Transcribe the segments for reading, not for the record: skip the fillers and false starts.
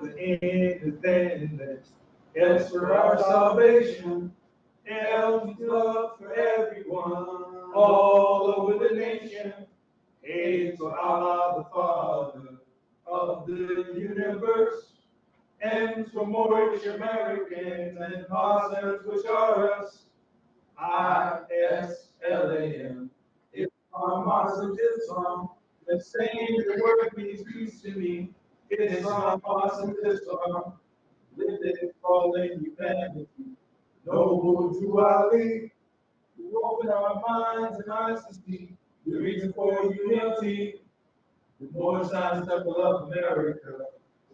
the independence. Else for our salvation, L's love for everyone, all over the nation. Hail to Allah, the Father of the universe, and for Moorish Americans and Muslims, which are us. ISLAM. Islam, Muslims, Islam. The same the word means peace to me. Islam, Muslims, Islam. Live it all in humanity. Noble to Ali, who open our minds and eyes to see the reason for unity. The Moorish Science Temple of America,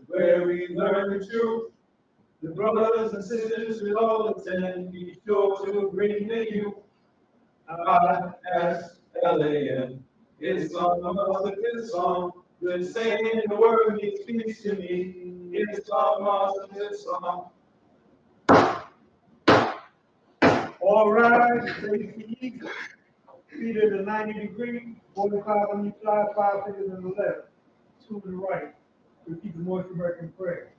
where we learn the truth. The brothers and sisters will all attend, be sure to bring the youth. ISLAM. Islam, Muslim, Islam. The saying the word means peace to me. Islam, Muslim, Islam. All right, face east, feet at a 90-degree, 45 on each side, 5 fingers on the left, 2 to the right. Repeat the Moorish American prayer.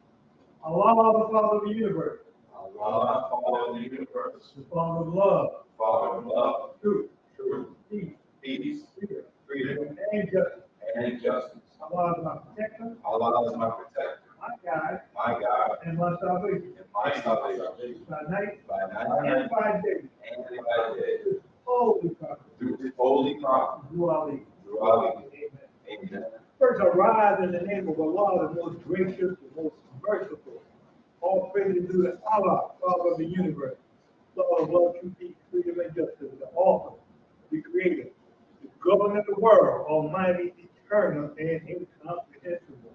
Allah, the Father of the universe. Allah, Father of the universe. The Father of love. Father of love. Truth. Truth. Peace. Peace. Freedom. Freedom. And justice. And justice. Allah is my protector. Allah is my protector. My guide. My God. And my salvation. And my salvation. By night. By And night. by day. And by day. Holy prophet. Through his holy prophet. Through Ali. Through Ali. Amen. Amen. First, arise in the name of Allah, the most gracious, the most merciful. All praise is due to Allah, Father of the universe, Lord of love, truth, peace, freedom, and justice, the author, the creator, the governor of the world, almighty, eternal, and incomprehensible.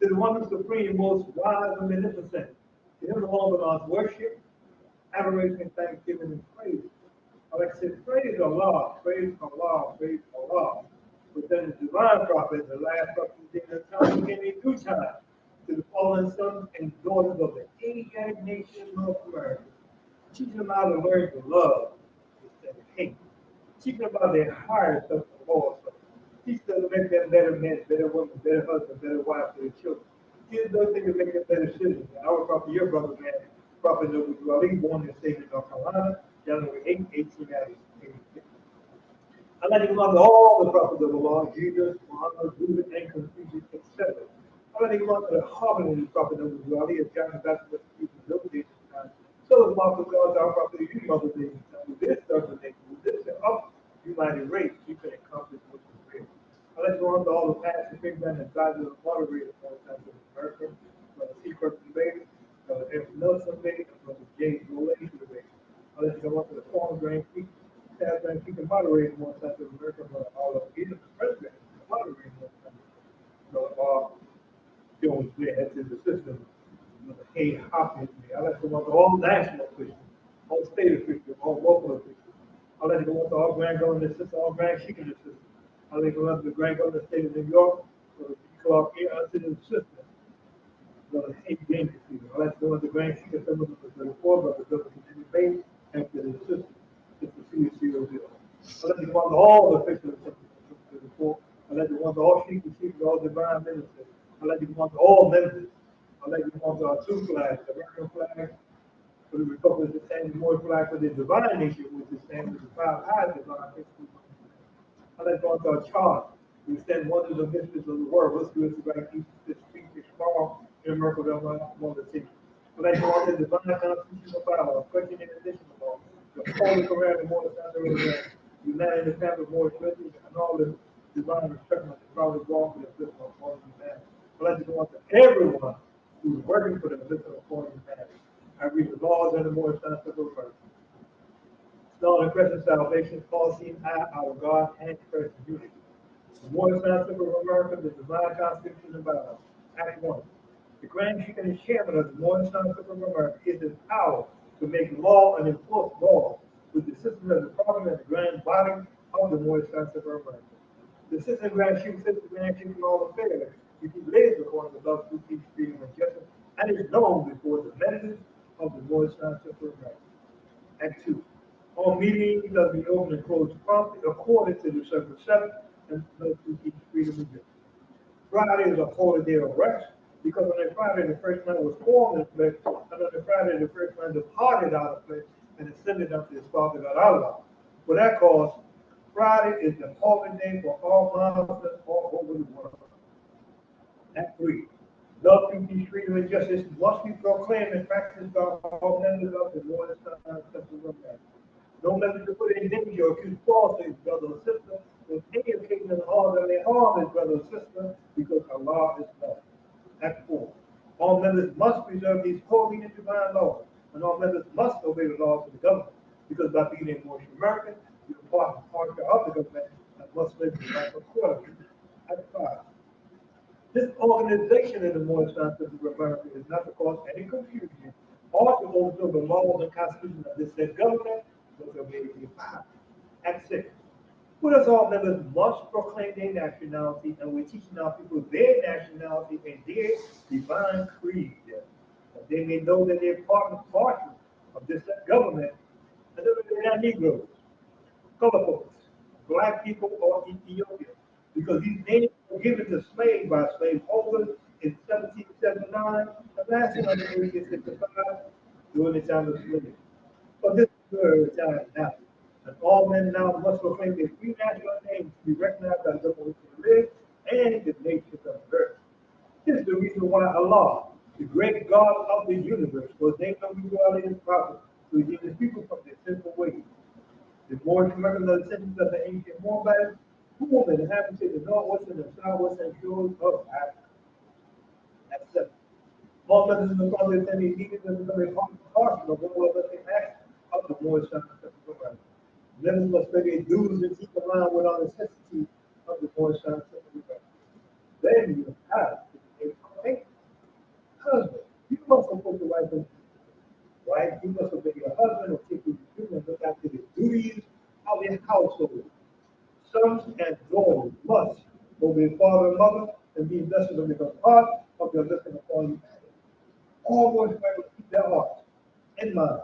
To the one supreme, most wise and beneficent, to him alone belongs worship, adoration, thanksgiving, and praise. I like to say, praise Allah, praise Allah, praise Allah. But then the divine prophet, the last prophet in the time, came in due time to the fallen sons and daughters of the Asiatic nation of North America, teaching them how to learn to love instead of hate, teaching them about their higher self of all self, teach them to make them better men, better women, better husbands, better wives for their children. Teach those things to make them better citizens. Our prophet, your brother, man, Prophet Noble Ali, born in the state of North Carolina, January 8, 1886. I'd like to go on to all the prophets of Allah, Jesus, Muhammad, Buddha, and Confucius, etc. I'd like to go on to the harmony of the prophet of Allah, as John the Baptist speaks in those days of time. So is Mark of God, our prophet, you mother days of time. With this certain nation, with this up united race, you can accomplish what you will. I'd like to go on to all the past and bring down the advisors and moderators for the times of America, Brother C. Kirkman Bailey, Brother F. Nelson Bailey, and Brother James Rolay Bailey. I'd like to go on to the former Grand Prix. As he can moderate one side of America, but all of either the president can moderate one side. So, Jones there has his assistant, Hay Hopkins. I like to go on to all national officials, all state officials, all local officials. I like to go on to all grand government assistants, all grand chicken assistants. I like to go on to the grand government of the state of New York, so the Clark here, to the assistant. Brother Hay James. I like to go on to the grand chicken assistant of the 34, Brother Joseph Jimmy Bates, and to the assistant. I let you want all the officials before. I let you want all chief and chief, all divine ministers. I let you want all members. I let you want our two flags, the American flag for the Republic, the same more flag for the divine nation, which is the same as the 5 high divine history. I let you want our charter. We stand wonders and mysteries of the world. Let's do it to right keep this speech, this farm in America, that one the city. I let you want the divine constitutional power, question in addition to all. The Holy Quran and more than united the family of more churches and all the divine respect of the proud walk and the system of foreign humanity. I'd like to go on to everyone who's working for the system of foreign humanity. I read the laws and the more sensitive of earth. Lord, in Christian salvation, Paul seen our God and Christian unity. The more sensitive of America, the divine constitution of Bible. Act 1. The Grand Chief and the chairman of the more sensitive of America is his power to make law and enforce law with the system of the parliament and the grand body of the more sensitive of America. The system Grand Chief sits the Grand Chief in all affairs. He lays according to love, truth, peace, freedom, and justice, and is known before the messages of the more sensitive of America. Act 2. All meetings shall be open and closed promptly according to the circle 7 and no truth, peace, freedom, and justice. Friday is a holy day of rest. Because on the Friday, the first man was formed in flesh, and on the Friday, the first man departed out of flesh and ascended up to his Father God Allah. For that cause, Friday is the holy day for all Muslims all over the world. Act 3. Love, peace, freedom, and justice must be proclaimed and practiced by all members of the Lord's Temple of God. No member to put in danger or accuse falsely his brother or sister with any occasion of harm that may harm his brother or sister, because Allah is love. Act 4. All members must preserve these holy and divine laws, and all members must obey the laws of the government, because by being a Moorish American, you are part and parcel of the government and must live your life accordingly. Act 5. This organization in the Moorish Council of America is not to cause any confusion or to overthrow the laws and constitution of this said government, but to be defined. Act 6. Put us all members must proclaim their nationality, and we're teaching our people their nationality and their divine creed, that they may know that they're part and parcel of this government, and that they're not Negroes, color folks, black people, or Ethiopians, because these names were given to slaves by slaveholders in 1779, and last in 1865 during the time of slavery. But this is the time now. And all men now must proclaim their three national names to be recognized by the government which they live and the nations of the earth. This is the reason why Allah, the great God of the universe, was named unto his prophet to redeem his people from their sinful ways. The Moorish Americans are descendants of the ancient Moabites, who inhabited the northwest and the southwest and shores of Africa. That's 7. All members of the Father and the needed to become a partial of all of the acts of the Moorish Americans. Members must pay their dues and keep in line with all the necessities of the Moorish Americans. Then you have to be a husband. You must support the wife and wife. You must obey your husband or take his duty and look after the duties of his household. Sons and daughters must obey father and mother and be invested in the part of their blessing upon you. All Moorish Americans keep their hearts and minds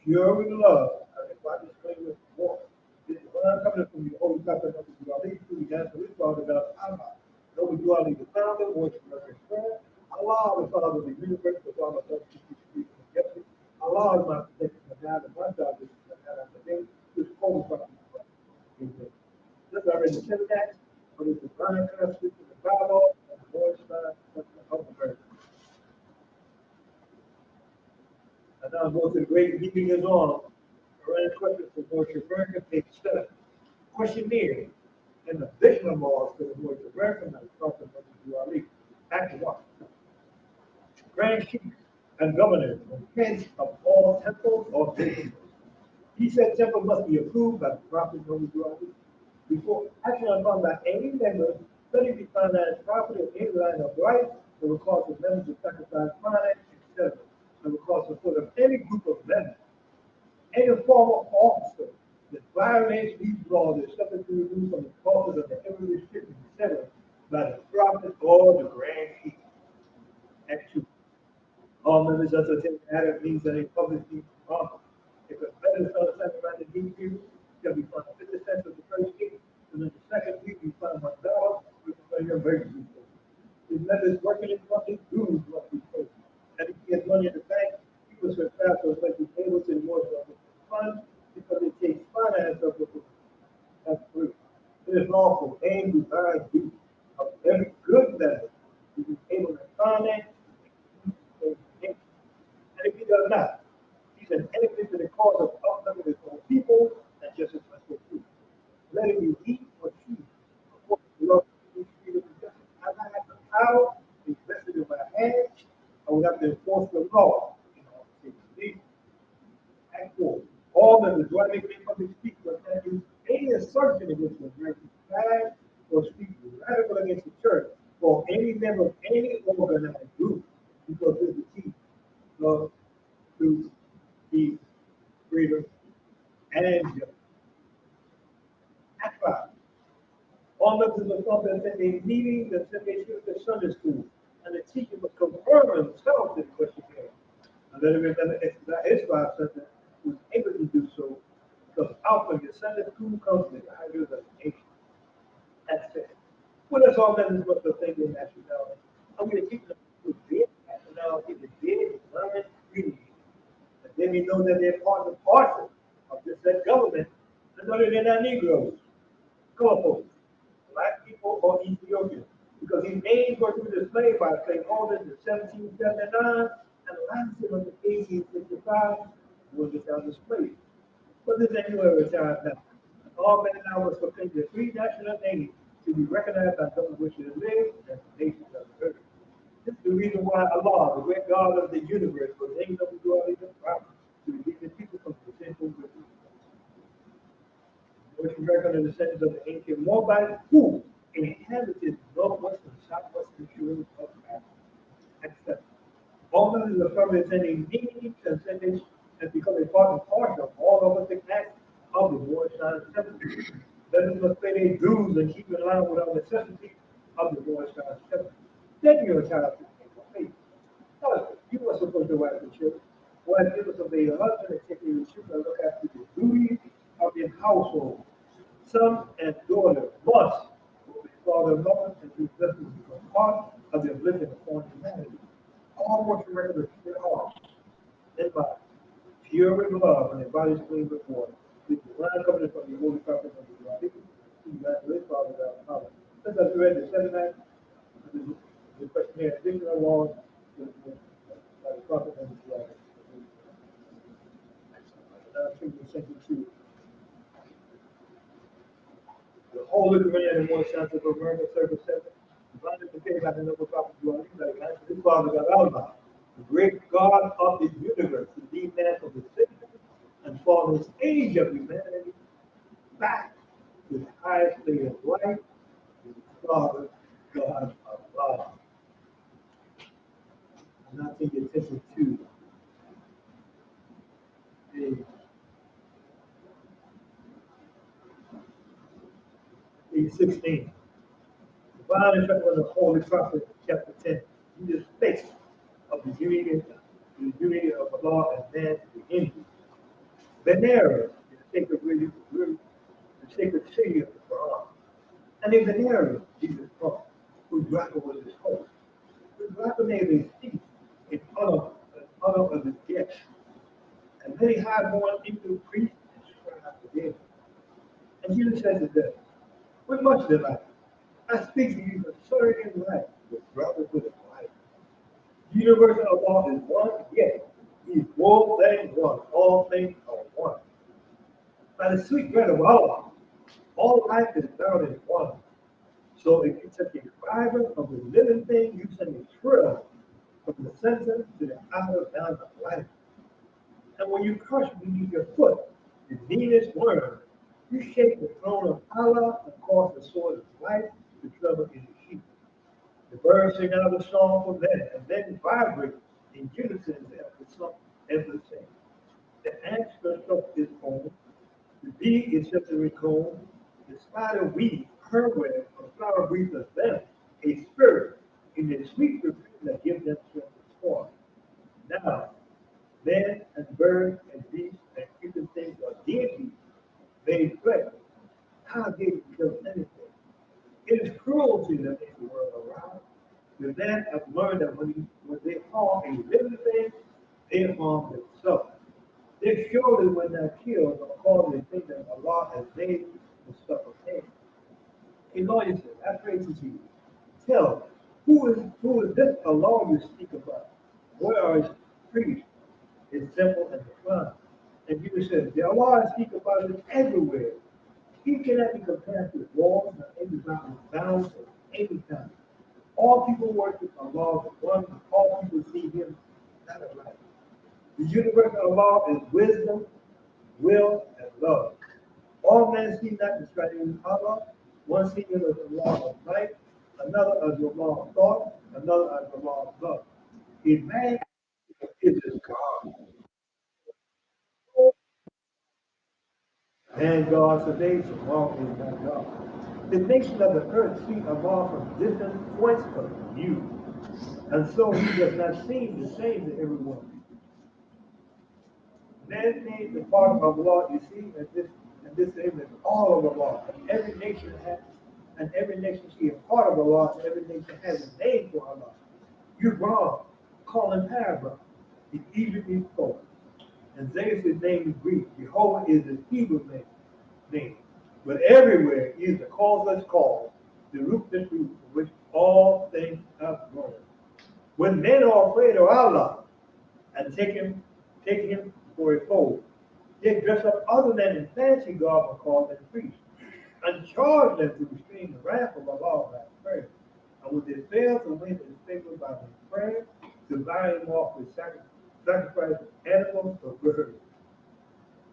pure with love. I think why this way with war. This is when I'm coming from the Holy Prophet of the Duali, who began to his father about Allah. No Duali, the founder, was American prayer. Allah, the Father of the universe, the Father of the speech and justice. Allah is my protection, my God, and my God is my God, and the day, which Holy Prophet of the This I read the syntax, but it's the divine constitution, the Bible, and the Lord's Son of America. And now go to the great meeting is on. Around questions for Moorish American, page 7. Questionnaire and the vision laws for the Moorish American and the Prophet of the Duali. Act 1. Grand chiefs and governors and heads of all temples or businesses. He said temple must be approved by the Prophet of the Duali. Before action upon by any member, let it be found that as property of any line of right, that will cause the members to sacrifice finance, etc. That will cause the foot of any group of members. Any former officer that violates these laws is subject to remove from the causes of the heavy restrictions, etc., by the prophet or the grand chief. Act 2. All members of the Adam means that a public chief office. If a member is on the second round of these people, shall be fined 50 cents of the first week, and then the second week be fined $1, which is for your emergency. His members working in public dues must be paid. And if he has money in the bank, he was surpassed or like be able to more fund because it takes finance of the book. That's free. It is lawful and desired duty of every good member to be able to finance and if he does not, he's an enemy to the cause of uplifting his own people and justice must go through. Let it be he or she according to love and freedom and justice. I have the power invested in my hands. I will have to enforce the law in all states. Act 4. All members do I make any public speech or can use any assertion against the American flag or speak radical against the church or any member of any organized group because it's the key love, truth, peace, freedom, and justice. Act 5. All members of the club attend a meeting that send a student to Sunday school, and the teacher must confirm himself this questionnaire. And let him remember that his 5 cents was able to do so because out of your Sunday school comes the ideas of the nation. That's it. What does all members must proclaim their nationality? I'm going to keep them letting me know that they're part and parcel of this that government, and other than that Negroes, colorful, black people or Ethiopians. Because these names were through the slave by slave holders in 1779 and last year of 1865 was the time of slavery. But this ain't no other time now. All men now was proclaimed the three national names to be recognized by those which should live and the nations of the earth. This is the reason why Allah, the great God of the universe, was named up to do all these prophets to redeem the people from the sinful wicked. Which we reckon the descendants of the ancient Moabites who inhabited northwestern, southwestern shores of Africa. Except all of the affirmative sending meaning, transcendence, and become a part and parcel of all of the acts of the Lord's Son Temple. Let us must pay their dues and keep in line with our necessity of the Lord's Son Temple. Then you're a child to make faith. Husband, you are supposed to wife and children. Wife, give us obey your husband and take care of your children and look after the duties of your household. Son and daughter must obey father and mother and be blessed to become part of their blessing upon humanity. All must remember to keep their hearts and mind pure with love and their bodies clean with water. With the divine covenant from the holy prophet of the God. Congratulate Father God. Father. Since I read the 7th the question here, additional laws by the prophet of the God. I think we sent it to the Holy Communion and more sense of American Service Center. Divinely prepared by the noble prophet of the Father God Allah, the great God of the universe, redeemed man from the sickness and fallen age of humanity back to the highest state of life, the Father God of Allah. And I think attention to page 16. Divine instruction of the Holy Prophet, chapter 10. Jesus speaks of the unity of Allah and man to end. Venera is the sacred the sacred city of the Quran. And in Venera, Jesus Christ, who grappled with his host, who grappled made his feet in honor of his guests. And many high-born into priests and scribes again. And Jesus says to them, with much delight, I speak to you concerning life, with brothers with life. The universal of Allah is one, yet He is more than one. All things are one. By the sweet bread of Allah, all life is bound in one. So if you take a fiber of the living thing, you send a thrill from the center to the outer bound of life. And when you crush beneath your foot the meanest worm, you shake the throne of Allah and cause the sword of life to trouble in the sheep. The birds sing out a song for men and then vibrate in unison as the song ever sings. The ant stretched up his home, the bee is simply comb, the spider weaves her web, the flower breathes of them a spirit in the sweet perfume that gives them strength to form. Now, men and birds and beasts and creeping things are deities made flesh. How did it become anything? It is cruelty that makes the world around. The men have learned that when they harm a living thing, they harm themselves. They surely will not kill or cause a thing that Allah has made to suffer pain. A lawyer said, I pray to you. Tell, who is this Allah you speak about? Where are his priests, his temple, and the Quran? And Jesus said, the Allah I speak about is everywhere. He cannot be compared to walls or any mountain bounds at any time. All people worship Allah as one, all people see him not alike. The universe of Allah is wisdom, will, and love. All men see not the strategy of Allah. One sees him as the law of life, another as the law of thought, another as the law of love. A man is his God, and God surveys him. Allah is not God. The nation of the earth see Allah from different points of view, and so he does not seem the same to everyone. Man made the part of Allah, you see, and this is all of Allah. And every nation see a part of Allah, and every nation has a name for Allah. You're wrong. Call him Arab. He Egypt is called. And Zeus' name is Greek. Jehovah is his Hebrew name. But everywhere he is the causeless cause, the rootless root from which all things have grown. When men are afraid of Allah and take him for a foe, they dress up other than in fancy garb and call them priests, and charge them to restrain the wrath of Allah by prayer. And when they fail to win his favor by their prayer, to buy him off with sacrifice of animals or birds.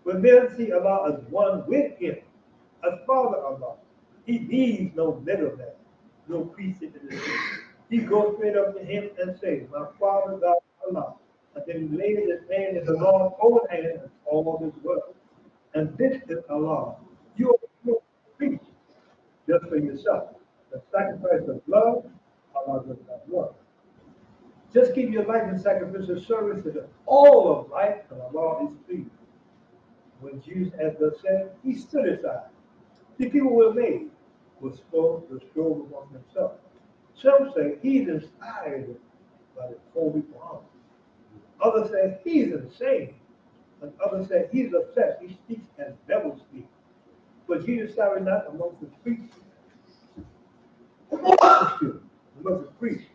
When men see Allah as one with him, as Father Allah, he needs no middleman, no priest in the city. He goes straight up to him and says, My Father God Allah, and then lays his hand in the Lord's own hand and all this world. And this is Allah. You are a priest just for yourself. The sacrifice of love, Allah does not want. Just give your life in sacrificial service to the all of life, and Allah is pleased. When Jesus had thus said, he stood aside. The people were made, were strove among themselves. Some say he's inspired by the Holy Quran. Others say he's insane. And others say he's obsessed. He speaks as devils speak. But Jesus started not amongst the priests. Amongst the priests.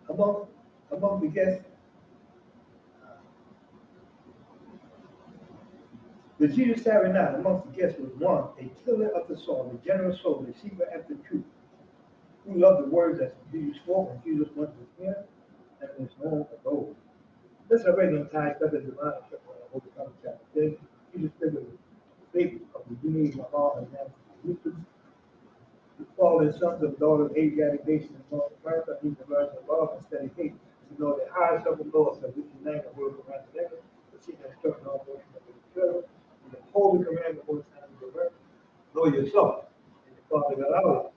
Among the guests. But Jesus tarried not amongst the guests was one, a killer of the soul, a generous soul, a seeker after truth, who loved the words that Jesus spoke, and Jesus went with him, and was known of those. This already ties up the divine Holy chapter 10. Jesus said the faith of the unity of all and man. The fallen sons of daughters, Asiatic nations, and North America, need to learn to love and study hate. To know the highest of the Lord, so which unite the word of God together, to see that struck all motion of the children, and the holy commandment of the time of the earth. Know yourself, and the Father God Allah,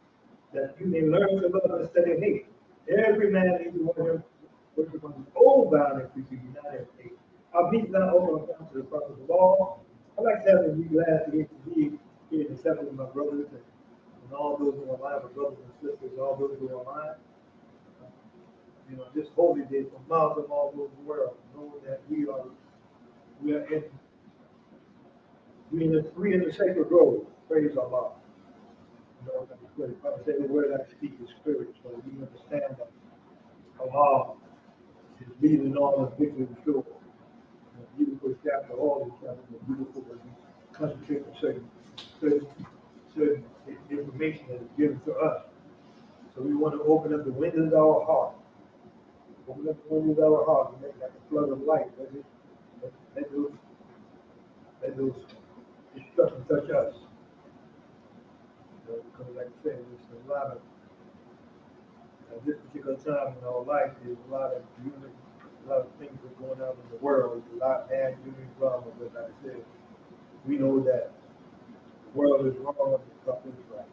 that you may learn to love and study hate. Every man needs to worship on his own bound if we be united in hate. Our meet not open account to the prophets of all. I like to have a be glad to get to be here in the assembly with my brothers and all those who are alive, my brothers and sisters, all those who are alive. This holy day from miles of all over the world, knowing that we are we in the sacred grove. Praise Allah. Say the word I speak is spirit, so we understand that Allah is leading all the victory and sure. A beautiful chapter, all the chapters are beautiful, but we concentrate on certain information that is given to us. So we want to open up the windows of our heart. Open up the windows of our heart and make like a flood of light. Let those instructions touch us. Because like I said, there's a lot of, at this particular time in our life, there's a lot of unity, a lot of things that are going on in the world. There's a lot of bad unity drama, but like I said, we know that the world is wrong and the prophet is right.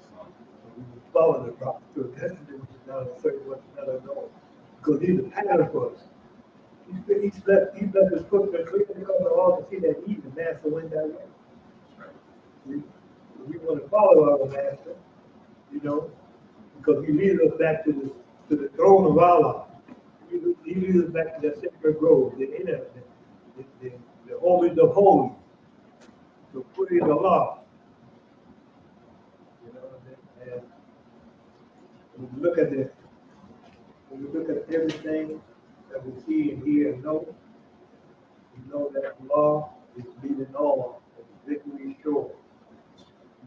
So we will follow the prophet to a destiny which is not a certain what another knows. Because he's a pattern for us. He's left his footprint clear because of all to see that he's the master went that way. We want to follow our master, because he leads us back to the throne of Allah. He leads us back to that sacred grove, the inner, the holy of holies, the footing of Allah. And when we look at everything that we see and hear and know, we know that Allah is leading all, and the victory is sure.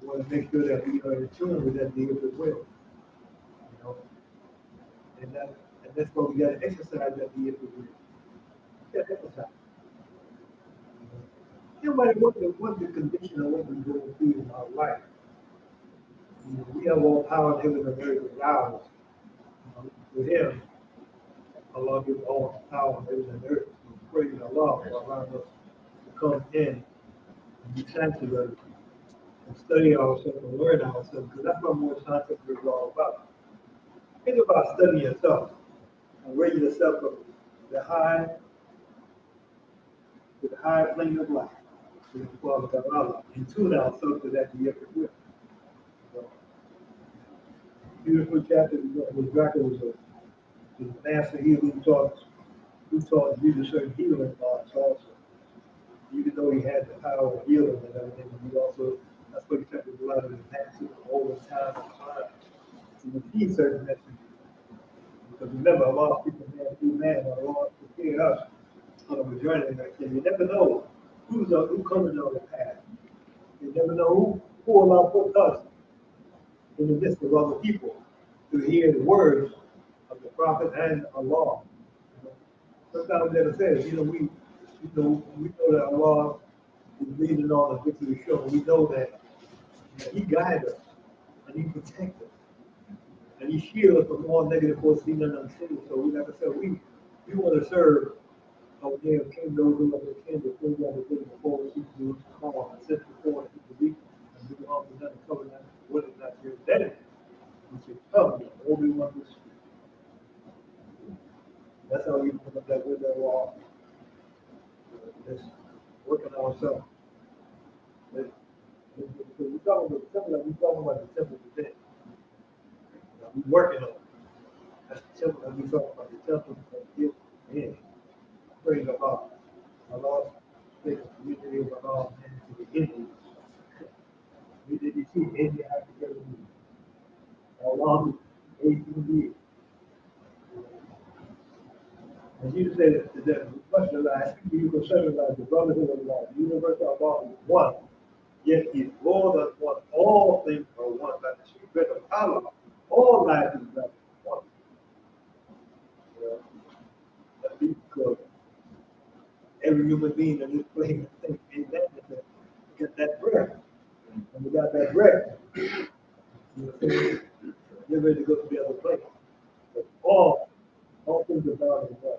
We want to make sure that we are in tune with that deal as well. And that's why we got to exercise that deal as well. Yeah, exercise. Nobody what the condition of what we go through in our life. We have all power in heaven and earth is ours. To him, Allah gives all power in heaven and earth. We praise Allah for allowing us to come in and be sanctuary and study ourselves and learn ourselves, because that's what more scientific is all about. Think about studying yourself and raising yourself up to the high plane of life. To the Father of Allah, and tune ourselves to that different will. So, beautiful chapter. Was the master here who taught He taught Jesus certain healing parts also. Even though he had the power of healing and everything, he also, that's what he took the blood of the past all the time and time to repeat certain messages. Because remember, a lot of people man through man are lost to fear us on a journey like that. You never know who comes on the path. You never know who will put us in the midst of other people to hear the words of the prophet and Allah. Sometimes they say, we know that Allah is leading on the victory show. We know that He guides us and He protects us and He shields us from all negative forces seen and unseen. So we, like I said, we want to serve our damn king, those who are the king, the things that are good before we keep doing calm and sit before and keep the weak and do harm to them, cover them, what is not your identity. We should cover them, Obi-Wan was. That's how we put up that window wall. Just working on ourselves. We're talking about the temple today. We're working on it. That's the temple that we talking about, the temple of guilt and praise Allah. Allah take the community of Allah and to the Indians. We did you see India have to get Allah 18 years. And Jesus said that the question of life, you consider life, the brotherhood of life, the universe of Allah is one. Yet He's more than one. All things are one. Like the secret of Allah, all life is like one. That's because every human being in this plane, I think, is that get that breath. And we got that breath. You're ready to go to the other place. But all things are God in one.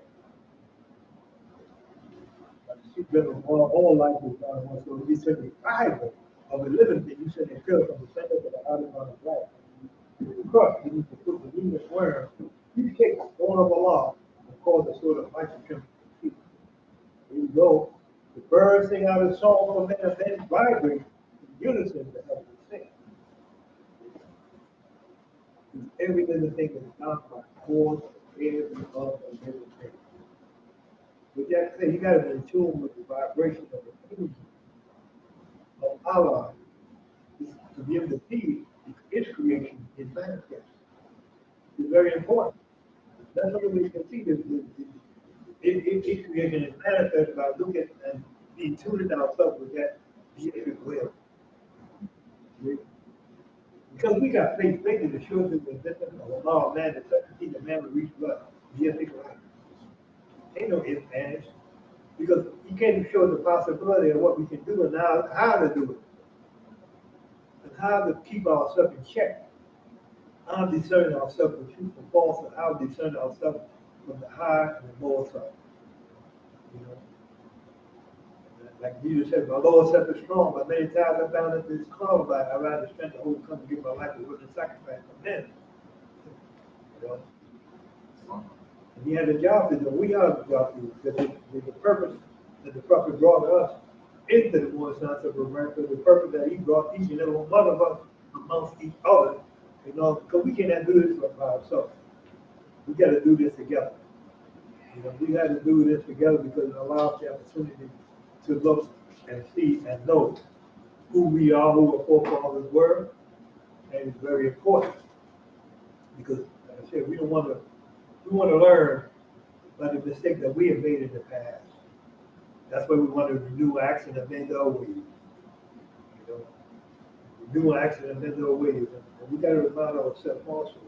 All life is God in one. So He said the Bible of a living thing, you said it could from the center to the outer part of life. Because you need to put the demon worm, you take one of Allah and cause a sort of life to come to people. There you go. The birds sing out a song for men and men vibrate in unison to help them sing. Every little thing is done by cause every other living thing. But you have to say, you got to be in tune with the vibration of the kingdom of Allah to be able to see its creation is manifest. It's very important. That's something we can see. Its creation is manifest by looking and being tuned ourselves with that beatific will. Because we got faith in the sure thing that this of Allah of man that such a thing that man will reach blood. Beatific life. Ain't no ifs, ands. Because you can't show the possibility of what we can do and how to do it. And how to keep ourselves in check. How to discern ourselves from truth from false, and how to discern ourselves from the high and the lower side. You know, like Jesus said, my lower self is strong, but many times I found that it's called by I rather spend the whole come to give my life as a sacrifice for men. You know, and He had a job to do. We have a job to do. The purpose that the prophet brought us into the more sons of America, the purpose that He brought each and every one of us amongst each other. You know, because we cannot do this by ourselves. We got to do this together. You know, we got to do this together because it allows the opportunity to look and see and know who we are, who our forefathers were, and it's very important because, like I said, we want to learn by the mistake that we have made in the past. That's why we want to renew acts and amend our ways. You know, renew acts and amend our ways, and we got to remind ourselves also.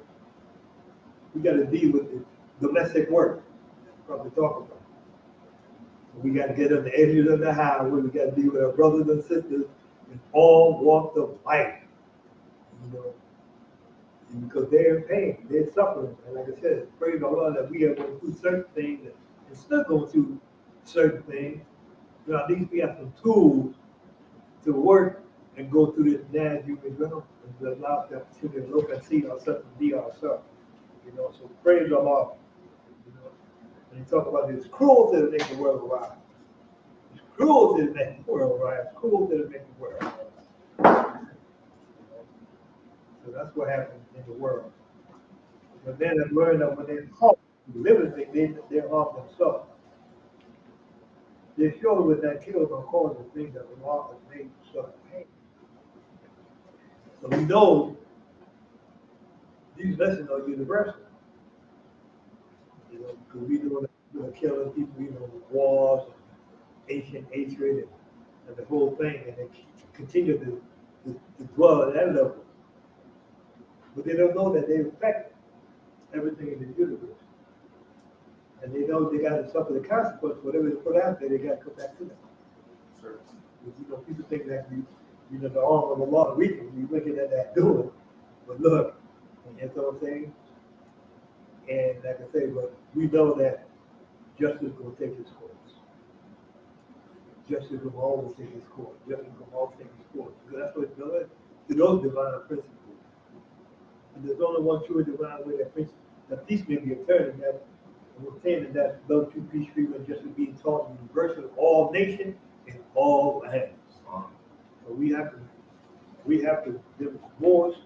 We got to deal with the domestic work that probably talk about. We got to get on the edges of the highway. We got to deal with our brothers and sisters in all walks of life. You know, because they're in pain, they're suffering. And like I said, praise Allah that we are going through certain things and still going through certain things. You know, at least we have some tools to work and go through this nasty human realm and to allow us the opportunity to look and see ourselves and be ourselves. You know, so praise Allah. You know, and you talk about this cruelty to make the world right. It's cruelty to make the world right. It's cruelty to make the world right. So that's what happens in the world. But then have learned that when they talk, living thing, they harm themselves. They showed with that kill gonna cause the thing that the law has made sort of pain. So we know these lessons are universal. You know, because we know that we're killing people, you know, with wars, ancient hatred, and the whole thing, and they continue to dwell at that level. But they don't know that they affect everything in the universe. And they know they got to suffer the consequence, whatever they put out there, they got to come back to them. Sure. Because, you know, people think that you know, the arm of the law weakens, you looking at that doing. But look, you know what I'm saying? And like I say, but we know that justice will take its course. Justice will always take its course. Justice will always take its course. Because that's what it does to those divine principles. And there's only one true and divine way that peace may be obtained, and that we're saying that love, true peace, freedom, and justice being taught universal in all nations in all lands. So we have to divorce,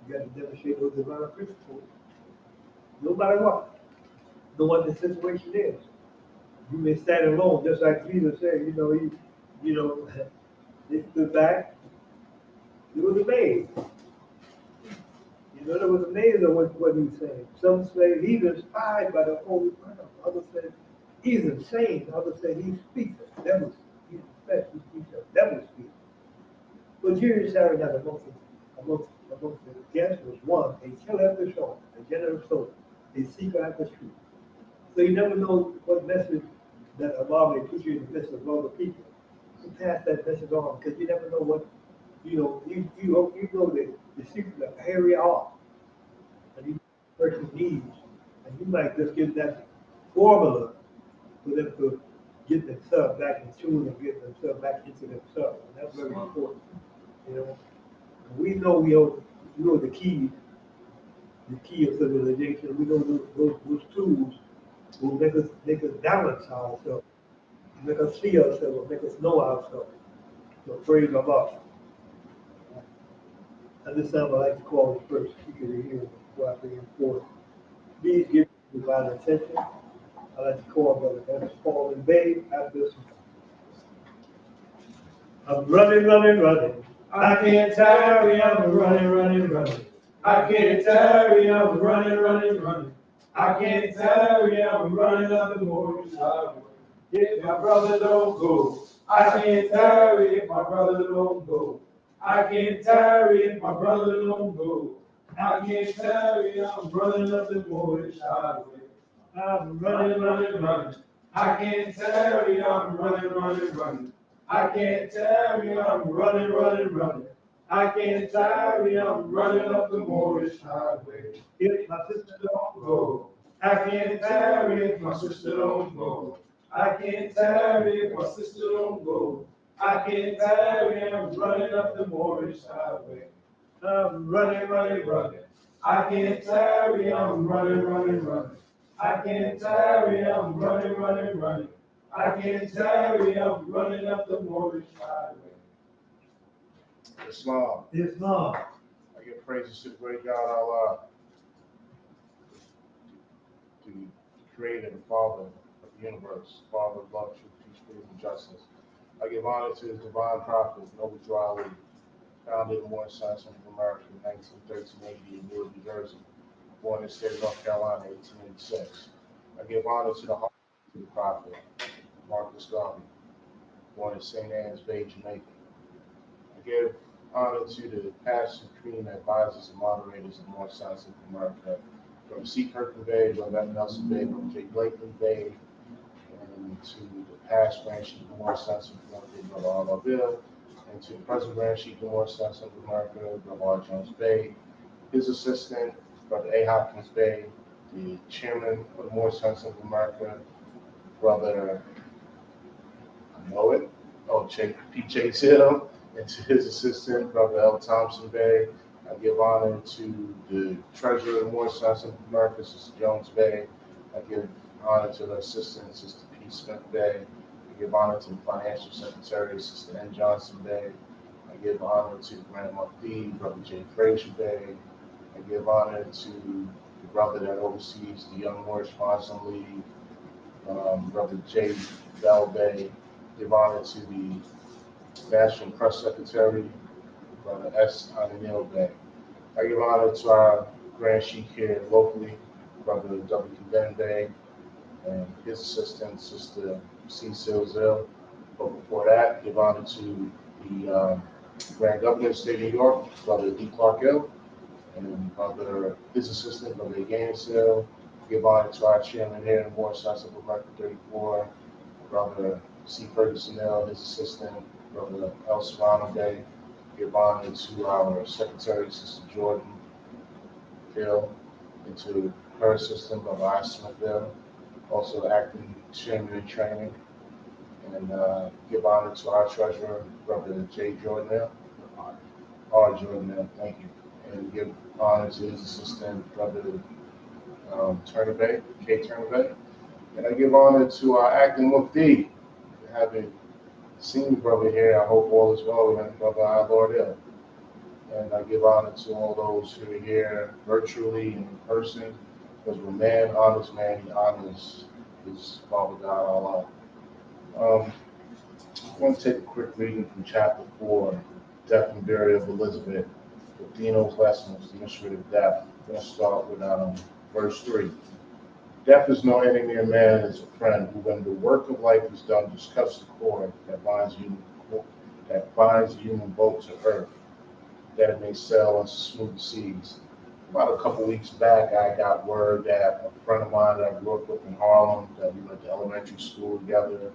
we have to demonstrate those divine principles, no matter what, no what the situation is. You may stand alone, just like Jesus said, you know, they stood back, there was a maze. You know, there was a maze of what he was saying. Some say he's inspired by the Holy Ground. Others say he's insane. Others say he speaks of devils. He's confessed he speaks of devil speak. But Julius Harry had amongst the guests was one, a killer after soul, a generous soul, a seeker after truth. So you never know what message that Allah may put you in the midst of other people. You pass that message on because you never know what, you know the secret of hairy art and each person needs. And you might just give that formula for them to get themselves back in tune and get themselves back into themselves. And that's very important. You know, we know the key of civilization. We know those tools will make us balance ourselves, make us see ourselves, make us know ourselves. So praise Allah. At this time, I'd like to call the first speaker to hear before I bring him forth. Please give me divine attention. I'd like to call Brother Evans Paul and Bay after this. I'm running, running, running. I can't tarry, I'm running, running, running. I can't tarry, I'm running, running, running. I can't tarry, I'm running up the Moorish highway. If my brother don't go, I can't tarry if my brother don't go. I can't tarry if my brother don't go. I can't tarry, I'm running up the Moorish highway. I'm running, running, running. I can't tarry, I'm running, running, running. I can't tarry, I'm running, running, running. I can't tarry, I'm running up the Moorish highway. If my sister don't go, I can't tarry if my sister don't go. I can't tarry if my sister don't go. I can't tarry, I'm running up the Moorish highway. I'm running, running, running. I can't tarry, I'm running, running, running. I can't tarry, I'm running, running, running. I can't tarry, I'm running up the Moorish highway. Islam. Islam. I give praises to the great God Allah, the creator and father of the universe, father of love, truth, peace, freedom, and justice. I give honor to his divine prophet, Noble Drew Ali, founded in Warren Science of America in 1913-80 in Newark, New Jersey, born in the state of North Carolina in 1886. I give honor to the heart of the prophet, Marcus Garvey, born in St. Anne's Bay, Jamaica. I give honor to the past supreme advisors and moderators of North Science of America, from C. Kirkland Bay, Brother Nelson Bay, from J. Blakeland Bay, and to the past branch of the North Science of America, Brother R. Bill, and to the present branch of the North Science of America, Brother R. Jones Bay, his assistant, Brother A. Hopkins Bay, the chairman of the North Science of America, Brother, I know it, P.J. Till, and to his assistant, Brother L. Thompson Bay. I give honor to the treasurer of the Moorish Science of America, Sister Jones Bay. I give honor to the assistant, Sister P. Smith Bay. I give honor to the financial secretary, Sister N. Johnson Bay. I give honor to the Grand Mufti, Brother J. Frazier Bay. I give honor to the brother that oversees the Young Moorish Muslim League, Brother J. Bell Bay. give honor to the National Press Secretary, Brother S. Anil Bay. I give honor to our Grand Sheik here locally, Brother W. Bay, and his assistant, Sister C. Silzil. But before that, give honor to the Grand Governor of the State of New York, Brother D. Clark Hill, and Brother his assistant, Brother Gaines Hill. Give honor to our chairman here in Warsaw, America 34, Brother C. Ferguson Hill, his assistant, Brother El Serrano Day. Give honor to our secretary, Sister Jordan Hill, and to her assistant, Brother I. Smith Hill, also acting chairman in training. And give honor to our treasurer, Brother J. Jordan Hill, R. Jordan Hill, thank you. And give honor to his assistant, Brother Turner Bay, K. Turner Bay. And I give honor to our acting Mufti, having seen the brother here. I hope all is well with him, Brother I. Lord Hill. And I give honor to all those who are here virtually and in person, because when man honors man, he honors his Father God Allah. I want to take a quick reading from chapter 4, Death and Burial of Elizabeth, with Dino's Lessons, the Mystery of Death. I'm going to start with verse 3. Death is no enemy of man, is a friend who, when the work of life is done, just cuts the cord that binds the human boat to earth, that it may sail on smooth seas. About a couple weeks back, I got word that a friend of mine that I grew up with in Harlem, that we went to elementary school together,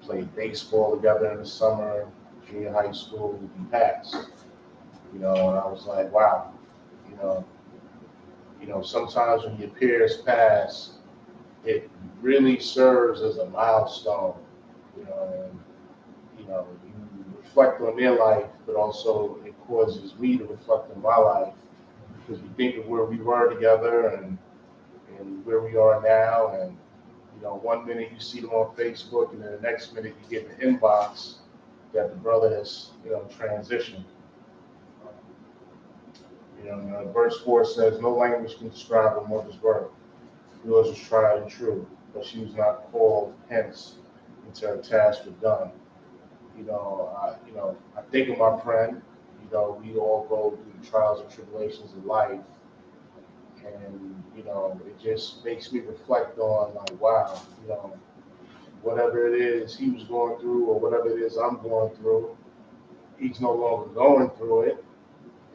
played baseball together in the summer, junior high school, he passed. And I was like, wow, sometimes when your peers pass, it really serves as a milestone, and you reflect on their life, but also it causes me to reflect on my life, because we think of where we were together and where we are now, and one minute you see them on Facebook, and then the next minute you get in the inbox that the brother has transitioned. Verse 4 says, "No language can describe a mother's birth. Yours was tried and true, but she was not called hence until her task was done." I think of my friend. We all go through the trials and tribulations of life, and it just makes me reflect on, like, wow, whatever it is he was going through, or whatever it is I'm going through, he's no longer going through it.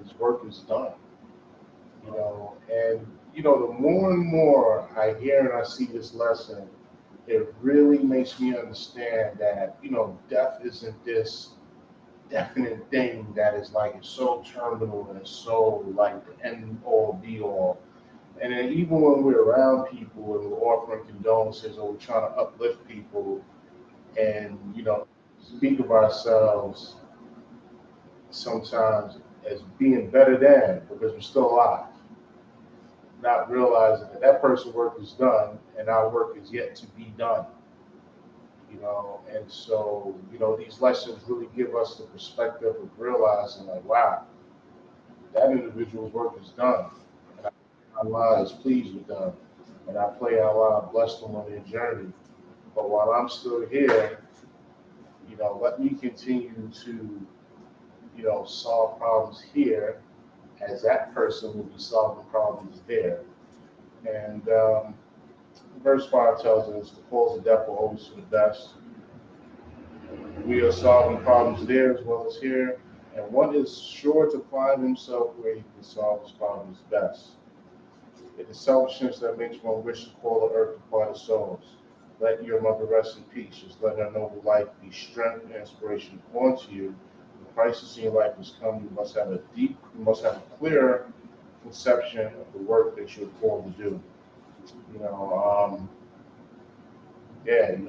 His work is done. And the more and more I hear and I see this lesson, it really makes me understand that death isn't this definite thing that is like it's so terminal and it's so like the end all be all. And then even when we're around people and we're offering condolences or we're trying to uplift people and speak of ourselves sometimes as being better than, because we're still alive, not realizing that person's work is done and our work is yet to be done. And so, these lessons really give us the perspective of realizing, like, wow, that individual's work is done. And Allah is pleased with them. And I pray Allah bless them on their journey. But while I'm still here, let me continue to, solve problems here as that person will be solving problems there. And verse 5 tells us the cause of death will always for the best. We are solving problems there as well as here, and one is sure to find himself where he can solve his problems best. It is selfishness that makes one wish to call the earth upon his souls. Let your mother rest in peace. Just let her noble life be strength and inspiration onto you. When crisis in your life has come, you must have a clearer conception of the work that you're called to do.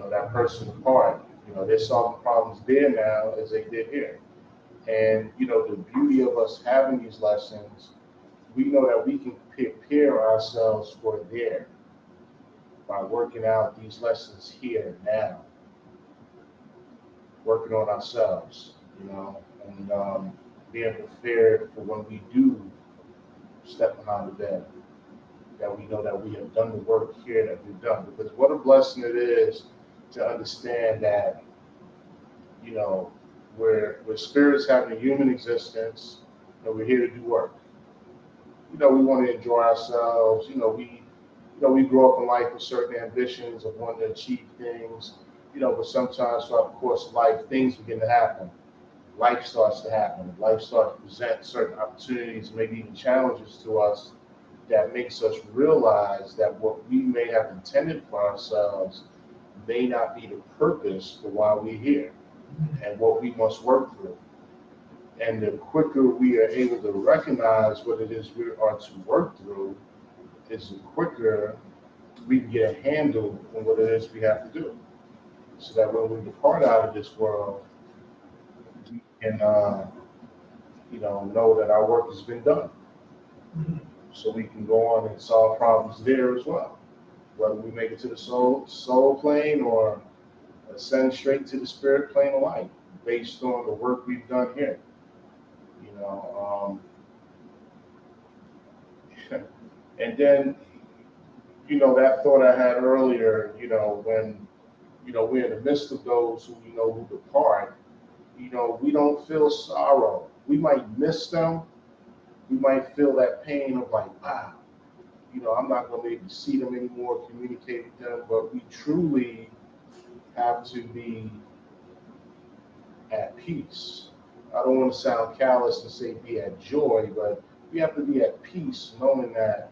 That person apart. They're solving problems there now as they did here. And, the beauty of us having these lessons, we know that we can prepare ourselves for there by working out these lessons here now, working on ourselves, and being prepared for when we do step behind the bed, that we know that we have done the work here that we've done. Because what a blessing it is to understand that You know, we're spirits having a human existence, and we're here to do work. You know, we want to enjoy ourselves. We grow up in life with certain ambitions of wanting to achieve things. You know, but sometimes throughout the course of life, things begin to happen. Life starts to happen. Life starts to present certain opportunities, maybe even challenges to us that makes us realize that what we may have intended for ourselves may not be the purpose for why we're here and what we must work through. And the quicker we are able to recognize what it is we are to work through, is the quicker we can get a handle on what it is we have to do. So that when we depart out of this world, we can, know that our work has been done. So we can go on and solve problems there as well. Whether we make it to the soul plane or ascend straight to the spirit plane of light, based on the work we've done here. And then, that thought I had earlier, when, we're in the midst of those who depart, we don't feel sorrow. We might miss them. We might feel that pain of like, wow, I'm not going to be able to see them anymore, communicate with them, but we truly have to be at peace. I don't want to sound callous and say be at joy, but we have to be at peace knowing that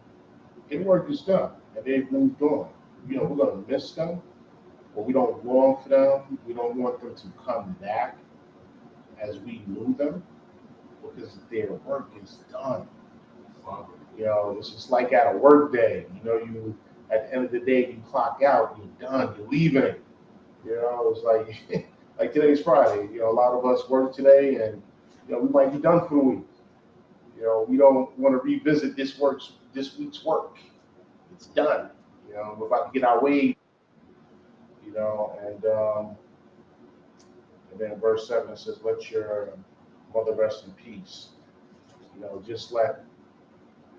their work is done and they've moved on. We're going to miss them, but we don't long for them. We don't want them to come back as we knew them, because their work is done. It's just like at a work day. You at the end of the day, you clock out, you're done, you're leaving. It's like like today's Friday. A lot of us work today, and we might be done for the week. We don't want to revisit this week's work. It's done. We're about to get our way. And then verse 7 says, "Let your mother rest in peace." Just let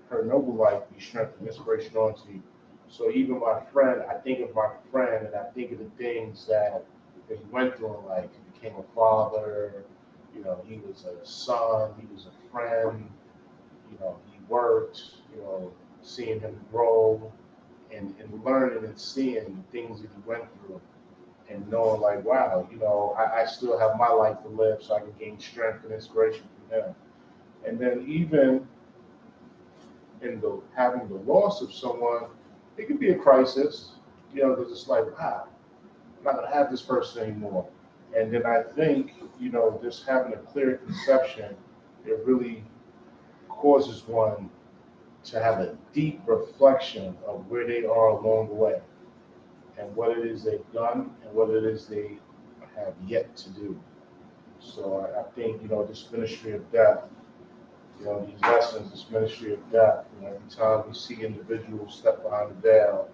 her noble life be strength and inspiration unto you. So even my friend, I think of my friend, and I think of the things that he went through in life. He became a father. He was a son. He was a friend. He worked. Seeing him grow and learning and seeing things that he went through, and knowing like, wow, I still have my life to live, so I can gain strength and inspiration from him. And then even in having the loss of someone, it could be a crisis, because it's like, wow, I'm not going to have this person anymore. And then I think, just having a clear conception, it really causes one to have a deep reflection of where they are along the way and what it is they've done and what it is they have yet to do. So I think, this ministry of death, these lessons, this ministry of death, every time we see individuals step behind the veil,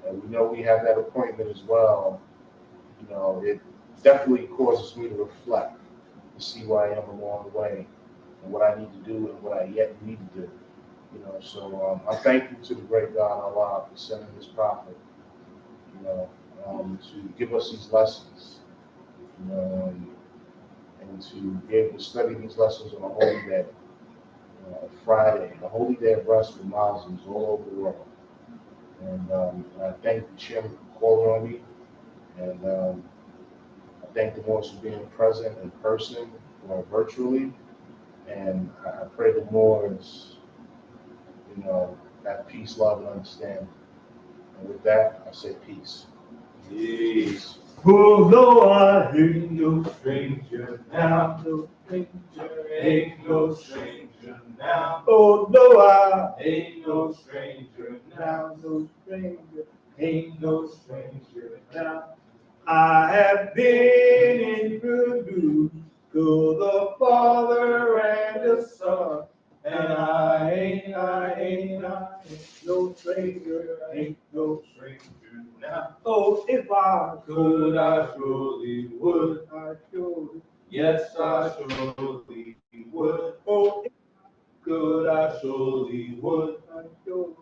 and we know we have that appointment as well, it definitely causes me to reflect, to see where I am along the way, and what I need to do and what I yet need to do. So I'm thankful to the great God Allah for sending His prophet, to give us these lessons, and to be able to study these lessons on a holy day, Friday, a holy day of rest for Muslims all over the world. And I thank the chairman for calling on me, and I thank the Lord for being present in person or virtually, and I pray the Lord's, that peace, love, and understanding. And with that, I say peace. Peace. Although I ain't no stranger now, no stranger, ain't no stranger now. Although I ain't no stranger now, no stranger, ain't no stranger now. I have been introduced to the Father and the Son, and I ain't no stranger, ain't no stranger now. Oh, if I could, I surely would. I surely, yes, I surely would. Oh, if I could, I surely would. I surely,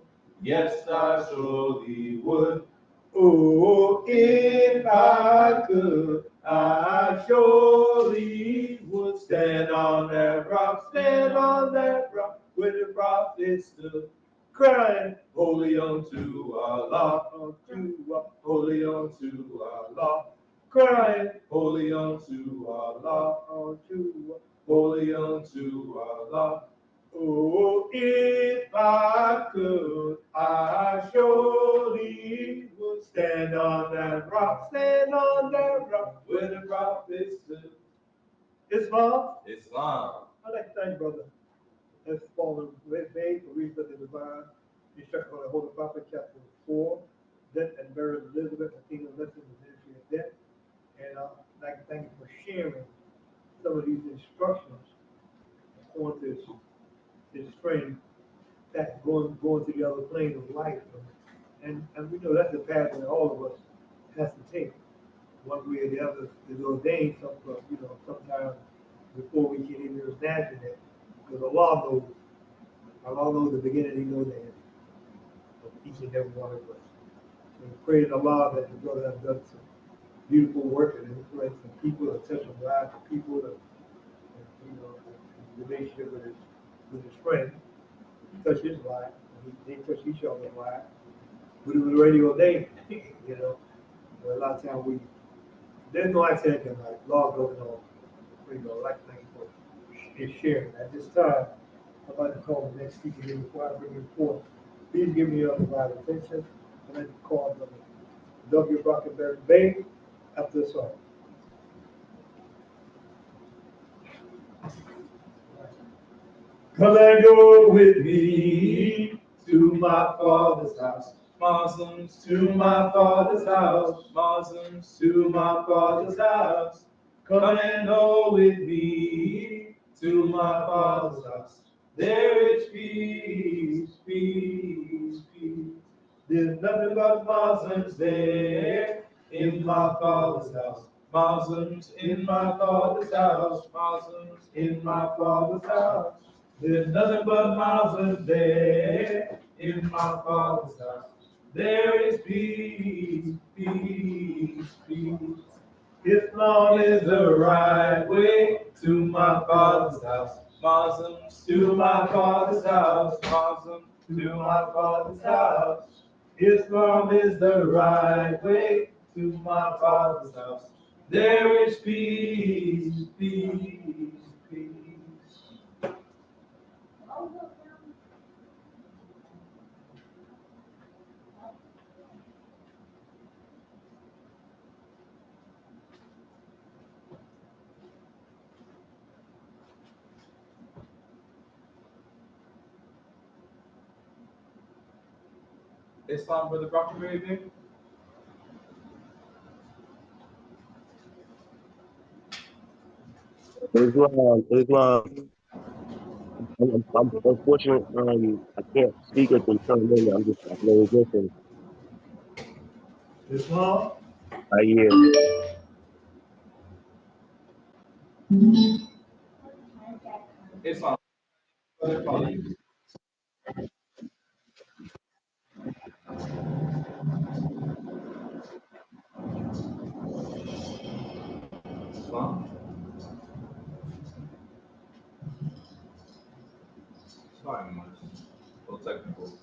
yes, I surely would. Oh, if I could, I surely Allah, unto Allah, holy unto Allah, crying holy unto Allah, unto Allah. holy unto Allah. Oh, if I could, I surely would stand on that rock, Where the prophets stood. Islam. Islam. I'd like to thank brother. That's fallen red bay for reason of the divine instruction on the Holy Prophet, chapter 4, death and burial of Elizabeth, the kingdom lesson of the ministry of death. And I'd like to thank you for sharing some of these instructions on this friend that's going to the other plane of life. And we know that's the path that all of us has to take. One way or the other is ordained sometime before we can even imagine it. Because Allah knows. Allah knows the beginning, He knows the end of each and every one of us. So we praise Allah that the brother has done some beautiful work and influenced some people, to touch some lives of people, relationship with his friend, touch his life, and they touch each other's life. But it was already ordained, But a lot of times there's no accident in life. Law goes on. Praise God. I'd like to thank you for his sharing. At this time, I'd like to call the next speaker here before I bring him forth. Please give me your undivided attention. I'd like to call Brother W. Brockenberry Bay after the song. Come and go with me to my Father's house. Muslims to my Father's house. Muslims to my Father's house. Come and go with me to my Father's house. There is peace, peace, peace. There's nothing but Muslims there in my Father's house. Muslims in my Father's house. Muslims in my Father's house. There's nothing but Muslims there in my Father's house. There is peace, peace, peace. Islam is the right way to my Father's house. Muslims to my Father's house. Muslims to my Father's house. Islam is the right way to my Father's house. There is peace, peace, peace. Islam, Brother Brockenberry Bay. Islam. I'm unfortunate. I can't speak at the time. I'm just listening. Islam. I yield. Islam, Brother Colin. Islam. Sorry, man. A little technical.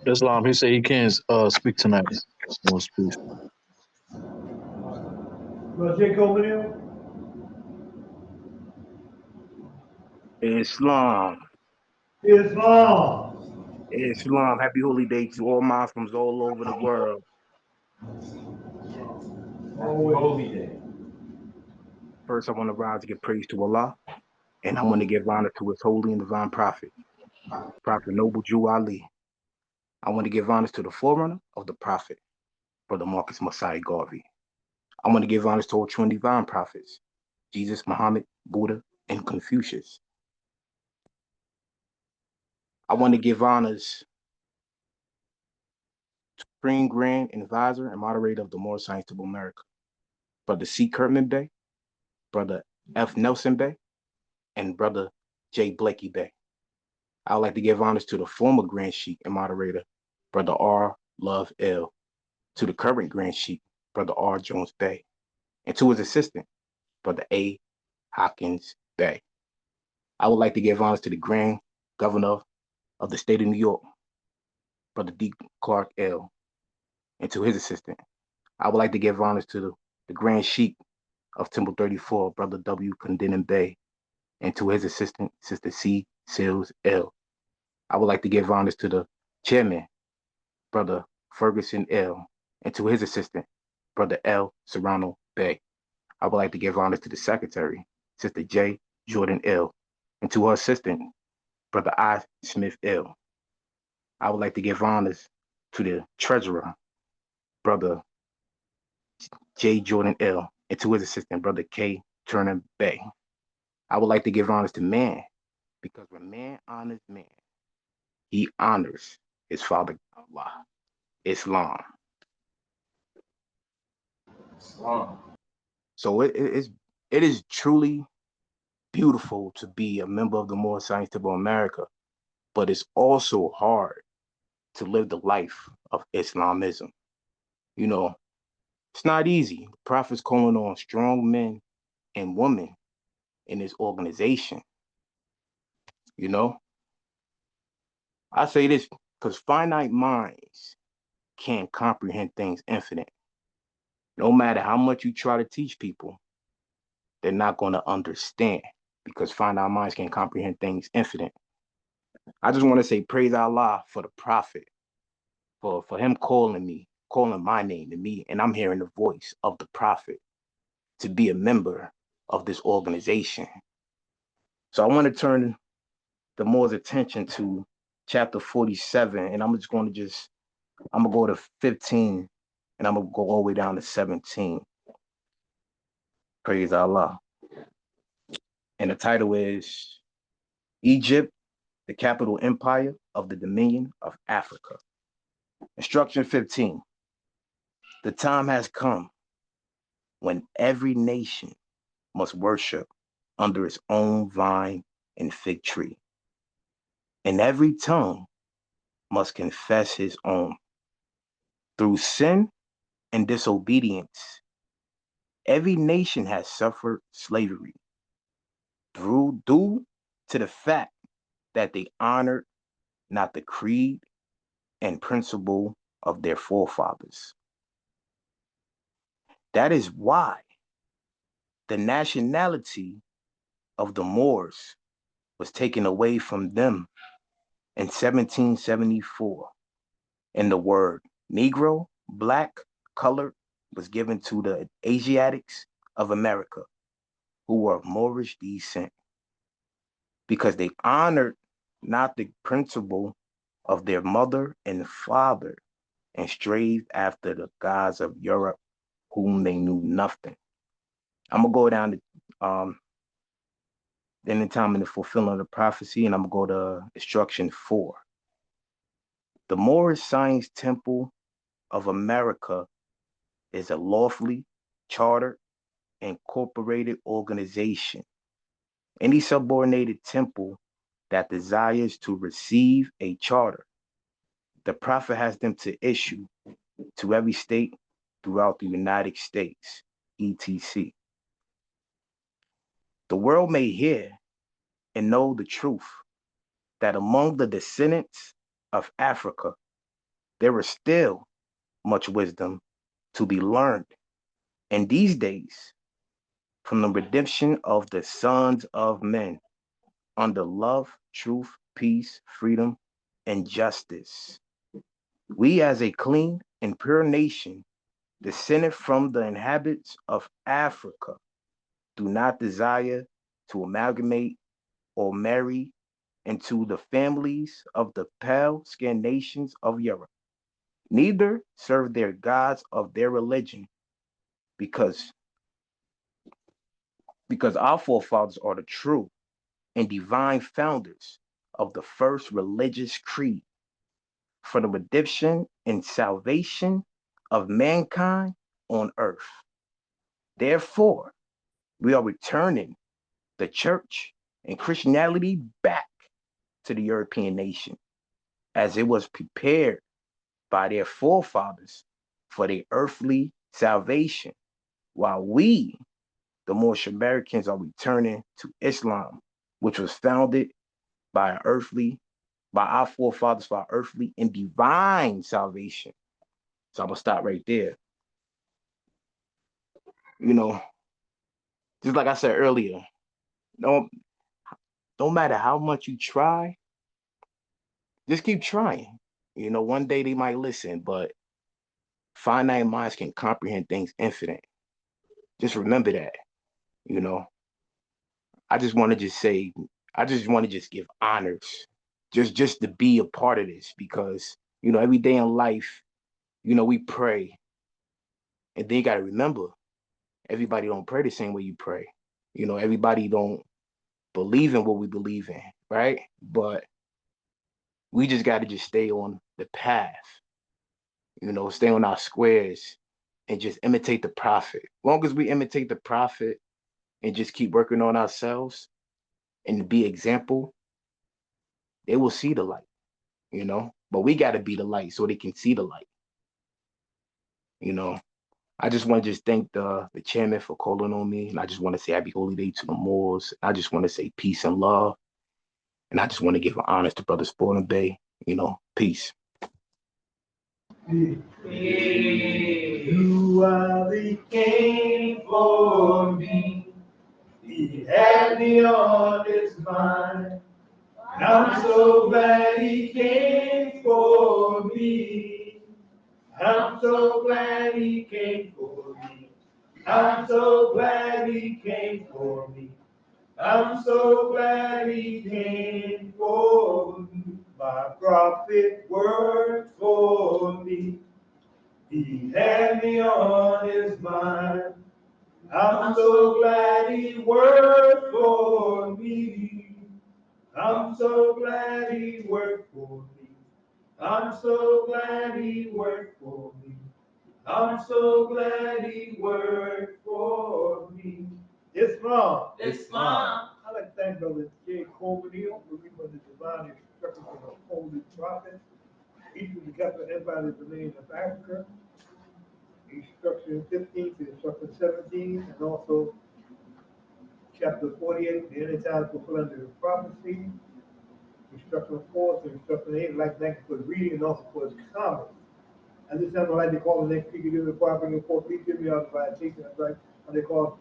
Islam, he said he can't speak tonight. Won't speak. Brother J. Coleman. Islam. Islam. Islam. Happy holy day to all Muslims all over the world. Holy Day. First, I want to rise to give praise to Allah, and I want to give honor to His holy and divine prophet, Prophet Noble Jew Ali. I want to give honor to the forerunner of the prophet, Brother Marcus Messiah Garvey. I want to give honor to all true and divine prophets, Jesus, Muhammad, Buddha, and Confucius. I want to give honors to Supreme Grand Advisor and Moderator of the Moorish Science of America, Brother C. Kurtman Bay, Brother F. Nelson Bay, and Brother J. Blakey Bay. I would like to give honors to the former Grand Sheik and Moderator, Brother R. Love L., to the current Grand Sheik, Brother R. Jones Bay, and to his assistant, Brother A. Hopkins Bay. I would like to give honors to the Grand Governor of the state of New York, Brother D. Clark L., and to his assistant. I would like to give honors to the Grand Sheik of Temple 34, Brother W. Clendenin Bey, and to his assistant, Sister C. Seals L. I would like to give honors to the chairman, Brother Ferguson L., and to his assistant, Brother L. Serrano Bey. I would like to give honors to the secretary, Sister J. Jordan L., and to her assistant, Brother I. Smith L. I would like to give honors to the treasurer, Brother J. Jordan L., and to his assistant, Brother K. Turner Bey. I would like to give honors to man, because when man honors man, he honors his father Allah, Islam. So it is truly beautiful to be a member of the Moorish Science Temple America, but it's also hard to live the life of Islamism. You know, it's not easy. The Prophet's calling on strong men and women in his organization. You know, I say this because finite minds can't comprehend things infinite. No matter how much you try to teach people, they're not going to understand because finite minds can't comprehend things infinite. I just want to say praise Allah for the Prophet, for him calling my name to me, and I'm hearing the voice of the Prophet to be a member of this organization. So I want to turn the Moors' attention to chapter 47, and I'm going to go to 15, and I'm going to go all the way down to 17. Praise Allah. And the title is Egypt, the capital empire of the Dominion of Africa. Instruction 15. The time has come when every nation must worship under its own vine and fig tree, and every tongue must confess his own. Through sin and disobedience, every nation has suffered slavery due to the fact that they honored not the creed and principle of their forefathers. That is why the nationality of the Moors was taken away from them in 1774, and the word Negro, black, colored was given to the Asiatics of America who were of Moorish descent because they honored not the principle of their mother and father and strayed after the gods of Europe whom they knew nothing. I'm going to go down to then in time in the fulfillment of the prophecy, and I'm going to go to instruction 4. The Moorish Science Temple of America is a lawfully chartered, incorporated organization. Any subordinated temple that desires to receive a charter, the Prophet has them to issue to every state throughout the United States, etc. The world may hear and know the truth that among the descendants of Africa, there is still much wisdom to be learned in these days from the redemption of the sons of men under love, truth, peace, freedom, and justice. We as a clean and pure nation, descended from the inhabitants of Africa, do not desire to amalgamate or marry into the families of the pale-skinned nations of Europe. Neither serve their gods of their religion, because our forefathers are the true and divine founders of the first religious creed for the redemption and salvation of mankind on earth. Therefore, we are returning the church and Christianity back to the European nation as it was prepared by their forefathers for their earthly salvation, while we, the Moorish Americans, are returning to Islam, which was founded by an earthly by our forefathers for our earthly and divine salvation. So I'm gonna stop right there. You know, just like I said earlier, don't matter how much you try, just keep trying. You know, one day they might listen, but finite minds can comprehend things infinite. Just remember that. You know, I just want to just say, I just want to just give honors, just to be a part of this because every day in life, we pray, and then you got to remember, everybody don't pray the same way you pray. Everybody don't believe in what we believe in, right? But we just got to just stay on the path, stay on our squares and just imitate the prophet. As long as we imitate the prophet and just keep working on ourselves and be example, they will see the light. But we got to be the light so they can see the light. I just want to just thank the chairman for calling on me, and I just want to say happy holy day to the Moors. I just want to say peace and love, and I just want to give an honors to Brother Sporting Bay. Peace. You are the king for me. He had me on his mind. And I'm so glad he came for me. I'm so glad he came for me. I'm so glad he came for me. I'm so glad he came for me. My prophet worked for me. He had me on his mind. I'm so glad he worked for me. I'm so glad he worked for me. I'm so glad he worked for me. I'm so glad he worked for me. Islam. Islam. I'd like to thank Brother J. Coleman Hill for reading the divine instructions of the Holy Prophet. Each of the capital empire is the name of Africa. Instruction 15 to instruction 17, and also chapter 48, the end times fulfilling the prophecy. Instruction 4 to instruction 8, I'd like to thank you for the reading and also for his comments. At this time, I'd like to call the next speaker, before I bring it forth, please give me our invitation. I'd like to call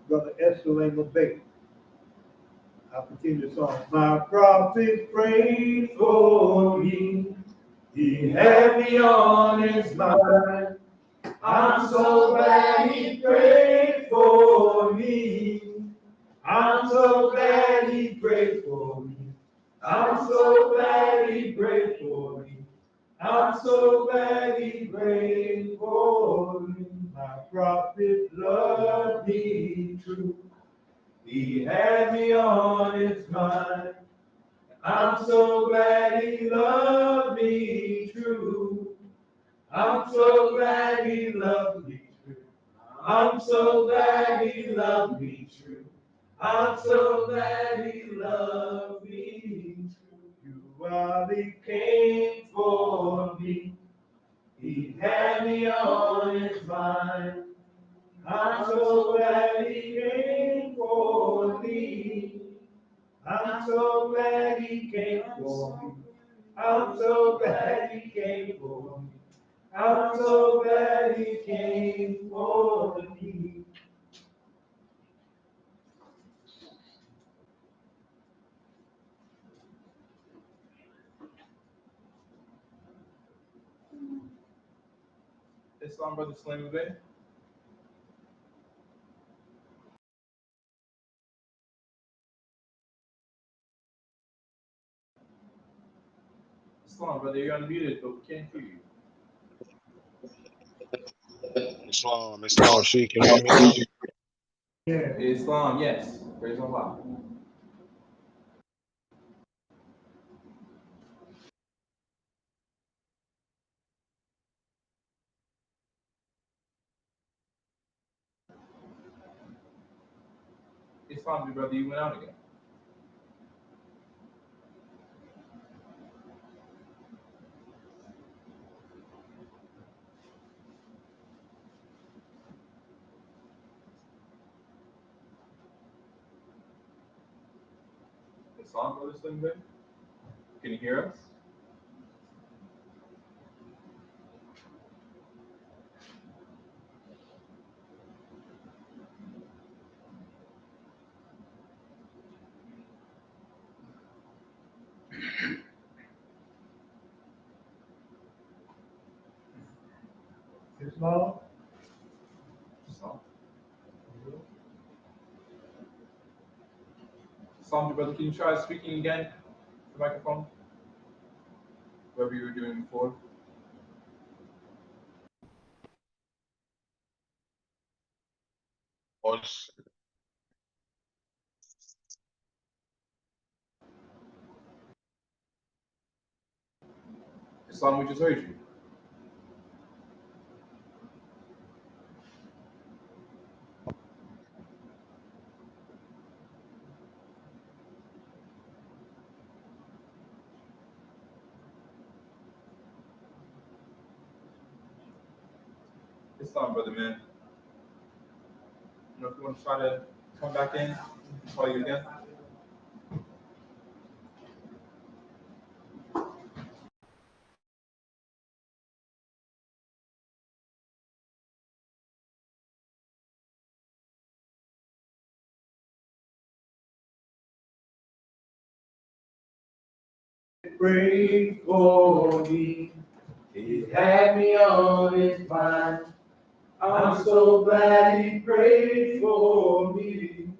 Brother Esther Lane Bay. I'll continue the song. My prophet prayed for me. He had me on his mind. I'm so glad he prayed for me. I'm so glad he prayed for me. I'm so glad he prayed for me. I'm so glad he prayed for me. My prophet loved me true. He had me on his mind. I'm so glad he loved me true. I'm so glad he loved me true. I'm so glad he loved me true. I'm so glad he loved me true. You are the king for me. He had me on his mind. I'm so glad he came for me. I'm so glad he came for me. I'm so glad he came for me. I'm so glad he came for me. Islam, Brother Slim Bay. Islam, brother, you're unmuted, but we can't hear you. Islam, Sheikh, can you hear me now? Yeah. Islam, yes. Praise Allah. Islam, brother, you went out again. Islam, Brother Slim Bay. Can you hear us? Islam? Islam. Islam, brother, can you try speaking again? The microphone? Whatever you were doing before. Voice. Islam, we just heard you. Islam, brother, man. You know, if you want to try to come back in, I'll call you again. Prayed for me. He had me on his mind. I'm so glad he prayed for me.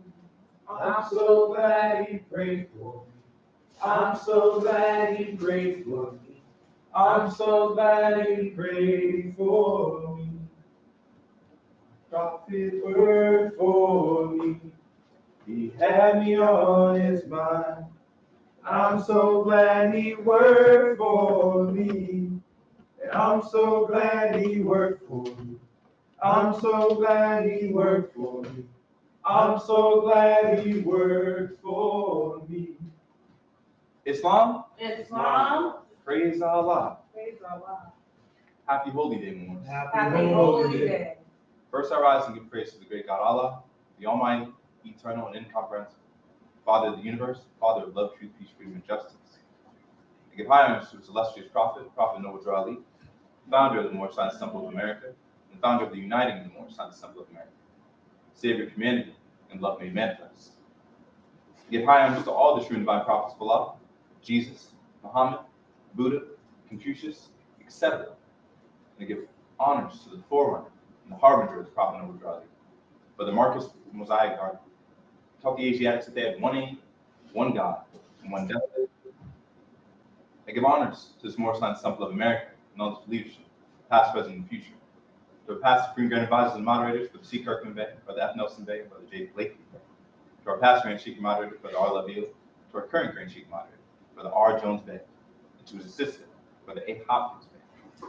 I'm so glad he prayed for me. I'm so glad he prayed for me. I'm so glad he prayed for me. Prophet word for me. He had me on his mind. I'm so glad he worked for me. And I'm so glad he worked for me. I'm so glad he worked for me. I'm so glad he worked for me. Islam, Islam. praise Allah. Praise Allah. Happy Holy Day, Muslims. Happy Holy Day. First, I rise and give praise to the great God Allah, the Almighty, eternal, and incomprehensible, Father of the universe, Father of love, truth, peace, freedom, and justice. I give high honors to his illustrious prophet, Prophet Noah Drew Ali, founder of the Moorish Science Temple of America, and founder of the Uniting the Moorish Science Temple of America, Savior of humanity, and love made manifest. I give high honors to all the true and divine prophets of Allah, Jesus, Muhammad, Buddha, Confucius, etc. And I give honors to the forerunner and the harbinger of the Prophet Noah Drew Ali, Brother Marcus Mosaic Garden. Taught the Asiatics that they had one aim, one God, and one death. I give honors to this Moorish Science Temple of America and all its leadership, past, present, and future. To our past Supreme Grand Advisors and moderators, Brother C. Kirkman Bay, Brother F. Nelson Bay, and Brother J. Blakey Bay. To our past Grand Chief Moderator, Brother R. Laville. To our current Grand Chief Moderator, Brother R. Jones Bay. And to his assistant, Brother A. Hopkins Bay.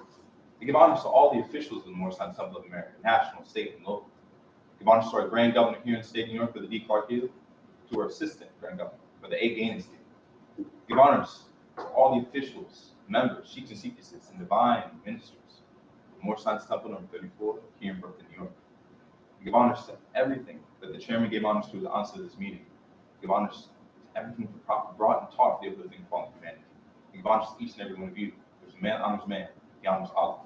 I give honors to all the officials of the Moorish Science Temple of America, national, state, and local. I give honors to our Grand Governor here in the state of New York, Brother D. Clark Hill. To our Assistant Grand Governor, Brother A. Gaines. Give honors to all the officials, members, sheikhs and seekesses, and divine ministers of Moorish Science Temple number 34 here in Brooklyn, New York. Give honors to everything that the chairman gave honors to at the onset of this meeting. Give honors to everything the prophet brought and taught the uplifting of fallen humanity. Give honors to each and every one of you. Because man honors man, he honors Allah.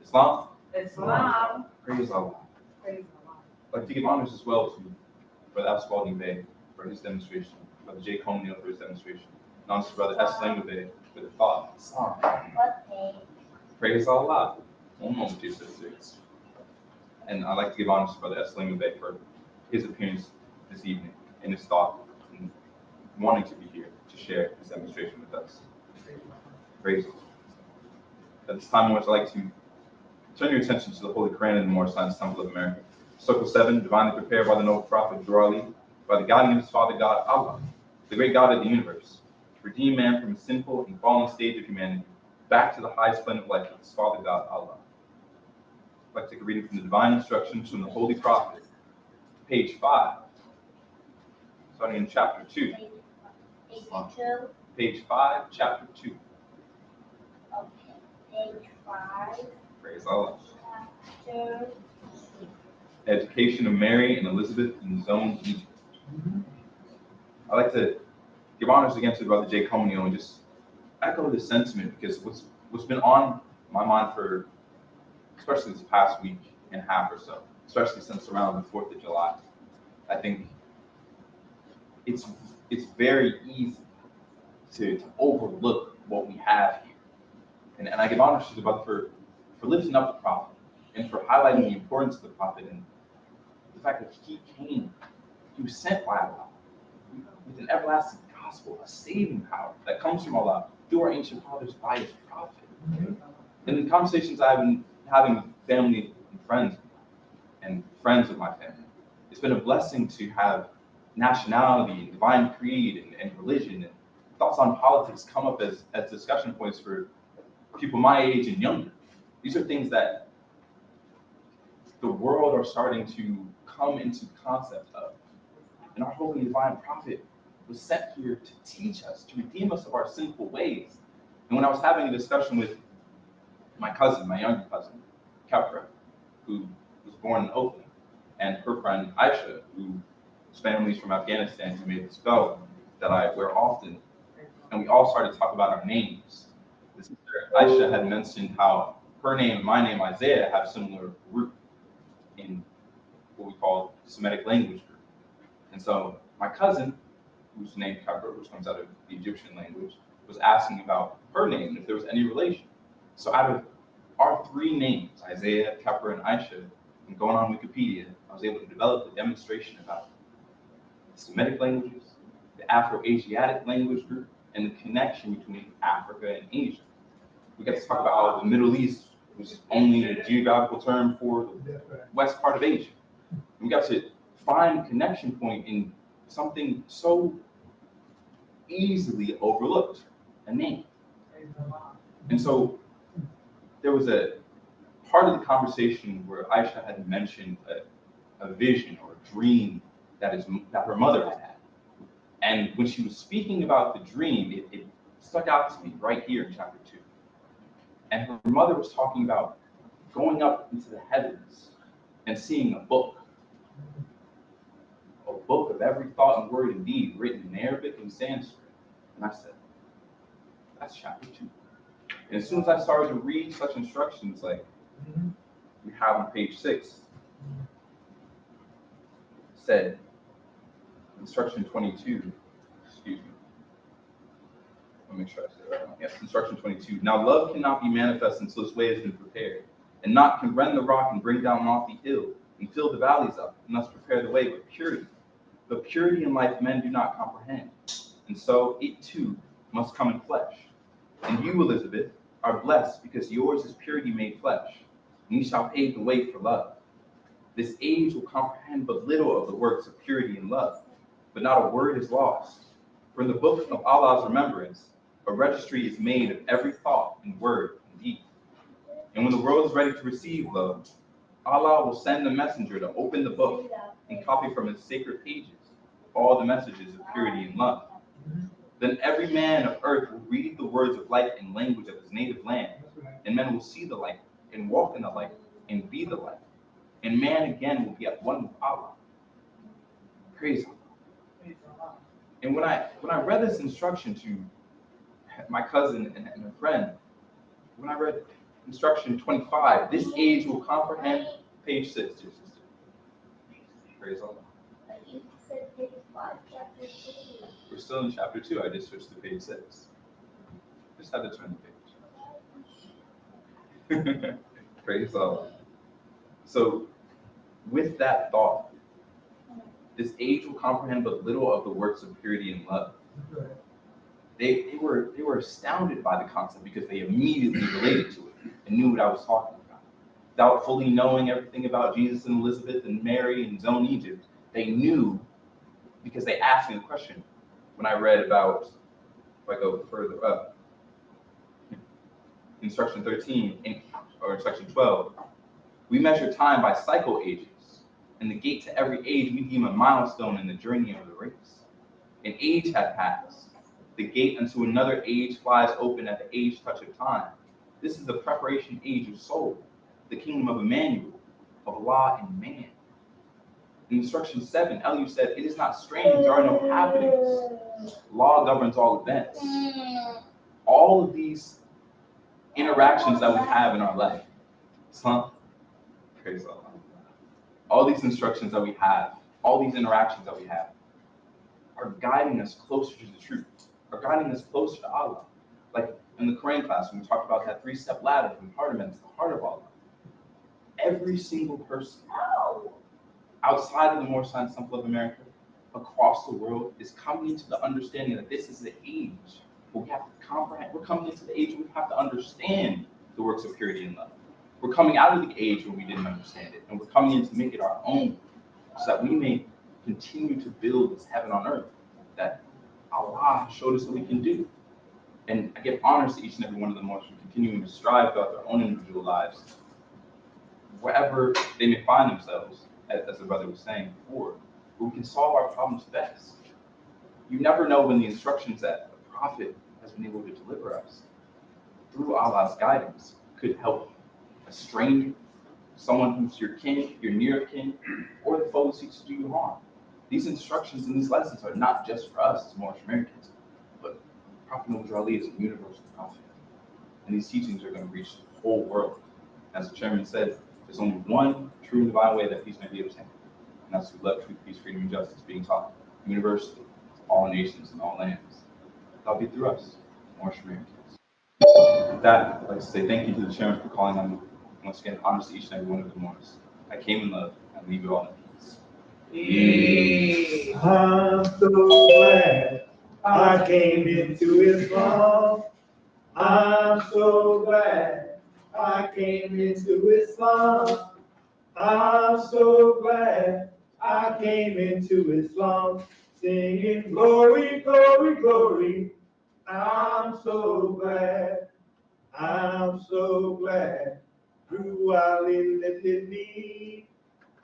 Islam. Islam. Praise Allah. Praise Allah. I'd like to give honors as well to Brother Al Spalding Bay for his demonstration, Brother J. Coleman for his demonstration, and also Brother S. Lango Bay for the thought. Islam. Praise Allah. One moment, dear sisters. And I'd like to give honors to Brother S. Lango Bay for his appearance this evening and his thought and wanting to be here to share his demonstration with us. Praise Allah. At this time, I'd like to turn your attention to the Holy Quran and the Moorish Science Temple of America. Circle 7, divinely prepared by the noble prophet Drew Ali, by the guiding of his father God Allah, the great God of the universe, to redeem man from a sinful and fallen stage of humanity back to the high splendor of life of his father God Allah. I'd like to take a reading from the divine instructions from the Holy Prophet, page 5, starting in chapter 2. Page 5, chapter 2. Okay, page 5. Praise Allah. Chapter 2. Education of Mary and Elizabeth in Zone Egypt. I'd like to give honors again to Brother J. Comunio and just echo the sentiment because what's been on my mind for especially this past week and a half or so, especially since around the 4th of July, I think it's very easy to overlook what we have here. And I give honor to the brother for lifting up the prophet and for highlighting the importance of the prophet and the fact that he came, he was sent by Allah with an everlasting gospel, a saving power that comes from Allah through our ancient fathers by his prophet. In the conversations I've been having with family and friends of my family, it's been a blessing to have nationality and divine creed and religion and thoughts on politics come up as discussion points for people my age and younger. These are things that the world are starting to come into concept of. And our holy divine prophet was sent here to teach us, to redeem us of our sinful ways. And when I was having a discussion with my cousin, my younger cousin, Kepra, who was born in Oakland, and her friend Aisha, whose family is from Afghanistan, who made this belt that I wear often, and we all started to talk about our names. The sister Aisha had mentioned how her name and my name, Isaiah, have similar root in what we call Semitic language group. And so my cousin, whose name Kepra, which comes out of the Egyptian language, was asking about her name and if there was any relation. So out of our three names, Isaiah, Kepra, and Aisha, and going on Wikipedia, I was able to develop a demonstration about the Semitic languages, the Afro-Asiatic language group, and the connection between Africa and Asia. We got to talk about how the Middle East was only a geographical term for the west part of Asia. We got to find a connection point in something so easily overlooked, a name. And so there was a part of the conversation where Aisha had mentioned a vision or a dream that her mother had had. And when she was speaking about the dream, it stuck out to me right here in chapter 2. And her mother was talking about going up into the heavens and seeing a book of every thought and word and deed written in Arabic and Sanskrit. And I said, that's chapter 2. And as soon as I started to read such instructions, like we have on page 6, said, instruction 22, excuse me. Let me make sure I say it right. Yes, instruction 22. Now love cannot be manifest until its way has been prepared. And not can rend the rock and bring down lofty hill and fill the valleys up, and thus prepare the way with purity. But purity in life men do not comprehend. And so it too must come in flesh. And you, Elizabeth, are blessed because yours is purity made flesh, and you shall pave the way for love. This age will comprehend but little of the works of purity and love, but not a word is lost. For in the book of Allah's remembrance, a registry is made of every thought and word and deed. And when the world is ready to receive love, Allah will send the messenger to open the book and copy from its sacred pages all the messages of purity and love. Then every man of earth will read the words of light in language of his native land, and men will see the light and walk in the light and be the light. And man again will be at one with Allah. Praise Allah. And when I read this instruction to my cousin and a friend, when I read instruction 25, this age will comprehend, page 6, dear sister. Praise Allah. You said page 5, chapter 2. We're still in chapter 2. I just switched to page 6. Just had to turn the page. Praise Allah. So, with that thought, this age will comprehend but little of the works of purity and love. They were astounded by the concept because they immediately related to it and knew what I was talking about. Without fully knowing everything about Jesus and Elizabeth and Mary and Zone Egypt, they knew because they asked me the question when I read about, if I go further up, instruction 13 or instruction 12, we measure time by cycle ages, and the gate to every age we deem a milestone in the journey of the race. An age had passed. The gate unto another age flies open at the age touch of time. This is the preparation age of soul, the kingdom of Emmanuel, of Allah and man. In instruction 7, Elihu said, it is not strange, there are no happenings. Law governs all events. all of these interactions that we have in our life, son, praise Allah. All these instructions that we have, all these interactions that we have, are guiding us closer to the truth, are guiding us closer to Allah. Like in the Quran class, when we talked about that 3-step ladder from heart of man to the heart of Allah, every single person outside of the Moorish Science Temple of America, across the world, is coming into the understanding that this is the age where we have to comprehend. We're coming into the age where we have to understand the works of purity and love. We're coming out of the age when we didn't understand it, and we're coming in to make it our own, so that we may continue to build this heaven on earth that Allah showed us that we can do. And I give honors to each and every one of them for continuing to strive throughout their own individual lives, wherever they may find themselves, as the brother was saying before, where we can solve our problems best. You never know when the instructions that the Prophet has been able to deliver us through Allah's guidance could help a stranger, someone who's your kin, your near kin, or the foe who seeks to do you harm. These instructions and these lessons are not just for us as Moorish Americans, but Prophet Muhammad Ali is a universal prophet. And these teachings are going to reach the whole world. As the chairman said, there's only one true and divine way that peace may be obtained. And that's through love, truth, peace, freedom, and justice being taught universally to all nations and all lands. That'll be through us, Moorish Americans. With that, I'd like to say thank you to the chairman for calling on me. Once again, honors to each and every one of the Moors. I came in love and leave you all in peace. I'm so glad I came into Islam. I'm so glad I came into Islam. I'm so glad I came into Islam, singing glory, glory, glory. I'm so glad. I'm so glad. Through Ali lifted me.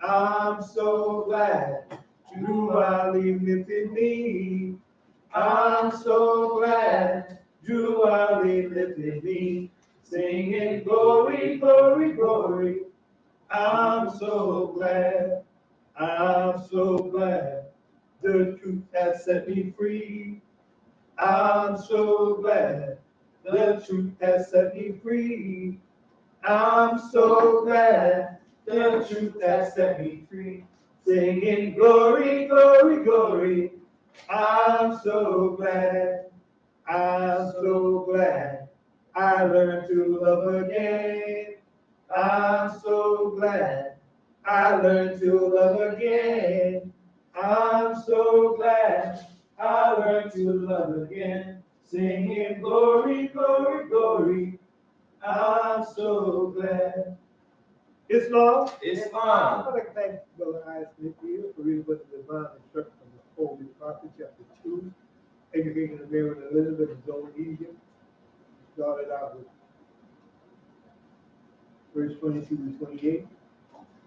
I'm so glad. Through Ali lifted me. I'm so glad. Through Ali lifted me. Singing glory, glory, glory. I'm so glad. I'm so glad. The truth has set me free. I'm so glad. The truth has set me free. I'm so glad. The truth has set me free. Singing glory, glory, glory. I'm so glad. I'm so glad. I learned to love again. I'm so glad. I learned to love again. I'm so glad. I learned to love again. Singing glory, glory, glory. I'm so glad. Islam. I'd like to thank Brother Isaac here for reading with the divine instruction from the Holy Prophet, chapter 2, education of Mary and Elizabeth in Zone Egypt. Started out with verse 22 to 28.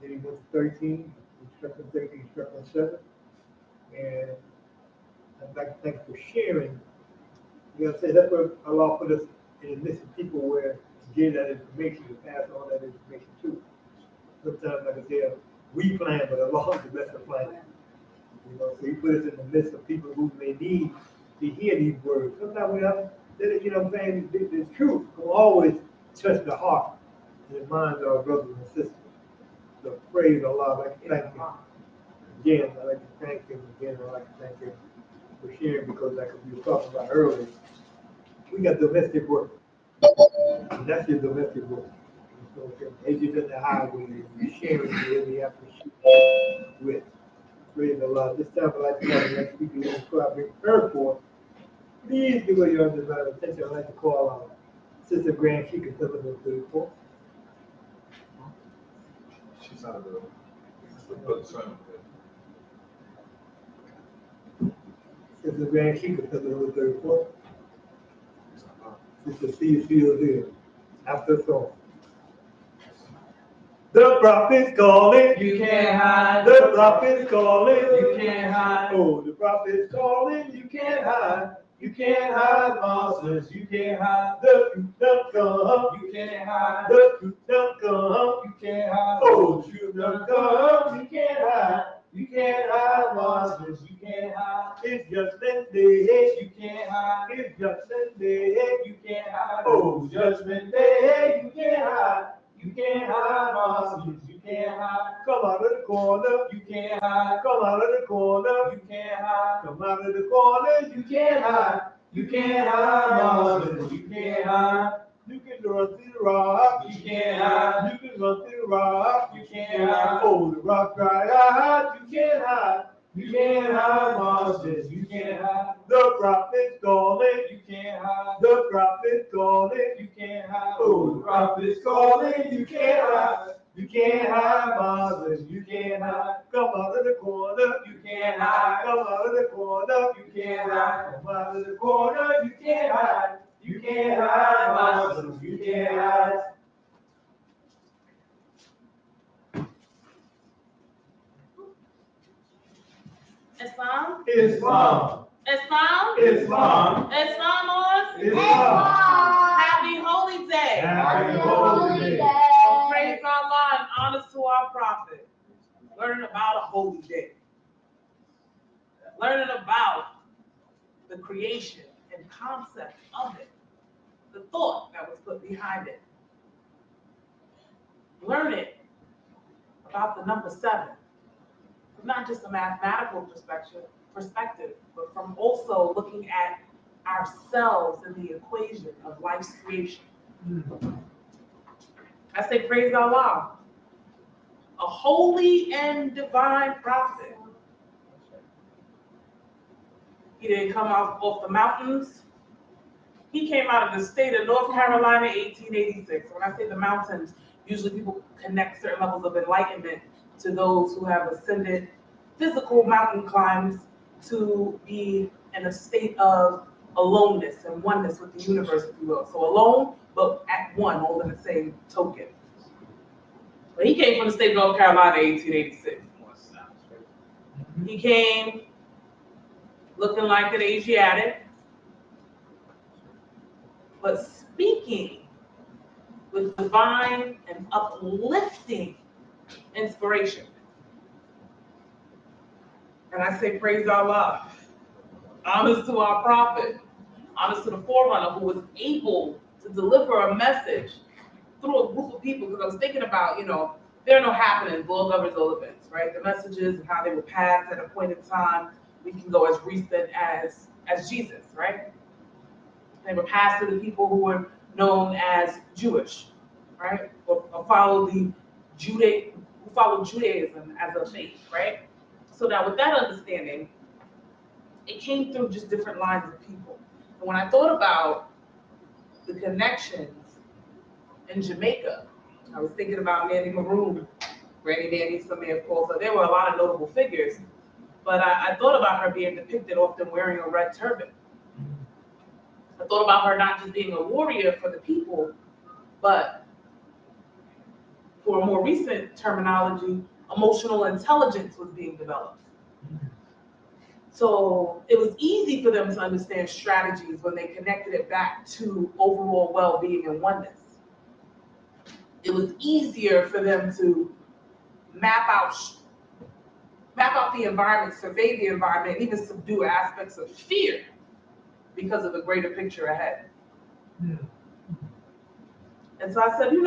Then he went to 13, instruction 13, instruction 7. And I'd like to thank you for sharing. You gotta say that's where Allah put us in the midst of people where to get that information, to pass on that information to. Sometimes, like I said, we plan, but Allah is the best of plan. You know, so He put us in the midst of people who may need to hear these words. Sometimes we have, you know what I'm saying, the truth will always touch the heart and the minds of our brothers and sisters. So praise Allah. I'd like to thank Him. Again, I'd like to thank Him again. I'd like to thank Him for sharing, because like we were talking about earlier, we got domestic work. And that's your domestic work. So as you're in the highway, you're sharing whoever you have to share with. Praise Allah. This time I'd like to call the next speaker in the Strawberry Airport. Please give her your undivided attention. I'd like to call on Sister Grant. She can fill in the report. She's out of the. Sister Grant, she can fill in the report. Sister C is still there. After the song. The prophet's calling. You can't hide. The prophet's calling. You can't hide. Oh, the prophet's calling. You can't hide. You can't hide monsters. You can't hide. The truth don't come. You can't hide. The truth don't come. You can't hide. Oh, the truth don't come. You can't hide. You can't hide monsters. You can't hide. It's just that day. You can't hide. It's just that day. You can't hide, monsters. You can't hide. Come out of the corner. You can't hide. Come out of the corner. You can't hide. Come out of the corner. You can't hide. You can't hide, monsters. You can't hide. You can run through the rock. You can't hide. You can run through the rock. You can't hide. Oh, the rock cry out. You can't hide. You can't hide, monsters. You can't hide. The prophet's calling. You can't hide. The prophet's calling. You can't hide. Oh, the prophet's calling. You can't hide. You can't hide, monsters. You can't hide. Come out of the corner. You can't hide. Come out of the corner. You can't hide. Come out of the corner. You can't hide. You can't hide, monsters. You can't hide. Islam? Islam. Islam? Islam. Islam on? Islam. Happy Holy Day. Happy Holy Day. So praise Allah and honors to our prophet. Learning about a holy day. Learning about the creation and concept of it. The thought that was put behind it. Learning about the number 7. From not just a mathematical perspective, but from also looking at ourselves in the equation of life's creation. I say praise Allah. A holy and divine prophet. He didn't come out off the mountains. He came out of the state of North Carolina, 1886. When I say the mountains, usually people connect certain levels of enlightenment to those who have ascended physical mountain climbs to be in a state of aloneness and oneness with the universe, if you will. So alone, but at one, all in the same token. But he came from the state of North Carolina, 1886. He came looking like an Asiatic, but speaking with divine and uplifting inspiration. And I say praise Allah. Honors to our prophet. Honors to the forerunner who was able to deliver a message through a group of people, because I was thinking about, there are no happenings, Lord governs all events, right? The messages and how they were passed at a point in time, we can go as recent as Jesus, right? They were passed to the people who were known as Jewish, right? Or followed who followed Judaism as a faith, right? So now with that understanding, it came through just different lines of people. And when I thought about the connections in Jamaica, I was thinking about Nanny Maroon, Granny Nanny, some may have called her. There were a lot of notable figures, but I thought about her being depicted often wearing a red turban. I thought about her not just being a warrior for the people, but for a more recent terminology, emotional intelligence was being developed. So it was easy for them to understand strategies when they connected it back to overall well-being and oneness. It was easier for them to map out the environment, survey the environment, and even subdue aspects of fear because of the greater picture ahead. And so I said, it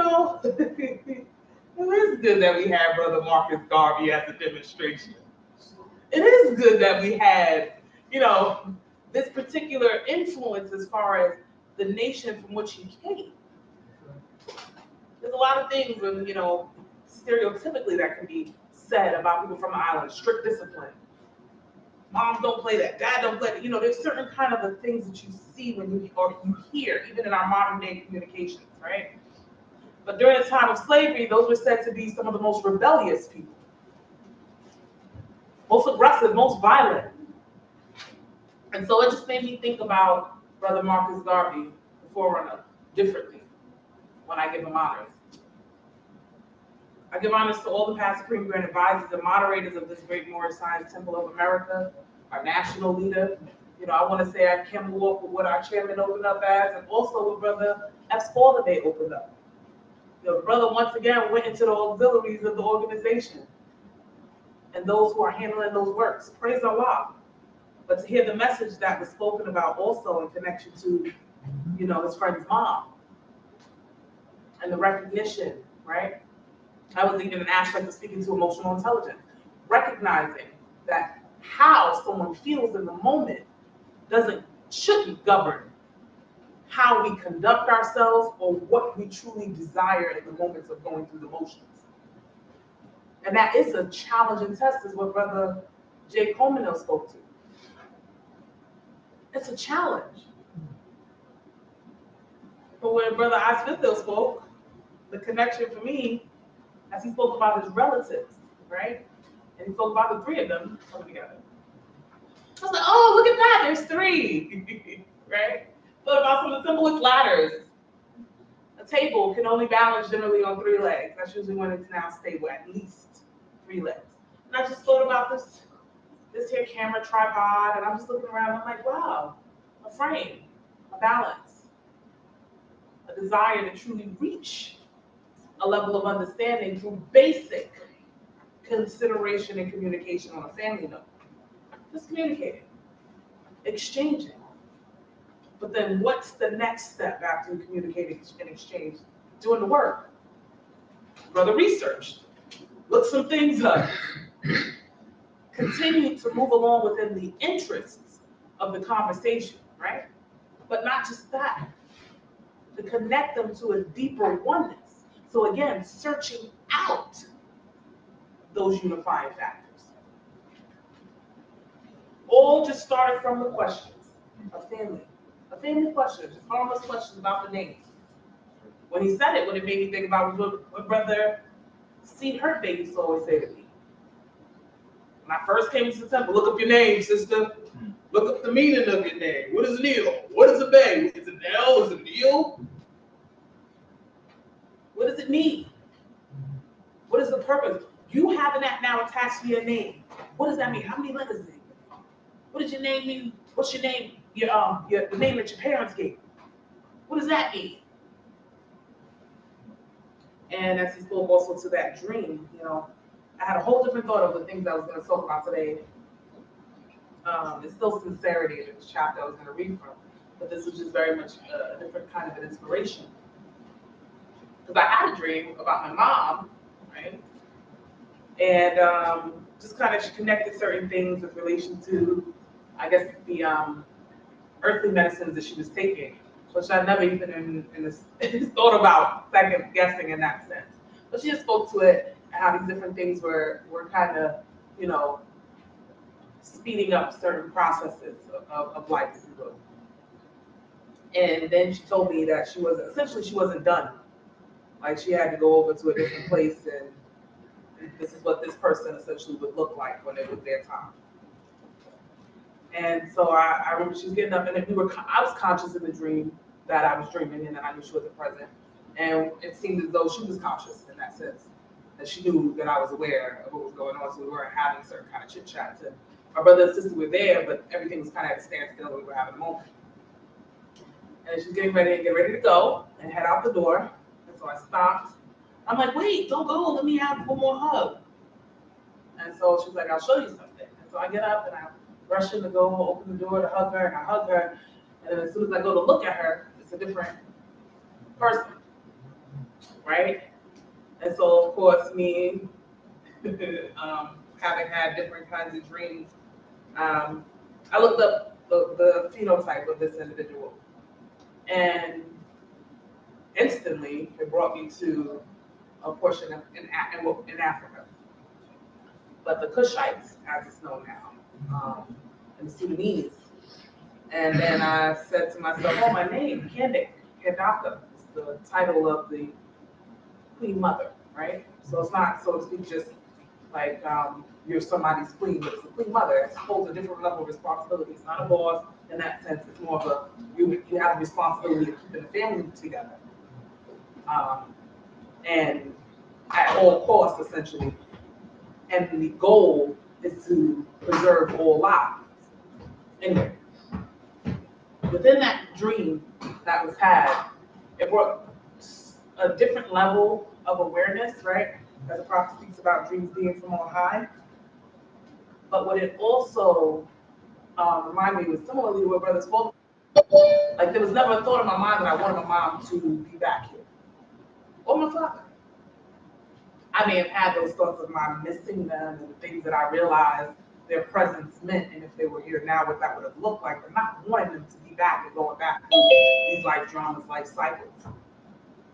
is good that we had Brother Marcus Garvey as a demonstration. It is good that we had, this particular influence as far as the nation from which he came. There's a lot of things, and stereotypically that can be said about people from the island. Strict discipline. Moms don't play that. Dad don't play that. There's certain kind of the things that you see when you hear, even in our modern day communications, right? But during the time of slavery, those were said to be some of the most rebellious people. Most aggressive, most violent. And so it just made me think about Brother Marcus Garvey, the forerunner, differently when I give him honors. I give honors to all the past Supreme Grand Advisors and moderators of this great Moorish Science Temple of America, our national leader. I want to say I can move off with what our chairman opened up as, and also what Brother F. Spalding opened up. The brother once again went into the auxiliaries of the organization and those who are handling those works. Praise Allah. But to hear the message that was spoken about also in connection to, his friend's mom and the recognition, right, That was even an aspect of speaking to emotional intelligence, recognizing that how someone feels in the moment shouldn't govern how we conduct ourselves or what we truly desire in the moments of going through the motions. And that is a challenging test, is what Brother Jay Coleman spoke to. It's a challenge. But when Brother I. Smithfield spoke, the connection for me, as he spoke about his relatives, right? And he spoke about the three of them coming together. I was like, oh, look at that, there's three, right? But about some of the simplest ladders. A table can only balance generally on 3 legs. That's usually when it's now stable, at least 3 legs. And I just thought about this here camera tripod, and I'm just looking around, I'm like, wow, a frame, a balance, a desire to truly reach a level of understanding through basic consideration and communication on a family note. Just communicating, exchanging. But then what's the next step after communicating and exchange? Doing the work. Brother researched, look some things up, continue to move along within the interests of the conversation, right? But not just that, to connect them to a deeper oneness. So again, searching out those unifying factors. All just started from the questions of family. A family question, just harmless questions about the names. When he said it, what it made me think about was what Brother C. Hurt Baby used to always say to me. When I first came to the temple, look up your name, sister. Look up the meaning of your name. What is Neil? What is a Bay? Is it Nell? Is it Neil? What does it mean? What is the purpose? You having that now attached to your name. What does that mean? How many letters is it? What does your name mean? What's your name? The name that your parents gave. What does that mean? And as he spoke also to that dream, I had a whole different thought of the things I was going to talk about today. It's still sincerity in this chapter I was going to read from, but this was just very much a different kind of an inspiration. Because I had a dream about my mom, right? And just kind of connected certain things with relation to, I guess, the earthly medicines that she was taking, which I never even thought about second guessing in that sense. But she just spoke to it and how these different things were kind of, speeding up certain processes of life, if you will. And then she told me that she wasn't done. Like she had to go over to a different place, and this is what this person essentially would look like when it was their time. And so I remember she was getting up, and I was conscious in the dream that I was dreaming, and then I knew she wasn't present. And it seemed as though she was conscious in that sense, that she knew that I was aware of what was going on, so we weren't having certain kind of chit chats. And my brother and sister were there, but everything was kind of at a standstill. We were having a moment. And she's getting ready to go and head out the door. And so I stopped. I'm like, wait, don't go. Let me have one more hug. And so she's like, I'll show you something. And so I get up and I rush in to go open the door to hug her, and I hug her. And then as soon as I go to look at her, it's a different person, right? And so, of course, me having had different kinds of dreams, I looked up the phenotype of this individual, and instantly it brought me to a portion of in Africa. But the Kushites, as it's known now, and the Sudanese. And then I said to myself, oh, my name, Kendaka, is the title of the Queen Mother, right? So it's not, so to speak, just like you're somebody's queen, but it's the Queen Mother. It holds a different level of responsibility. It's not a boss in that sense. It's more of you have the responsibility of keeping the family together. And at all costs, essentially. And the goal is to preserve all lives. Anyway, within that dream that was had, it brought a different level of awareness, right? As the prophet speaks about dreams being from on high. But what it also reminded me was similarly to what Brother spoke. Like there was never a thought in my mind that I wanted my mom to be back here. Or my father. I may have had those thoughts of my missing them and the things that I realized their presence meant, and if they were here now, what that would have looked like, but not wanting them to be back and going back through these life dramas, life cycles.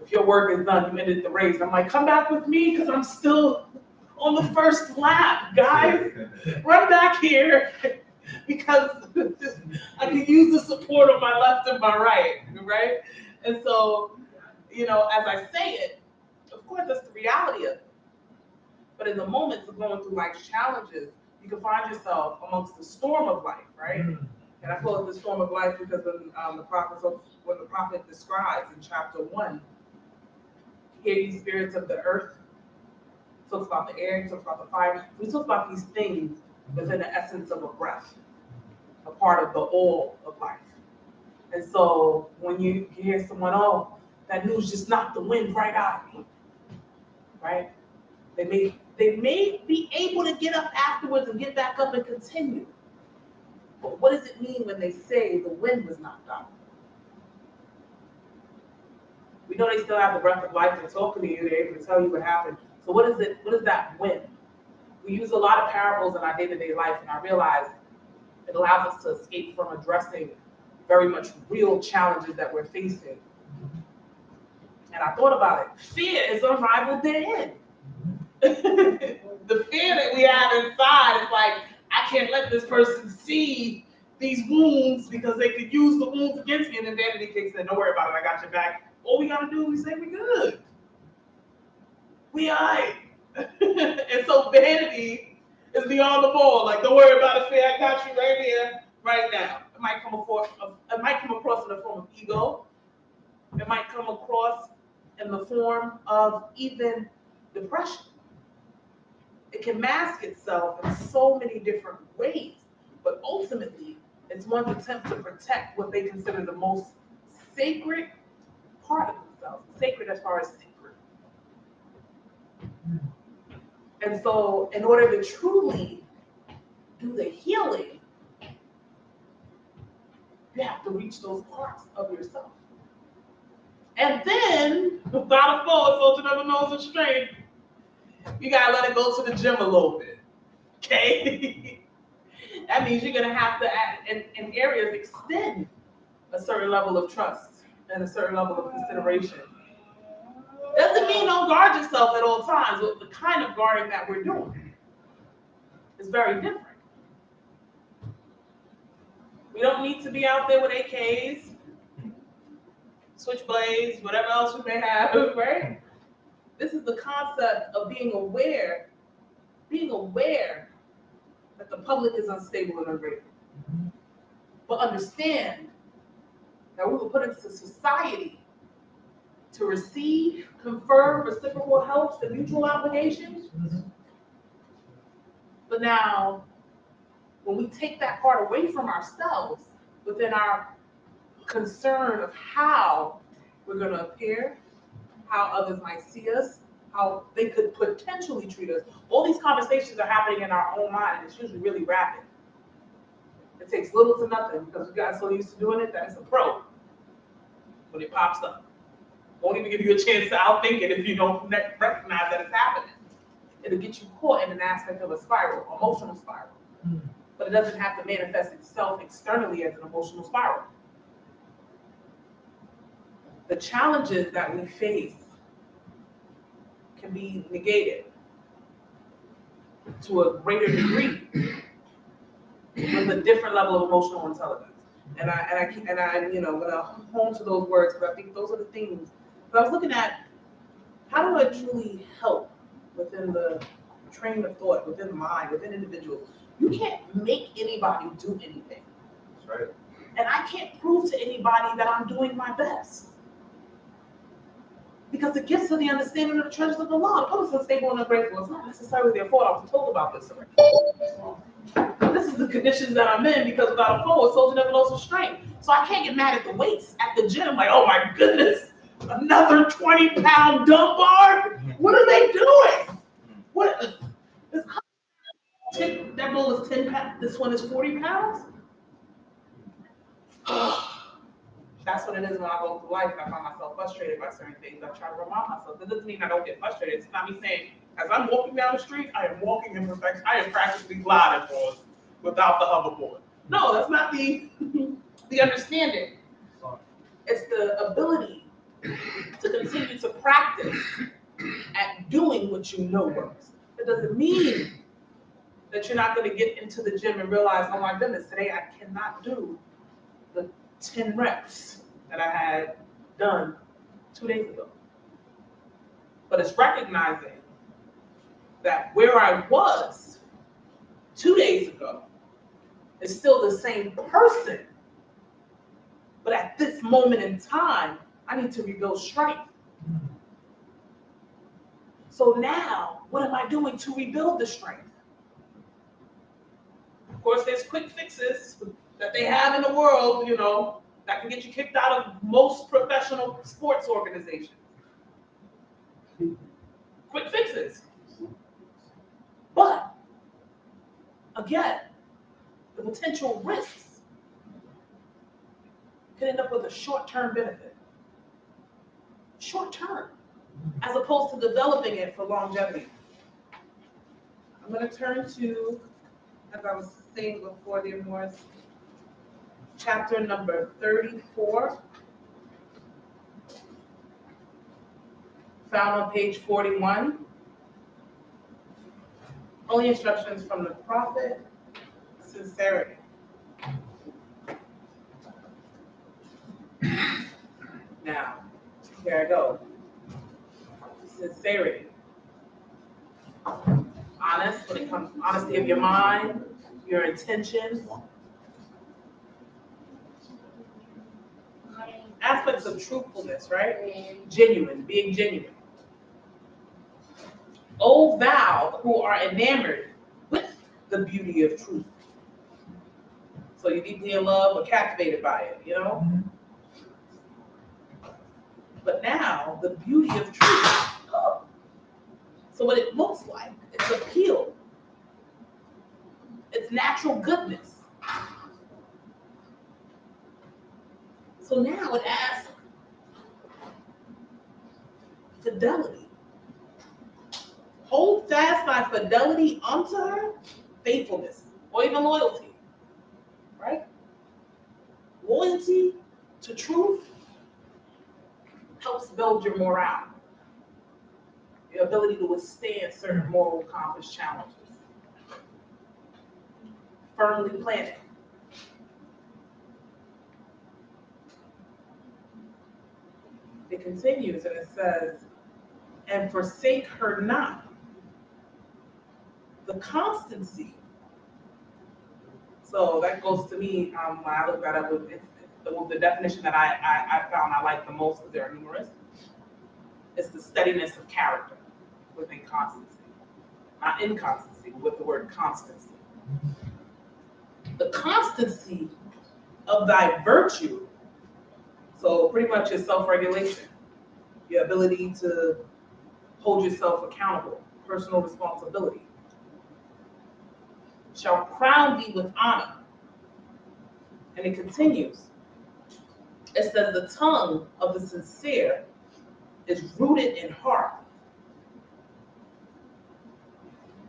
If your work is done, you ended the race. I'm like, come back with me because I'm still on the first lap, guys. Run back here because I can use the support on my left and my right? And so, you know, as I say it, of course, that's the reality of it. But in the moments of going through life's challenges, you can find yourself amongst the storm of life, right? And I call it the storm of life because when the prophet describes in chapter 1, he gave you spirits of the earth, talks about the air, he talks about the fire. We talk about these things within the essence of a breath, a part of the all of life. And so when you hear someone, oh, that news just knocked the wind right out of me, right? They may be able to get up afterwards and get back up and continue. But what does it mean when they say the wind was knocked out? We know they still have the breath of life. They're talking to you. They're able to tell you what happened. So what is it? What is that wind? We use a lot of parables in our day-to-day life, and I realize it allows us to escape from addressing very much real challenges that we're facing. And I thought about it. Fear is unrivaled therein. The fear that we have inside is like, I can't let this person see these wounds because they could use the wounds against me. And then vanity kicks in. Don't worry about it. I got your back. All we gotta do is we say we're good. We all right. And so vanity is beyond the ball. Like, don't worry about it, fear. I got you right here, right now. It might come across in the form of ego. It might come across in the form of even depression. It can mask itself in so many different ways, but ultimately, it's one's attempt to protect what they consider the most sacred part of themselves, sacred as far as secret. And so, in order to truly do the healing, you have to reach those parts of yourself. And then, without a fall, soldier never knows its strength. You gotta let it go to the gym a little bit, okay? That means you're gonna have to, in areas, extend a certain level of trust and a certain level of consideration. Doesn't mean don't guard yourself at all times, but the kind of guarding that we're doing is very different. We don't need to be out there with AKs, switchblades, whatever else we may have, right? This is the concept of being aware that the public is unstable and ungrateful. But understand that we were put into society to receive, confer reciprocal helps and mutual obligations. But now, when we take that part away from ourselves, within our concern of how we're going to appear, how others might see us, how they could potentially treat us. All these conversations are happening in our own mind, and it's usually really rapid. It takes little to nothing because we got so used to doing it that it's a pro when it pops up. Won't even give you a chance to outthink it if you don't recognize that it's happening. It'll get you caught in an aspect of a spiral, emotional spiral. But it doesn't have to manifest itself externally as an emotional spiral. The challenges that we face can be negated to a greater degree with a different level of emotional intelligence. And I gonna hone to those words because I think those are the things. But I was looking at how do I truly help within the train of thought, within the mind, within individuals. You can't make anybody do anything. That's right. And I can't prove to anybody that I'm doing my best. Because the gifts of the understanding of the treasures of the law, the public is unstable and ungrateful. It's not necessarily their fault. I was told about this already. This is the conditions that I'm in because without a foe, a soldier never knows his strength. So I can't get mad at the weights at the gym. Like, oh my goodness, another 20-pound dump bar? What are they doing? What? That bowl is 10 pounds. This one is 40 pounds? That's what it is when I go through life and I find myself frustrated by certain things. I try to remind myself. That doesn't mean I don't get frustrated. It's not me saying As I'm walking down the street, I am walking in perfection. I am practically gliding for without the hoverboard. No, that's not the the understanding. It's the ability to continue to practice at doing what you know works. It doesn't mean that you're not going to get into the gym and realize, oh my goodness, today I cannot do the 10 reps that I had done 2 days ago. But it's recognizing that where I was 2 days ago is still the same person. But at this moment in time, I need to rebuild strength. So now, what am I doing to rebuild the strength? Of course, there's quick fixes that they have in the world, you know, that can get you kicked out of most professional sports organizations. Quick fixes. But, again, the potential risks can end up with a short-term benefit. Short-term, as opposed to developing it for longevity. I'm going to turn to, as I was saying before, the Morris, chapter number 34, found on page 41. Only instructions from the prophet, sincerity. Now, here I go. Sincerity. Honest when it comes to honesty of your mind, your intentions. Aspects of truthfulness, right? Genuine, being genuine. O thou who are enamored with the beauty of truth. So you're deeply in love or captivated by it, you know? But now, the beauty of truth. So what it looks like, it's appeal. It's natural goodness. So now it asks fidelity. Hold fast thy fidelity unto her, faithfulness, or even loyalty, right? Loyalty to truth helps build your morale, your ability to withstand certain moral compass challenges. Firmly planted. It continues and it says, and forsake her not. The constancy. So that goes to me, when I look that up, the definition that I found I like the most, because there are numerous, it's the steadiness of character within constancy. Not inconstancy, but with the word constancy. The constancy of thy virtue, so pretty much your self-regulation, your ability to hold yourself accountable, personal responsibility, shall crown thee with honor. And it continues. It says the tongue of the sincere is rooted in heart.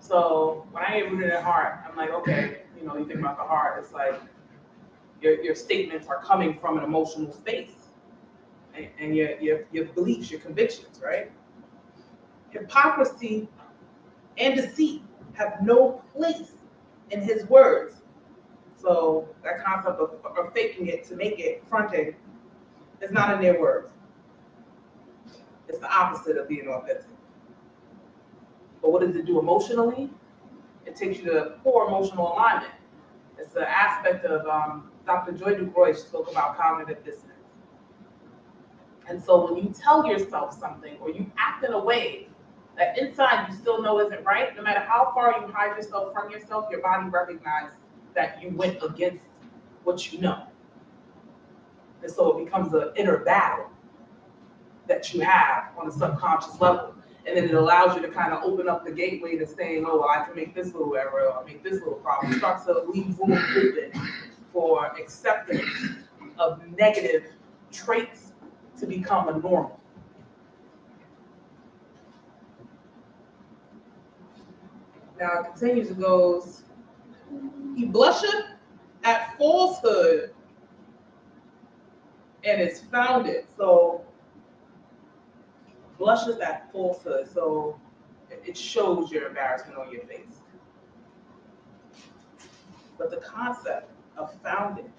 So when I get rooted in heart, I'm like, okay, you know, you think about the heart, it's like your statements are coming from an emotional space. And your beliefs, your convictions, right? Hypocrisy and deceit have no place in his words. So that concept of faking it to make it fronting is not in their words. It's the opposite of being authentic. But what does it do emotionally? It takes you to poor emotional alignment. It's the aspect of Dr. Joy DuBrois spoke about cognitive dissonance. And so when you tell yourself something or you act in a way that inside you still know isn't right, no matter how far you hide yourself from yourself, your body recognizes that you went against what you know. And so it becomes an inner battle that you have on a subconscious level. And then it allows you to kind of open up the gateway to saying, oh, well, I can make this little error or make this little problem. It starts to leave room open for acceptance of negative traits to become a normal. Now it continues, it goes, he blusheth at falsehood and is founded. So blushes at falsehood. So it shows your embarrassment on your face. But the concept of founded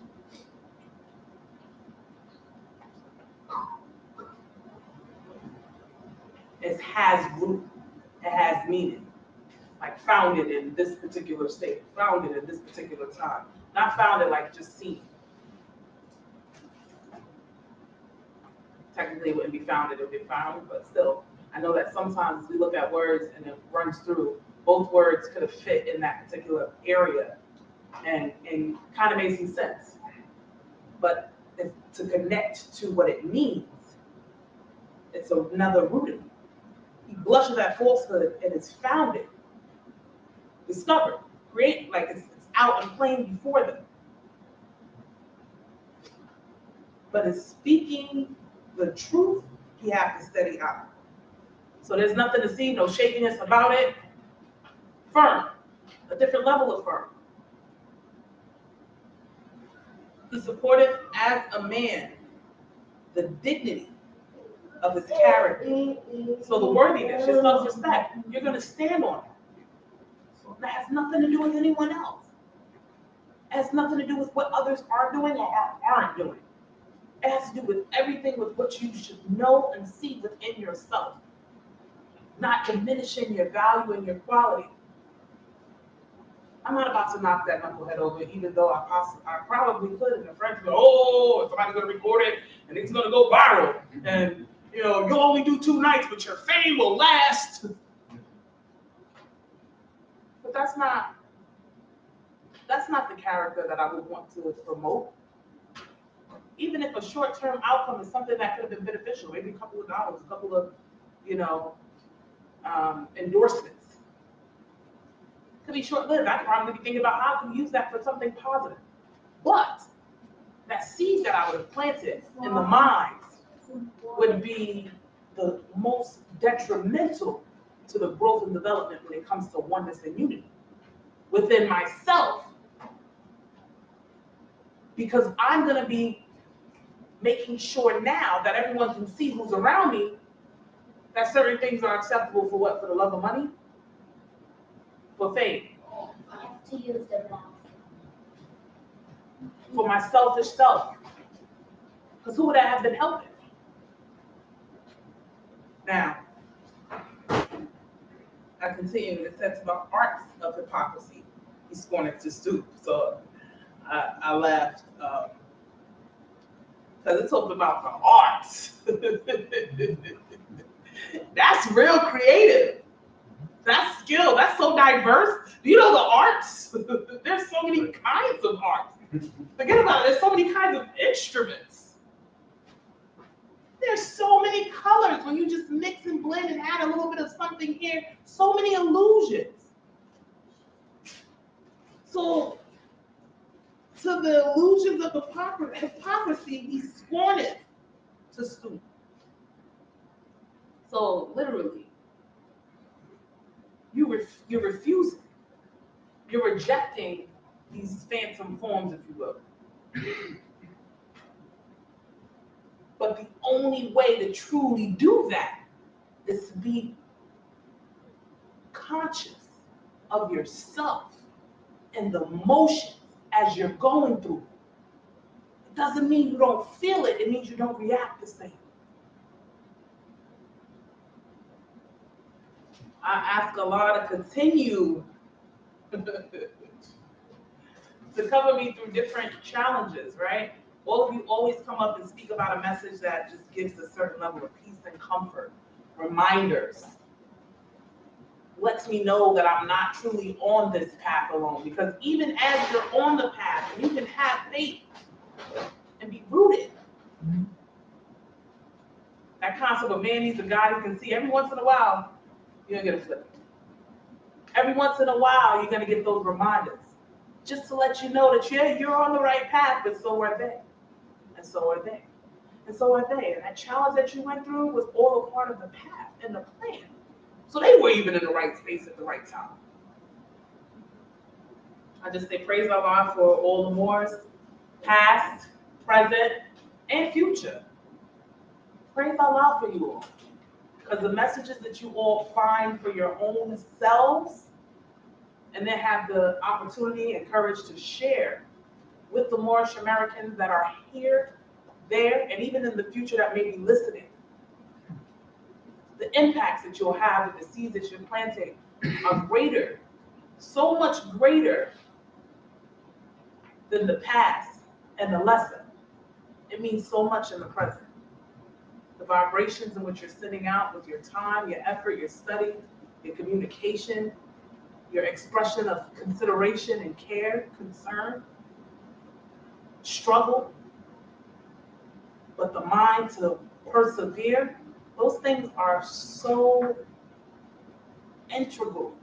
has root, it has meaning. Like founded in this particular state, founded in this particular time. Not founded like just seen. Technically it wouldn't be founded, it would be found, but still, I know that sometimes we look at words and it runs through, both words could have fit in that particular area and kind of made some sense. But to connect to what it means, it's another rooting. He blushes at falsehood and is founded, discovered, create, like it's out and plain before them. But in speaking the truth, he have to steady out. So there's nothing to see, no shakiness about it. Firm, a different level of firm. He supporteth as a man the dignity of his character. So the worthiness, your self-respect, you're going to stand on it. That has nothing to do with anyone else. It has nothing to do with what others are doing or aren't doing. It has to do with everything with what you should know and see within yourself. Not diminishing your value and your quality. I'm not about to knock that knucklehead over, even though I probably could, and the friends go, oh, somebody's gonna record it, and it's gonna go viral, and you'll only do 2 nights, but your fame will last. But that's not the character that I would want to promote. Even if a short-term outcome is something that could have been beneficial, maybe a couple of dollars, a couple of, endorsements. Could be short-lived. I could probably be thinking about how I can use that for something positive. But that seed that I would have planted in the minds would be the most detrimental to the growth and development when it comes to oneness and unity within myself. Because I'm going to be making sure now that everyone can see who's around me that certain things are acceptable for what? For the love of money? For fame? I have to use the mouth. For my selfish self. Because who would I have been helping? Now, I continue. It says about arts of hypocrisy. He scorneth to stoop. So I laughed because it talks about the arts. That's real creative. That's skill. That's so diverse. Do you know the arts? There's so many kinds of arts. Forget about it. There's so many kinds of instruments. There's so many colors when you just mix and blend and add a little bit of something here. So many illusions. So, to the illusions of hypocrisy, he scorneth to stoop. So, literally, you're refusing. You're rejecting these phantom forms, if you will. But the only way to truly do that is to be conscious of yourself and the motions as you're going through it. It doesn't mean you don't feel it, it means you don't react the same. I ask Allah to continue to cover me through different challenges, right? All of you always come up and speak about a message that just gives a certain level of peace and comfort, reminders, lets me know that I'm not truly on this path alone. Because even as you're on the path, you can have faith and be rooted. That concept of man needs a God who can see. Every once in a while, you're gonna get a flip. Every once in a while, you're gonna get those reminders, just to let you know that you're on the right path, but so are they, and so are they, and so are they. And that challenge that you went through was all a part of the path and the plan. So they were even in the right space at the right time. I just say praise Allah for all the Moors, past, present, and future. Praise Allah for you all. Because the messages that you all find for your own selves, and then have the opportunity and courage to share with the Moorish Americans that are here, there, and even in the future that may be listening. The impacts that you'll have with the seeds that you're planting are greater, so much greater than the past and the lesson. It means so much in the present. The vibrations in which you're sending out with your time, your effort, your study, your communication, your expression of consideration and care, concern, struggle, but the mind to persevere, those things are so integral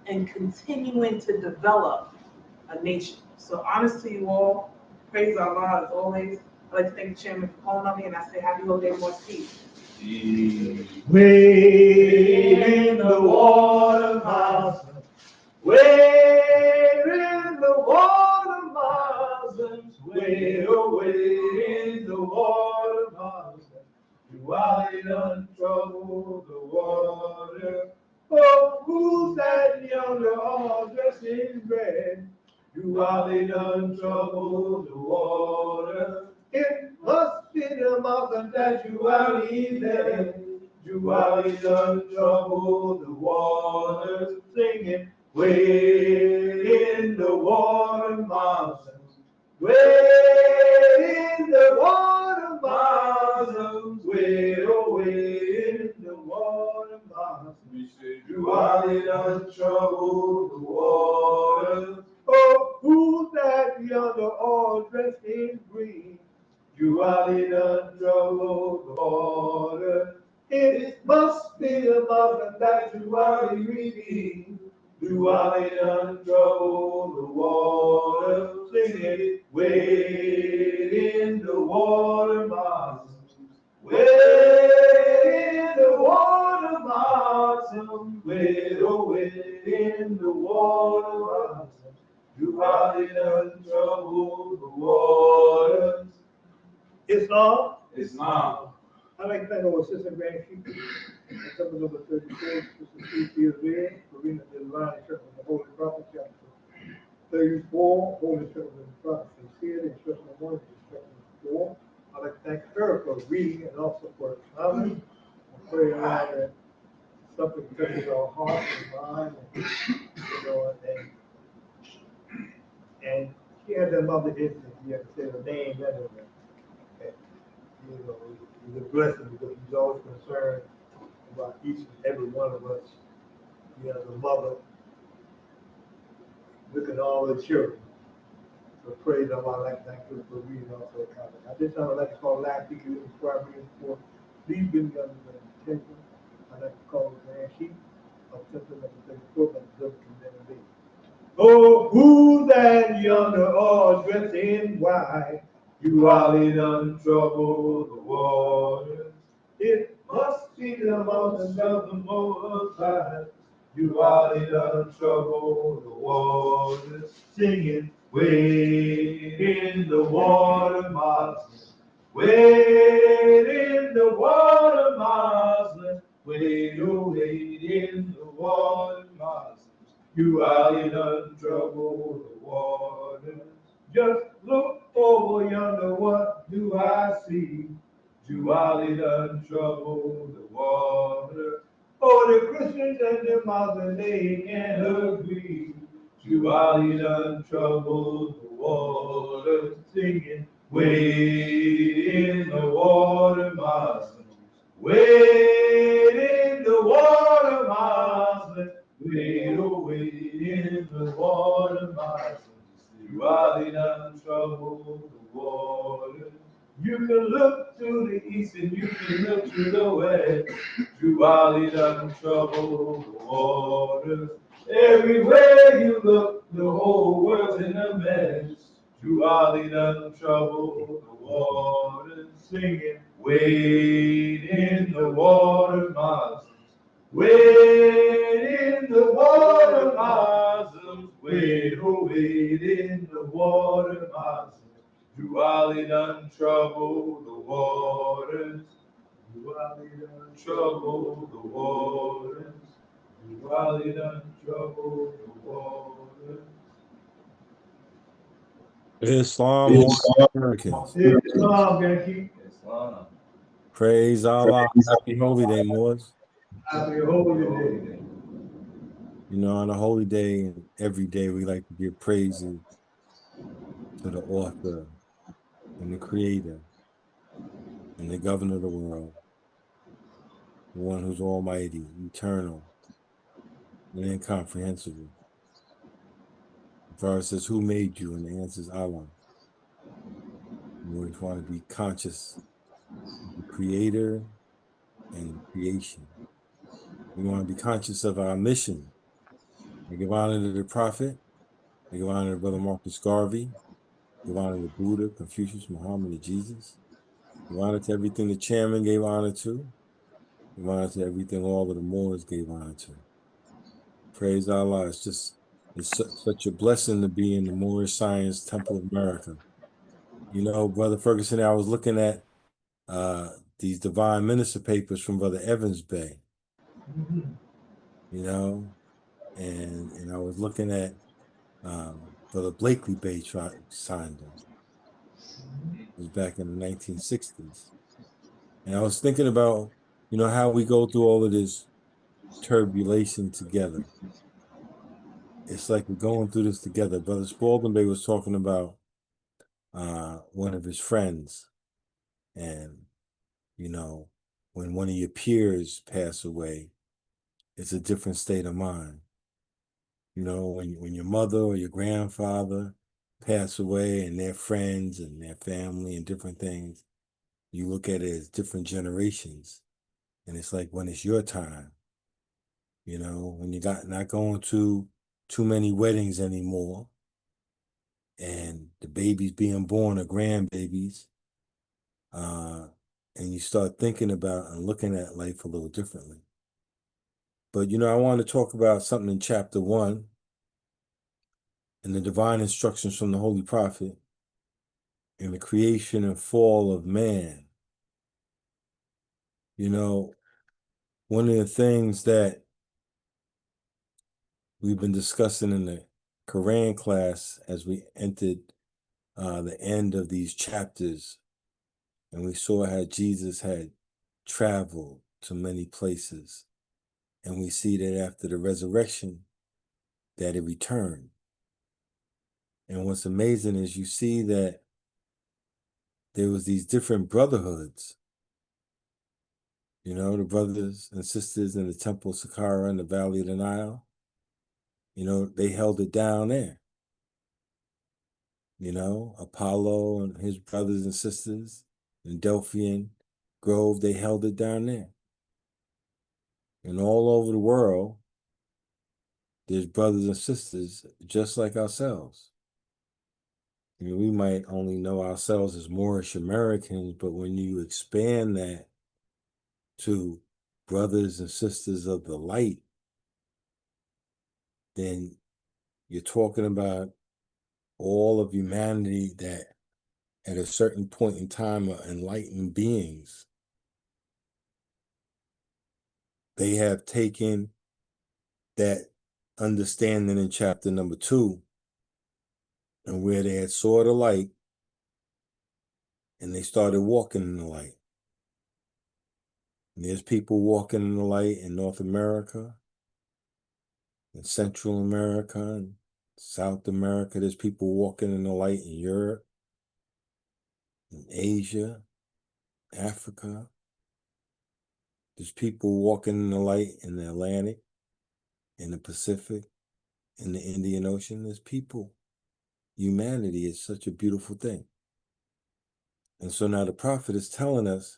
in continuing to develop a nation. So honest to you all, praise Allah as always. I'd like to thank the chairman for calling on me, and I say happy holiday, more peace. Wade in the water, Muslims. Wade in the water, Muslims. Wade away in the water, Muslims. You are in trouble, the water. Oh, who's that yonder all dressed in red? You are in trouble, the water. It must be the mountain that you are in there. You are in trouble, the water. Singing, wade in the water, mountains. Wade in the water, mountains. Wade away in the water, mountains. You are in trouble, the water. Oh, who's that yonder all dressed in green? You are in trouble, the water. It must be the mountain that you are reading. You are in trouble, the water. Sing it, wade in the water, Muslims. Wade in the water, Muslims. Wade away in the water, Muslims. You are in trouble, the waters. Islam. I'd like to thank our assistant grand chief, September number 34, Sister C.C. Azir, Karina Divine Church of the Holy Prophet, chapter 34, Holy Church of the Prophet, Sincere, instruction 1, instruction 4. I'd like to thank her for reading and also for comments. I pray that something touches our hearts and mind, and she had that mother instinct. You have to say her name anyway. He's a blessing because he's always concerned about each and every one of us. The mother looking at all the children. So praise Allah, like thank you for reading also a comment. I just would like to call last speaker before I read for please give me under the attention. I'd like to call the grand chief of Central number 34, but the community be. Oh, who's that yonder all dressed in white? You are in trouble, the waters. It must be the mountains of the Most High. You are in trouble, the waters. Singing, wade in the water, Muslims. Wade in the water, Muslims. Wade, oh, wade in the water, Muslims. You are in trouble, the waters. Just look over yonder, what do I see? You are in trouble, the water. Oh, the Christians and the Muslims, they can't agree. You are in trouble, the water. Singing, wade in the water, Muslims. Wade in the water, Muslims. Wade away in the water, Muslims. You are in trouble, the water. You can look to the east and you can look to the west. You are in trouble, the water. Everywhere you look, the whole world's in a mess. You are in trouble, the water. Singing, wade in the water, Muslims. Wade in the water, Muslims. Wade wade in the water, my son. You Ali done trouble the waters. You Ali done trouble the waters. You Ali done trouble the waters. Islam or Americans. Islam, Yankee. Islam. Praise Allah. Happy Holy Day, Moors. Happy holy day. You know, on a holy day and every day, we like to give praises to the author and the creator and the governor of the world, the one who's almighty, eternal, and incomprehensible. The verse says, who made you? And the answer is Allah. We always want to be conscious of the creator and creation. We want to be conscious of our mission. I give honor to the prophet. I give honor to Brother Marcus Garvey. I give honor to Buddha, Confucius, Muhammad, and Jesus. I give honor to everything the chairman gave honor to. I give honor to everything all of the Moors gave honor to. Praise Allah. It's such a blessing to be in the Moorish Science Temple of America. You know, Brother Ferguson, I was looking at these Divine Minister papers from Brother Evans Bay. You know, and I was looking at Brother Blakely Bay signed them. It was back in the 1960s. And I was thinking about, you know, how we go through all of this turbulation together. It's like we're going through this together. Brother Spalding Bay was talking about one of his friends. And, you know, when one of your peers pass away, it's a different state of mind. You know, when your mother or your grandfather pass away and their friends and their family and different things, you look at it as different generations. And it's like when it's your time, you know, when you got not going to too many weddings anymore and the babies being born or grandbabies, and you start thinking about and looking at life a little differently. But, you know, I want to talk about something in chapter 1 in the divine instructions from the Holy Prophet in the creation and fall of man. You know, one of the things that we've been discussing in the Quran class as we entered the end of these chapters, and we saw how Jesus had traveled to many places, and we see that after the resurrection, that he returned. And what's amazing is you see that there was these different brotherhoods. You know, the brothers and sisters in the Temple of Saqqara in the Valley of the Nile, you know, they held it down there. You know, Apollo and his brothers and sisters in Delphian Grove, they held it down there. And all over the world, there's brothers and sisters just like ourselves. I mean, we might only know ourselves as Moorish Americans, but when you expand that to brothers and sisters of the light, then you're talking about all of humanity that at a certain point in time are enlightened beings. They have taken that understanding in chapter number 2 and where they had saw the light and they started walking in the light. And there's people walking in the light in North America, in Central America, and South America. There's people walking in the light in Europe, in Asia, Africa. There's people walking in the light in the Atlantic, in the Pacific, in the Indian Ocean. There's people. Humanity is such a beautiful thing. And so now the prophet is telling us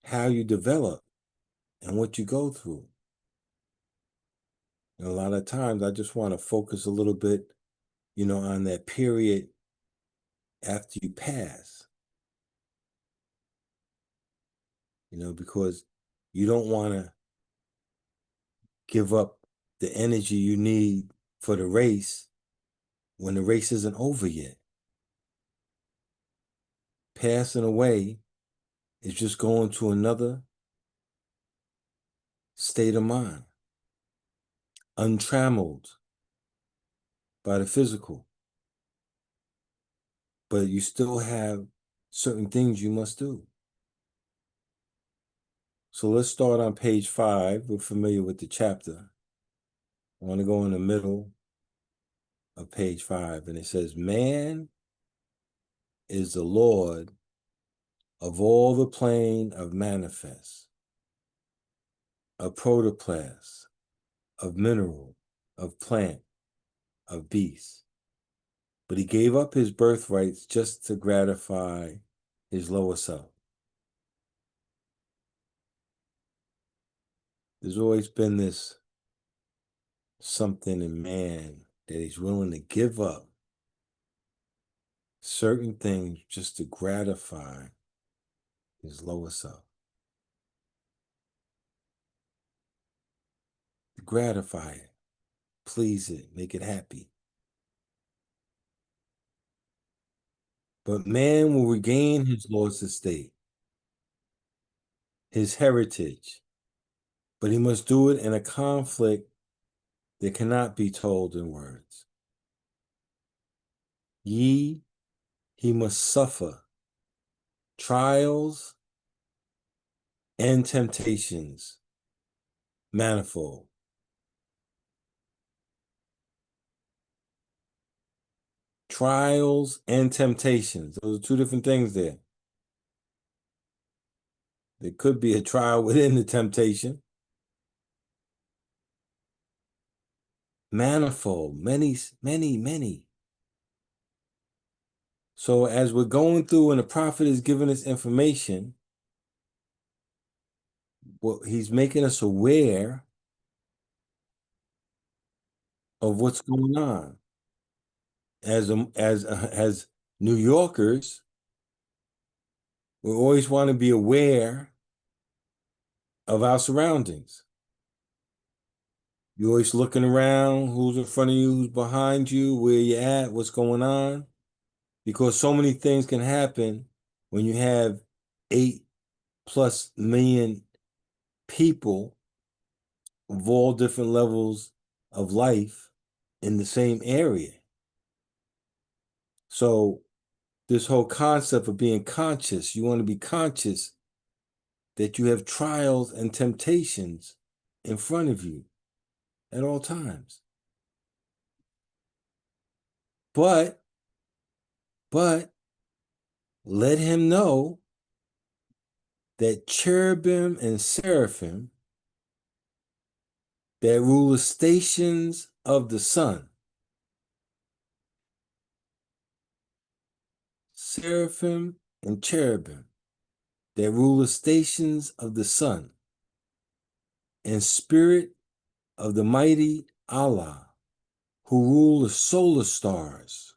how you develop and what you go through. And a lot of times I just want to focus a little bit, you know, on that period after you pass. You know, because you don't want to give up the energy you need for the race when the race isn't over yet. Passing away is just going to another state of mind, untrammeled by the physical. But you still have certain things you must do. So let's start on page 5. We're familiar with the chapter. I want to go in the middle of page 5, and it says, man is the Lord of all the plane of manifest, of protoplast, of mineral, of plant, of beast. But he gave up his birthrights just to gratify his lower self. There's always been this something in man that he's willing to give up certain things just to gratify his lower self. Gratify it, please it, make it happy. But man will regain his Lord's estate, his heritage, but he must do it in a conflict that cannot be told in words. He must suffer trials and temptations manifold. Trials and temptations. Those are two different things there. There could be a trial within the temptation. Manifold, many, many, many. So as we're going through and the prophet is giving us information, well, he's making us aware of what's going on. As New Yorkers, we always want to be aware of our surroundings. You're always looking around, who's in front of you, who's behind you, where you at, what's going on. Because so many things can happen when you have 8+ million people of all different levels of life in the same area. So this whole concept of being conscious, you want to be conscious that you have trials and temptations in front of you at all times. But let him know that cherubim and seraphim that rule the stations of the sun, seraphim and cherubim that rule the stations of the sun, and spirit of the mighty Allah, who rule the solar stars,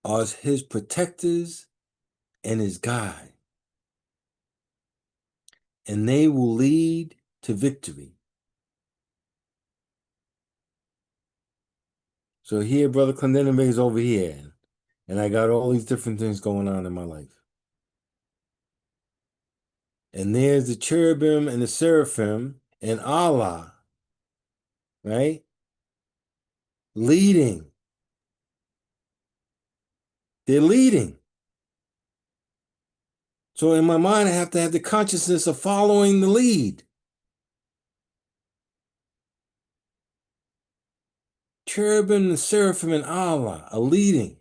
are his protectors and his guide, and they will lead to victory. So here, Brother Clendenin is over here, and I got all these different things going on in my life. And there's the cherubim and the seraphim and Allah, right? Leading. They're leading. So in my mind, I have to have the consciousness of following the lead. Cherubim and seraphim and Allah are leading.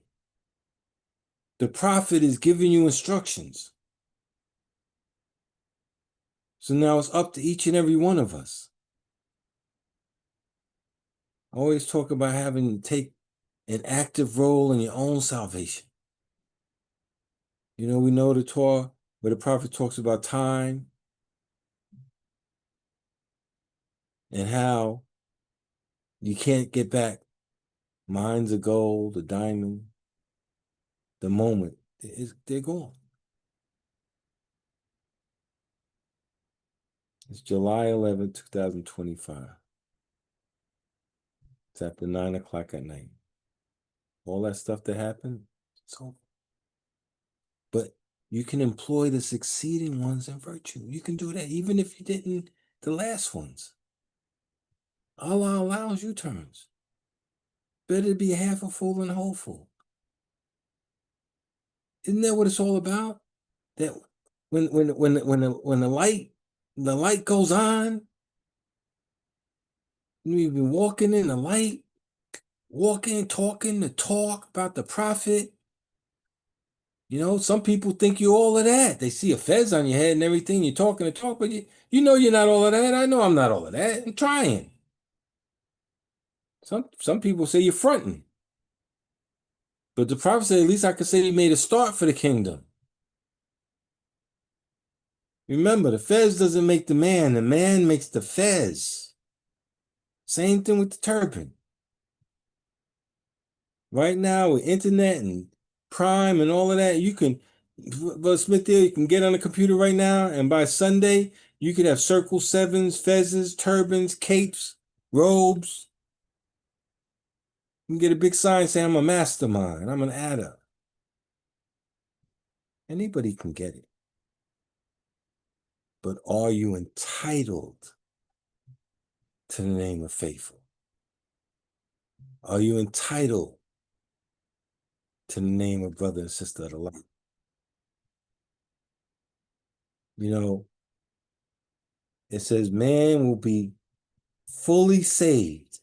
The prophet is giving you instructions. So now it's up to each and every one of us. I always talk about having to take an active role in your own salvation. You know, we know the Torah where the prophet talks about time and how you can't get back mines of gold, the diamond, the moment. They're gone. It's July 11, 2025. It's after 9 o'clock at night. all that stuff that happened. So, but you can employ the succeeding ones in virtue. You can do that even if you didn't the last ones. Allah allows U-turns. Better to be half a fool than a whole fool. Isn't that what it's all about? That when the light goes on, you've been walking in the light, walking, talking the talk about the prophet. You know, some people think you're all of that. They see a fez on your head and everything. You're talking the talk, but you know you're not all of that. I know I'm not all of that. I'm trying. Some people say you're fronting. But the prophet said, at least I could say he made a start for the kingdom. Remember, the fez doesn't make the man makes the fez. Same thing with the turban. Right now, with internet and Prime and all of that, you can, Brother Smith, you can get on the computer right now, and by Sunday, you could have circle sevens, fezzes, turbans, capes, robes. You can get a big sign saying, I'm a mastermind, I'm an adder. Anybody can get it. But are you entitled to the name of faithful? Are you entitled to the name of brother and sister of the light? You know, it says man will be fully saved.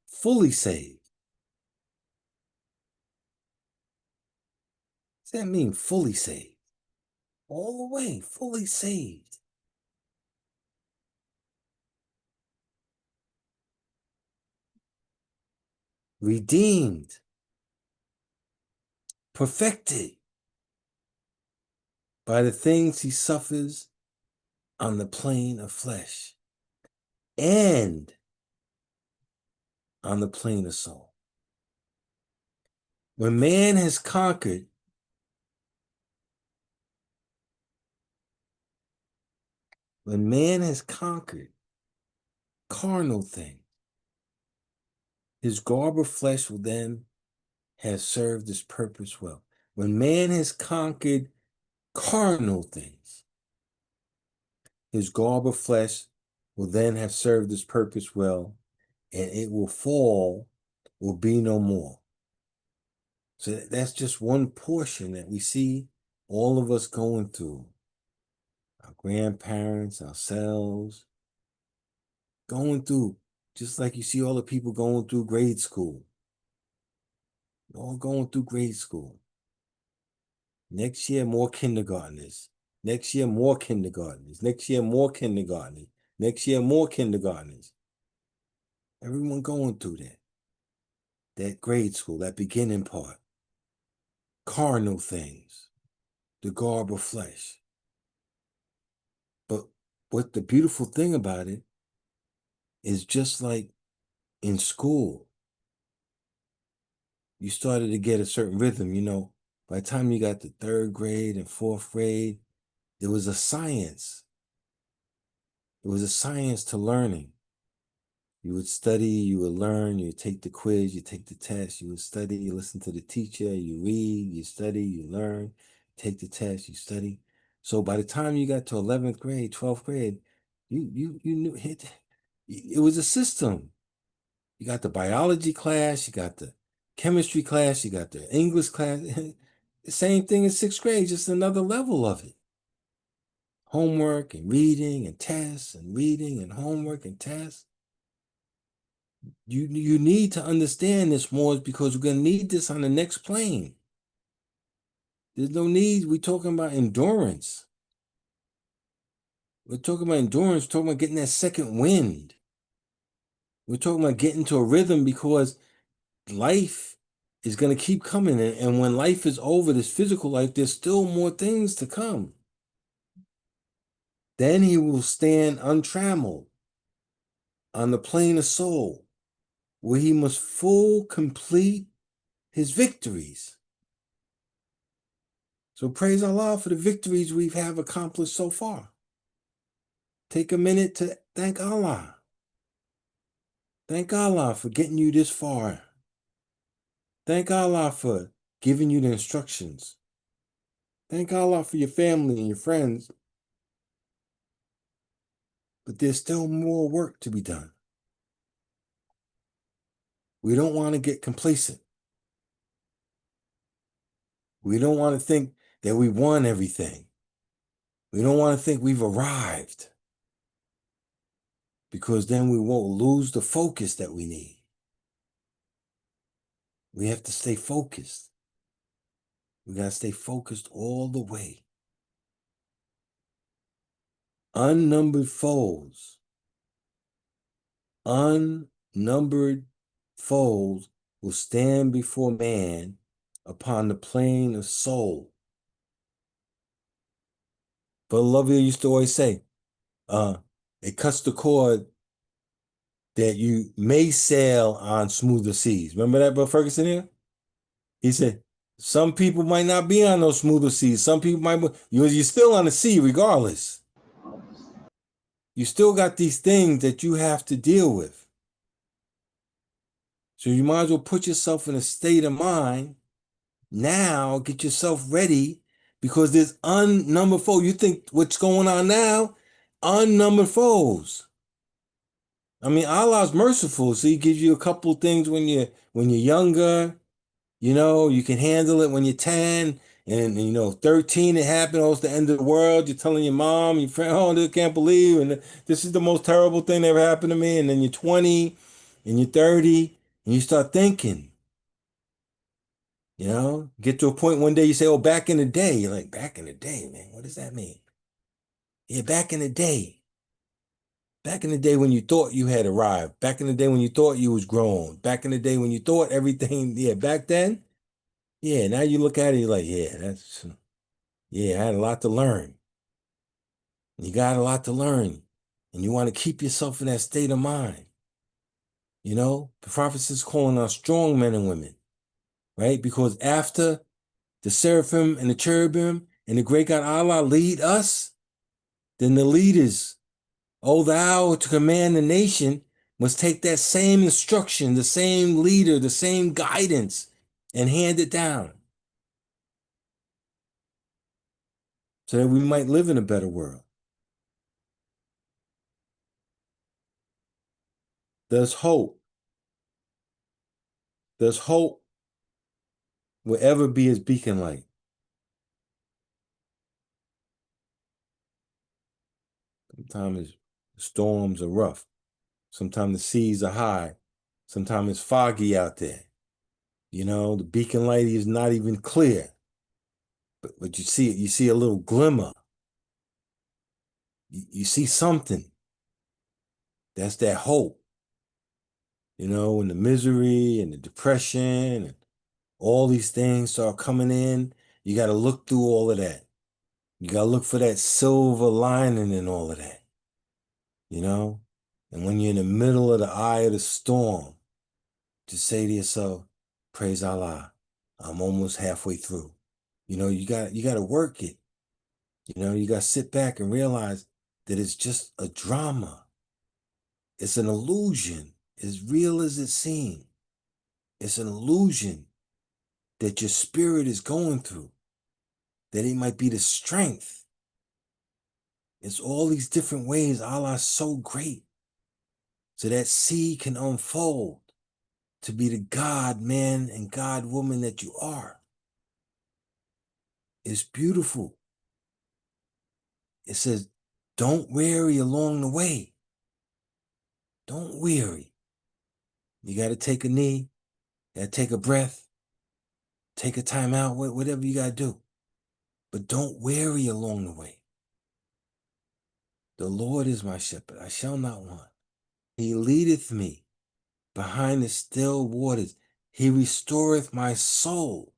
Fully saved. What does that mean, fully saved? All the way, fully saved. Redeemed. Perfected by the things he suffers on the plane of flesh and on the plane of soul. When man has conquered carnal things, his garb of flesh will then have served his purpose well. When man has conquered carnal things, his garb of flesh will then have served his purpose well, and it will fall, will be no more. So that's just one portion that we see all of us going through. Our grandparents, ourselves, going through, just like you see all the people going through grade school. All going through grade school. Next year, more kindergartners. Next year, more kindergartners. Next year, more kindergartners. Next year, more kindergartners. Everyone going through that. That grade school, that beginning part. Carnal things. The garb of flesh. But what the beautiful thing about it is just like in school, you started to get a certain rhythm, you know. By the time you got to third grade and fourth grade, there was a science. There was a science to learning. You would study, you would learn, you would take the quiz, you take the test, you would study, you listen to the teacher, you read, you study, you learn, take the test, you study. So by the time you got to 11th grade, 12th grade, you knew it was a system. You got the biology class, you got the chemistry class, you got the English class. The same thing in 6th grade, just another level of it. Homework and reading and tests and reading and homework and tests. You need to understand this more because we're going to need this on the next plane. There's no need. We're talking about endurance. We're talking about endurance. We're talking about getting that second wind. We're talking about getting to a rhythm because life is going to keep coming. And when life is over, this physical life, there's still more things to come. Then he will stand untrammeled on the plane of soul, where he must complete his victories. So praise Allah for the victories we have accomplished so far. Take a minute to thank Allah. Thank Allah for getting you this far. Thank Allah for giving you the instructions. Thank Allah for your family and your friends. But there's still more work to be done. We don't want to get complacent. We don't want to think that we won everything. We don't want to think we've arrived, because then we won't lose the focus that we need. We have to stay focused. We got to stay focused all the way. Unnumbered foes will stand before man upon the plane of soul. But Lovia used to always say, it cuts the cord that you may sail on smoother seas. Remember that, Brother Ferguson here? He said, some people might not be on those smoother seas. Some people might be, you're still on the sea regardless. You still got these things that you have to deal with. So you might as well put yourself in a state of mind now, get yourself ready, because there's unnumbered foes. You think what's going on now? Unnumbered foes. I mean, Allah's merciful, so he gives you a couple things when you're younger. You know, you can handle it when you're 10, and 13, it happened, oh, it's the end of the world. You're telling your mom, your friend, oh, I can't believe, and this is the most terrible thing that ever happened to me. And then you're 20, and you're 30, and you start thinking, get to a point one day you say, oh, back in the day. You're like, back in the day, man, what does that mean? Yeah, back in the day. Back in the day when you thought you had arrived. Back in the day when you thought you was grown. Back in the day when you thought everything, back then. Yeah, now you look at it, you're like, I had a lot to learn. You got a lot to learn. And you want to keep yourself in that state of mind. The prophet is calling us strong men and women, right? Because after the seraphim and the cherubim and the great God Allah lead us, then the leaders, oh, thou to command the nation, must take that same instruction, the same leader, the same guidance, and hand it down, so that we might live in a better world. There's hope. There's hope will ever be his beacon light. Sometimes the storms are rough. Sometimes the seas are high. Sometimes it's foggy out there. The beacon light is not even clear. But you see it, you see a little glimmer. You see something. That's that hope. When the misery and the depression and all these things start coming in, you got to look through all of that. You got to look for that silver lining in all of that. And when you're in the middle of the eye of the storm, just say to yourself, praise Allah, I'm almost halfway through. You got to work it. You got to sit back and realize that it's just a drama. It's an illusion, as real as it seems. It's an illusion that your spirit is going through, that it might be the strength. It's all these different ways Allah is so great, so that seed can unfold to be the God man and God woman that you are. It's beautiful. It says, don't weary along the way. Don't weary. You got to take a knee, you got to take a breath, take a time out, whatever you got to do. But don't weary along the way. The Lord is my shepherd, I shall not want. He leadeth me behind the still waters. He restoreth my soul.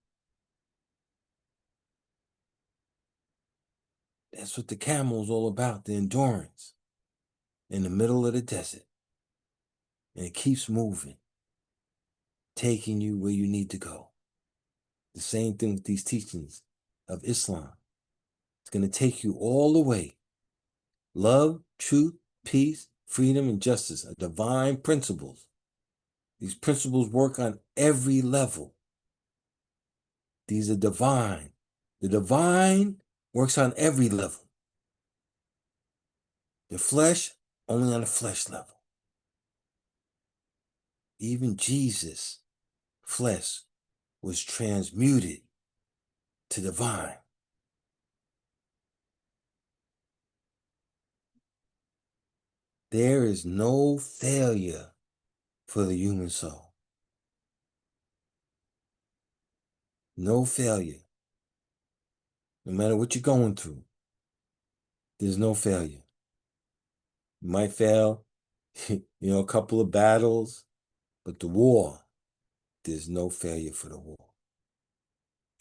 That's what the camel's all about, the endurance in the middle of the desert. And it keeps moving, taking you where you need to go. The same thing with these teachings of Islam. It's going to take you all the way. Love, truth, peace, freedom, and justice are divine principles These principles work on every level. These are divine. The divine works on every level. The flesh, only on the flesh level. Even Jesus' flesh was transmuted to divine. There is no failure for the human soul. No failure. No matter what you're going through, there's no failure. You might fail, a couple of battles, but the war, there's no failure for the war.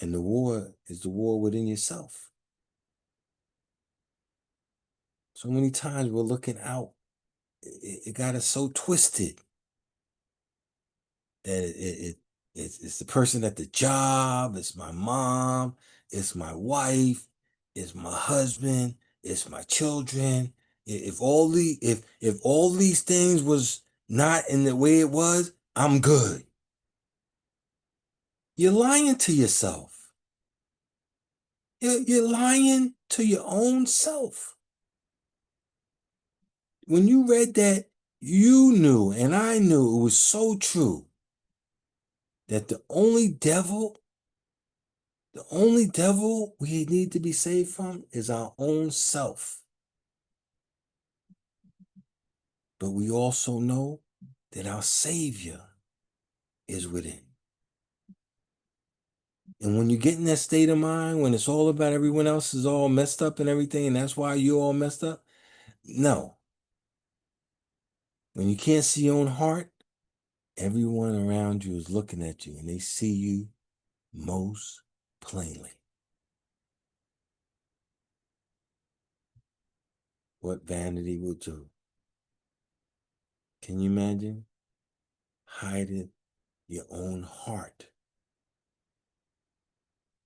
And the war is the war within yourself. So many times we're looking out. It got us so twisted that it's the person at the job, it's my mom, it's my wife, it's my husband, it's my children. If all these things was not in the way it was, I'm good. You're lying to yourself. You're lying to your own self. When you read that, you knew, and I knew it was so true, that the only devil we need to be saved from is our own self. But we also know that our Savior is within. And when you get in that state of mind, when it's all about everyone else is all messed up and everything, and that's why you're all messed up, no. When you can't see your own heart, everyone around you is looking at you and they see you most plainly. What vanity will do. Can you imagine hiding your own heart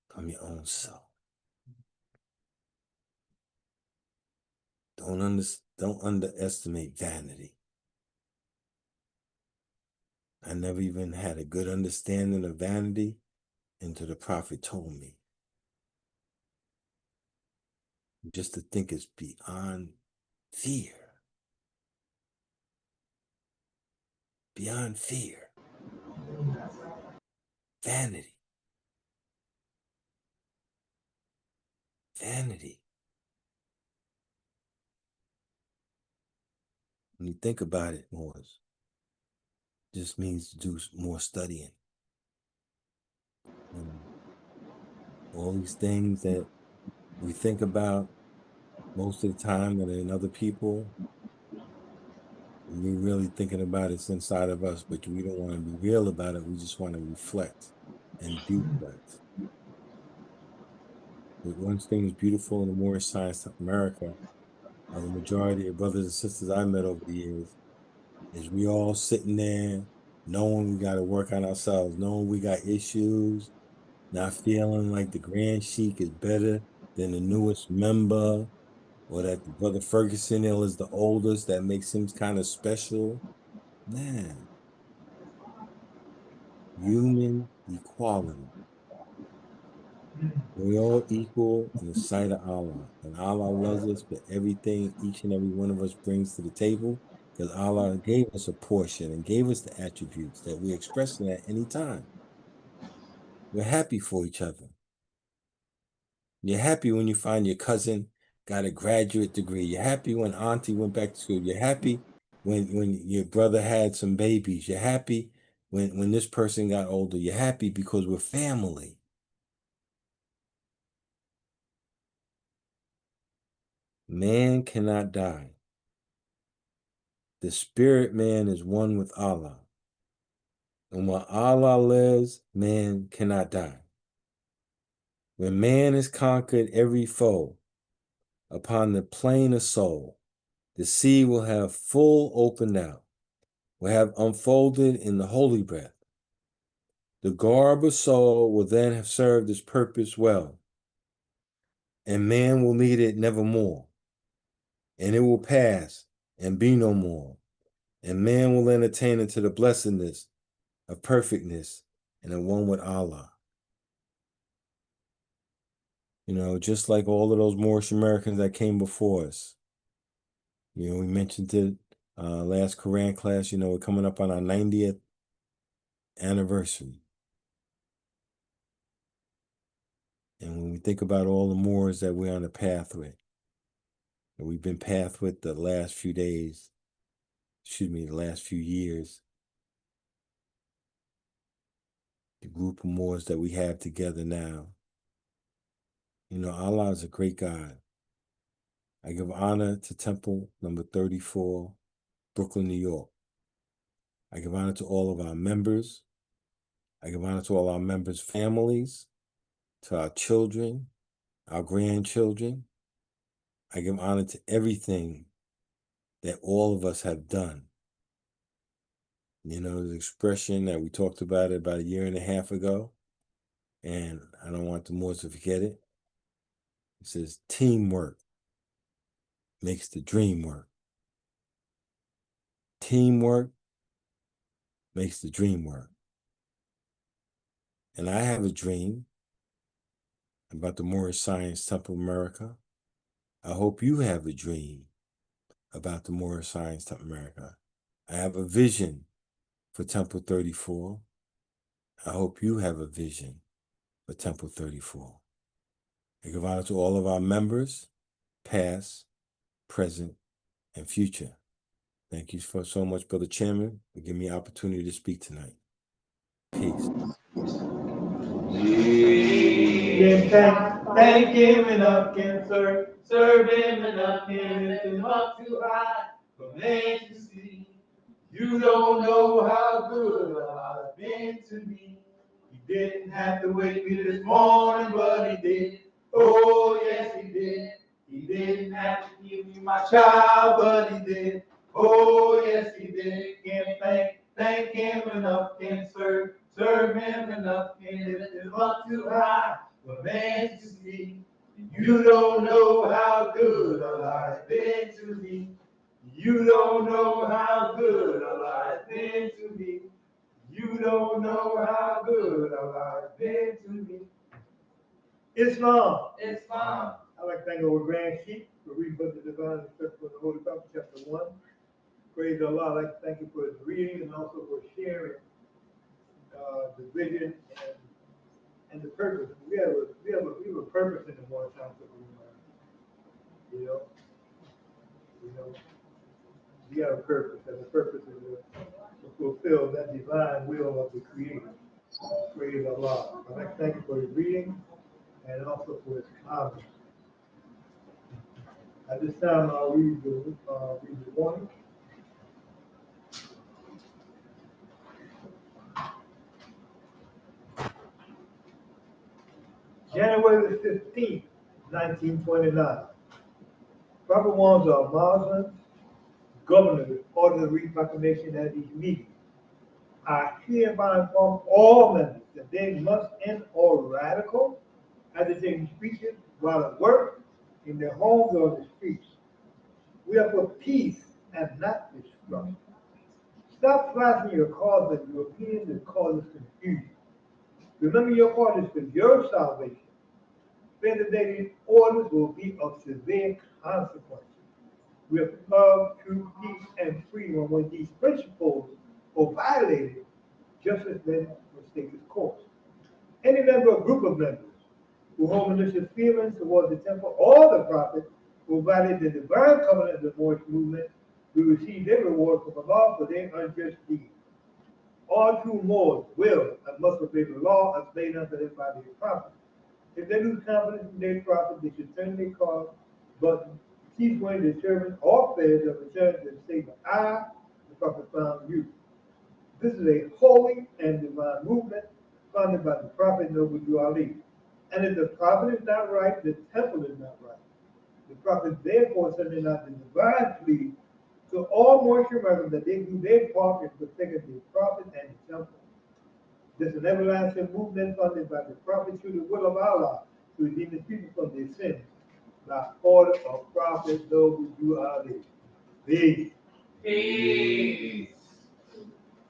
from your own self? Don't underestimate vanity. I never even had a good understanding of vanity until the prophet told me. Just to think it's beyond fear. Beyond fear. Vanity. Vanity. When you think about it more, it just means to do more studying. And all these things that we think about most of the time that are in other people, we're really thinking about it's inside of us, but we don't want to be real about it. We just want to reflect and deflect. But one thing is beautiful in the Moorish Science of America, the majority of brothers and sisters I met over the years, is we all sitting there knowing we got to work on ourselves, knowing we got issues, not feeling like the Grand Sheik is better than the newest member, or that the Brother Ferguson is the oldest, that makes him kind of special. Man, human equality. We're all equal in the sight of Allah, and Allah loves us for everything each and every one of us brings to the table, because Allah gave us a portion and gave us the attributes that we express at any time. We're happy for each other. You're happy when you find your cousin got a graduate degree. You're happy when auntie went back to school. You're happy when your brother had some babies. You're happy when this person got older. You're happy because we're family. Man cannot die. The spirit man is one with Allah. And while Allah lives, man cannot die. When man has conquered every foe upon the plane of soul, the sea will have full opened out, will have unfolded in the holy breath. The garb of soul will then have served its purpose well, and man will need it nevermore, and it will pass and be no more, and man will entertain into the blessedness of perfectness, and a one with Allah. You know, just like all of those Moorish Americans that came before us. You know, we mentioned it last Quran class, you know, we're coming up on our 90th anniversary. And when we think about all the Moors that we're on the path with, and we've been path with the last few days, the last few years, the group of Moors that we have together now, you know, Allah is a great God. I give honor to Temple number 34, Brooklyn, New York. I give honor to all of our members. I give honor to all our members' families, to our children, our grandchildren. I give honor to everything that all of us have done. You know, the expression that we talked about it about a year and a half ago, and I don't want the Moors to forget it. It says, teamwork makes the dream work. Teamwork makes the dream work. And I have a dream about the Moorish Science Temple of America. I hope you have a dream about the Moorish Science Temple of America. I have a vision for Temple 34. I hope you have a vision for Temple 34. I give honor to all of our members, past, present, and future. Thank you so much, Brother Chairman, for giving me the opportunity to speak tonight. Peace. Thank him enough, can serve him enough, can lift him up too high for man to see. You don't know how good Allah has been to me. He didn't have to wake me this morning, but he did. Oh, yes, he did. He didn't have to give me my child, but he did. Oh, yes, he did. Can't thank him enough, can't serve him enough, can't lift him up too high for man to see. You don't know how good Allah has been to me. You don't know how good Allah has been to me. You don't know how good Allah has been to me. Islam. Islam. I'd like to thank our Grand Sheikh for reading Book of Divine Instruction for the Holy Prophet, chapter 1. Praise Allah. I'd like to thank you for his reading and also for sharing the vision and the purpose. We have a purpose in the Moorish Science Temple of America. You know, we have a purpose, and the purpose is to fulfill that divine will of the Creator. Praise Allah. I'd like to thank you for his reading and also for his comments. At this time, I'll read the warning. January the 15th, 1929. Proper ones are Muslims, governors, ordered to read proclamation at these meetings. I hereby inform all members that they must end all radical, agitating speeches while at work, in their homes or the streets. We are for peace and not destruction. Stop flashing your cards at Europeans and causes confusion. Remember your cause is for your salvation. Spending orders will be of severe consequences. We have love, truth, peace, and freedom. When these principles are violated, justice then must take its course. Any member or group of members who hold malicious feelings towards the temple or the prophet who violate the divine covenant of the Moorish movement will receive their reward from Allah for their unjust deeds. All true Moors will and must obey the law as laid unto them by their prophet. If they lose confidence in their prophet, they should turn their cause, but cease when the servant or affairs of return and say, but I, the prophet, found you. This is a holy and divine movement founded by the prophet Noble Drew Ali. And if the prophet is not right, the temple is not right. The prophet therefore sending out the divine plea to all Moorish Americans that they do their part in protecting the prophet and the temple. This is an everlasting movement funded by the prophet through the will of Allah to redeem the people from their sins. By order of Prophet Noble Drew Ali. Peace. Peace.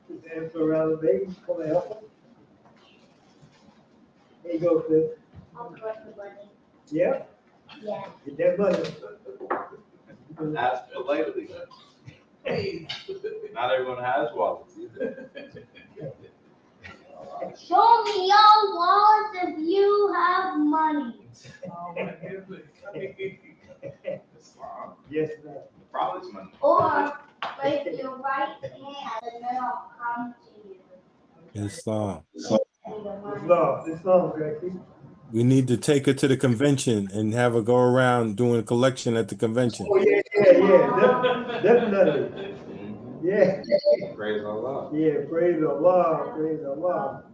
Sister Esmeralda Baby, come and help us. There you go, sis. I'll collect the money. Yeah, Yeah. get that money. Ask politely. Hey. Not everyone has wallets either. Show me your wallet if you have money. Oh my goodness. Yes, ma'am. The prophet's money. Or raise your right hand and then I'll come to you. Islam. Islam, Gracie. We need to take her to the convention and have her go around doing a collection at the convention. Oh, yeah. Definitely. Yeah. Praise Allah. Yeah, praise Allah, praise Allah.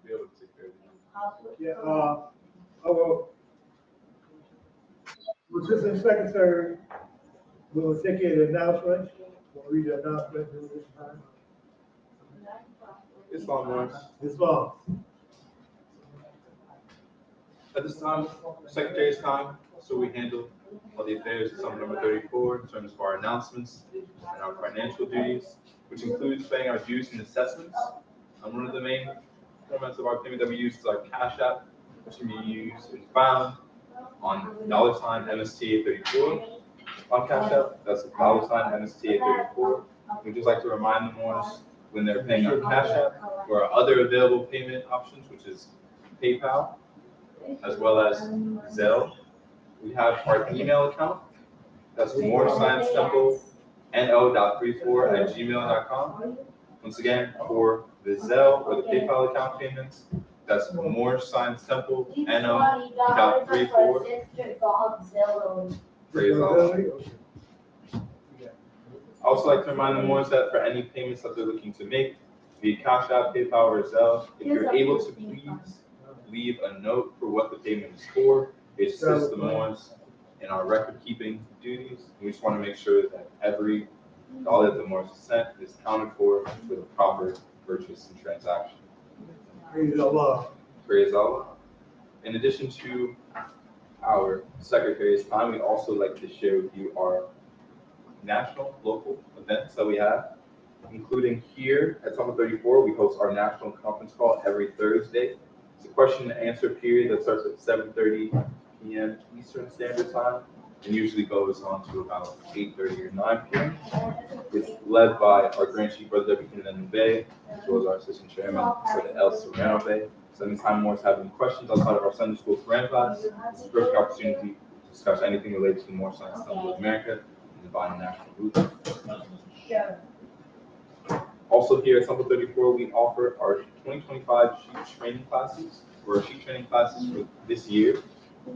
Be able to take care of you. Yeah, well, Assistant Secretary, we'll take care of the announcements. We'll read the announcement during this time. It's long, Morris. Islam. At this time, Secretary's time, so we handle all the affairs of summer number 34 in terms of our announcements and our financial duties, which includes paying our dues and assessments. And one of the main formats of our payment that we use is our Cash App, which can be used and found on $MSTA34 on Cash App. That's $MSTA34. We'd just like to remind them once when they're paying on Cash App or our other available payment options, which is PayPal, as well as Zelle. We have our email account. That's mooresciencetempleno.34@gmail.com. Once again, for the Zelle or the PayPal account payments, that's mooresciencetempleno.34. Praise Allah. I also like to remind the Moors that for any payments that they're looking to make, via Cash App, PayPal, or Zelle, if you're able to please leave a note for what the payment is for. It assists the Moors in our record keeping duties. We just want to make sure that every dollar that the Moors sent is accounted for the proper purchase and transaction. Praise Allah. Praise Allah. In addition to our Secretary's time, we also like to share with you our national, local events that we have, including here at Summer 34, we host our national conference call every Thursday. It's a question and answer period that starts at 7:30 p.m. Eastern Standard Time and usually goes on to about 8:30 or 9 p.m. It's led by our Grand Chief Brother W. Kennedy Bay, as well as our Assistant Chairman, Brother El Serrano Bay. So anytime Morris have any questions outside of our Sunday School Quran class, it's a perfect opportunity to discuss anything related to the Moorish Science Temple of America and the Divine National Movement. Also here at Temple 34, we offer our 2025 sheep training classes, or our sheep training classes for this year.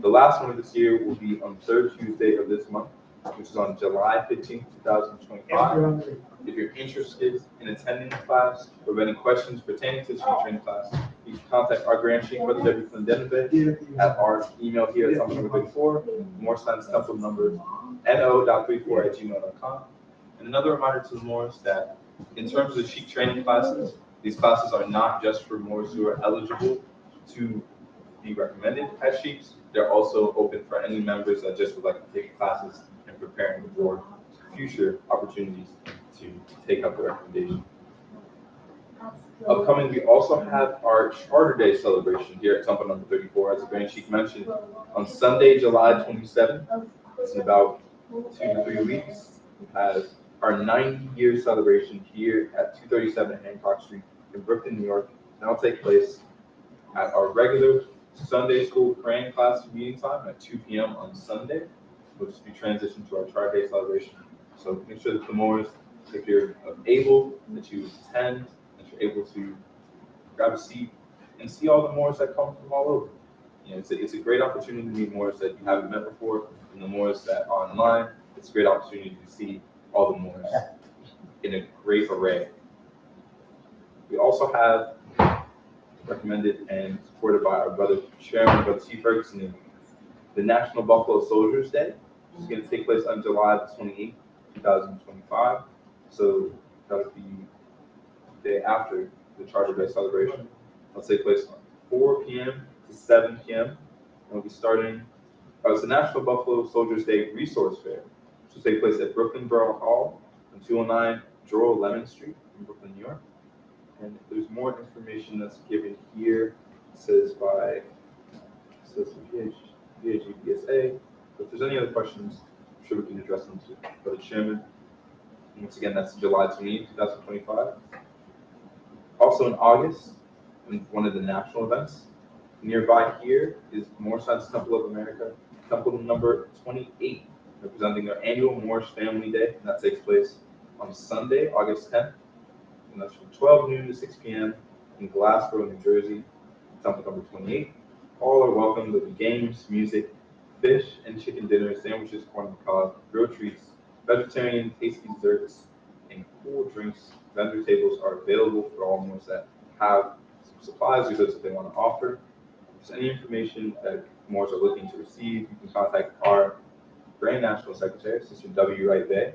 The last one of this year will be on the third Tuesday of this month, which is on July 15th, 2025. If you're interested in attending the class or have any questions pertaining to the sheep training class, you can contact our Grand Chief, Brother W. Clendenbe, at our email here at Temple number 34, Moorish Science Temple number no.34@gmail.com. And another reminder to the Moors that in terms of the sheep training classes, these classes are not just for Moors who are eligible to be recommended as sheeps. They're also open for any members that just would like to take classes and preparing for future opportunities to take up the recommendation. Upcoming, we also have our Charter Day celebration here at Temple number 34, as the Grand Chief mentioned, on Sunday, July 27th. It's in about 2 to 3 weeks. We have our 90-year celebration here at 237 Hancock Street in Brooklyn, New York. And that'll take place at our regular Sunday school praying class meeting time at 2 p.m. on Sunday. We'll just be transitioned to our Charter Day celebration. So make sure that the Moors, if you're able, that you attend, that you're able to grab a seat and see all the Moors that come from all over. You know, it's a great opportunity to meet Moors that you haven't met before, and the Moors that are online. It's a great opportunity to see all the Moors in a great array. We also have recommended and supported by our brother Chairman, Brother Steve Ferguson, the National Buffalo Soldiers Day, which is going to take place on July 28th, 2025. So that'll be the day after the Charter Day celebration. It'll take place from 4 p.m. to 7 p.m. And we'll be starting, it's the National Buffalo Soldiers Day Resource Fair, which will take place at Brooklyn Borough Hall on 209 Joel Lemon Street in Brooklyn, New York. And there's more information that's given here. It says VHGPSA. But if there's any other questions, I'm sure we can address them to the chairman. And once again, that's July 28, 2025. Also in August, in one of the national events, nearby here is Moorish Science Temple of America, temple number 28, representing their annual Moorish Family Day. And that takes place on Sunday, August 10th. And that's from 12 noon to 6 p.m. in Glassboro, New Jersey, temple number 28. All are welcome. There'll be games, music, fish and chicken dinner, sandwiches, corn on the cob, grilled treats, vegetarian tasty desserts, and cool drinks. Vendor tables are available for all Moors that have some supplies or goods that they want to offer. If there's any information that Moors are looking to receive, you can contact our Grand National Secretary, Sister W. Wright Bay,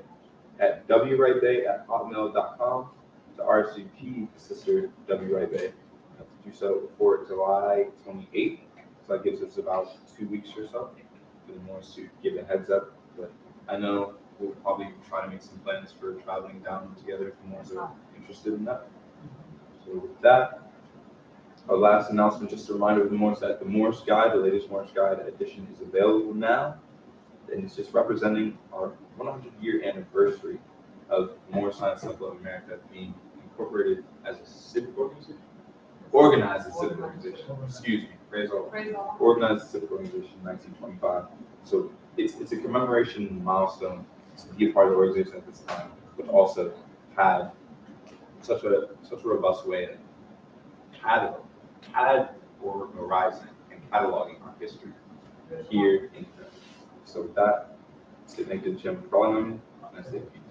at wrightbay@hotmail.com, to RSVP to Sister W. Wright Bay. You have to do so before July 28th. So that gives us about 2 weeks or so for the Moors to give a heads up. But I know we'll probably try to make some plans for traveling down together if the Moors are interested in that. So with that, our last announcement, just a reminder of the Moors that the Moorish Guide, the latest Moorish Guide edition, is available now. And it's just representing our 100-year anniversary of Moorish Science Temple of America being incorporated as a civic organization. Organized as a civic organization, excuse me, praise all. Organized as a civic organization in 1925. So it's a commemoration milestone to be a part of the organization at this time, but also have such a robust way of horizon and cataloging our history here in America. So with that, I say thank you to Jim for calling on me, and I say peace.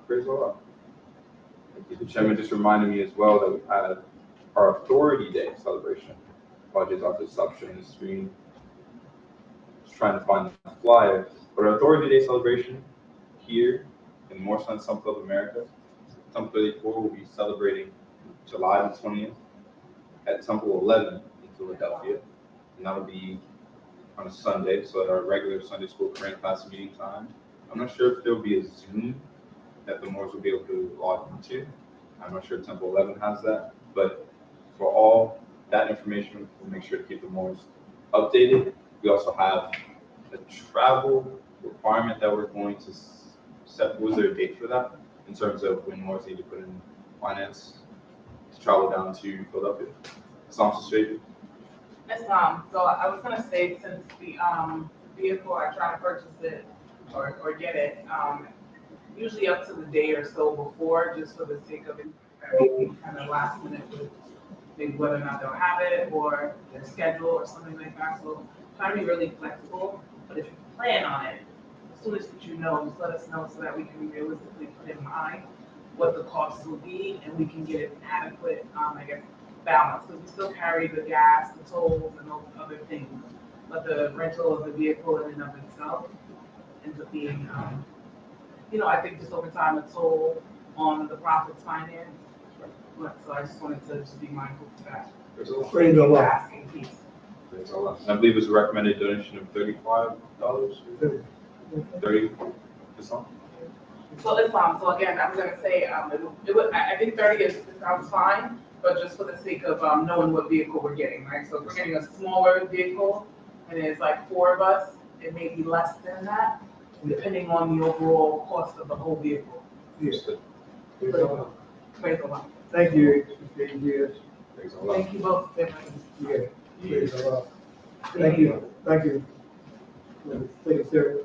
Praise the Lord. The chairman just reminded me as well that we had our Authority Day celebration. Apologies, I'll just stop sharing the screen. Just trying to find the flyer. But our Authority Day celebration here in Moorish Science Temple of America, Temple 34 will be celebrating July the 20th at Temple 11 in Philadelphia. And that'll be on a Sunday, so at our regular Sunday school current class meeting time. I'm not sure if there'll be a Zoom that the Moors will be able to log into. I'm not sure if Temple 11 has that, but for all that information, we'll make sure to keep the Moors updated. We also have a travel requirement that we're going to set. Was there a date for that in terms of when Moors need to put in finance to travel down to Philadelphia? Psalms Straight. Yes, so I was gonna say, since the vehicle, I try to purchase it or get it, usually up to the day or so before, just for the sake of it, kind of last minute with maybe whether or not they'll have it or their schedule or something like that. So try to be really flexible, but if you plan on it, as soon as you know, just let us know so that we can realistically put in mind what the costs will be and we can get an adequate, balance, because we still carry the gas, the tolls, and those other things. But the rental of the vehicle in and of itself ends up being, I think just over time, a toll on the profits finance. So I just wanted to just be mindful of that. Praise the Lord. Asking piece. Praise the Lord. I believe it's a recommended donation of $35. 30%. So it's so again, I'm gonna say it would, I think 30 sounds fine, but just for the sake of knowing what vehicle we're getting, right? So if we're getting a smaller vehicle and there's like 4 of us, it may be less than that, depending on the overall cost of the whole vehicle. Yes. Praise the Lord. Thank you, Mr. Yes. Thank you both. Yeah. Praise the Lord. Thank you. Thank you. Secretary.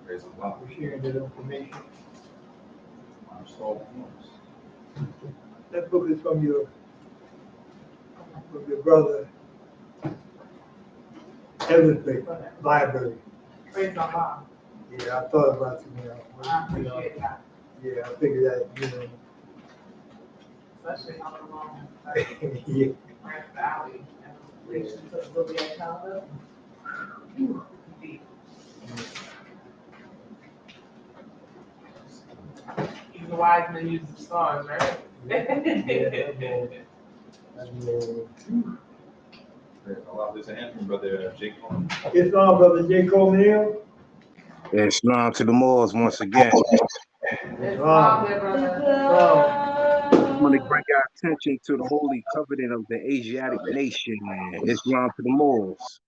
Praise the Lord. For sharing that information. I'm so That book is from your brother, Evan's library. Praise the Lord. Yeah, I thought about you now. I appreciate that. Yeah, I figured that, Especially on the long, yeah. Grand Valley, and relation to the Lillian Calvin. Indeed. Even wise men use the stars, right? There's a hand from Brother Jake Coleman. It's on Brother J. Coleman. Islam to the Moors once again. Islam, dear brother. I want to bring our attention to the holy covenant of the Asiatic nation, man. Islam to the Moors.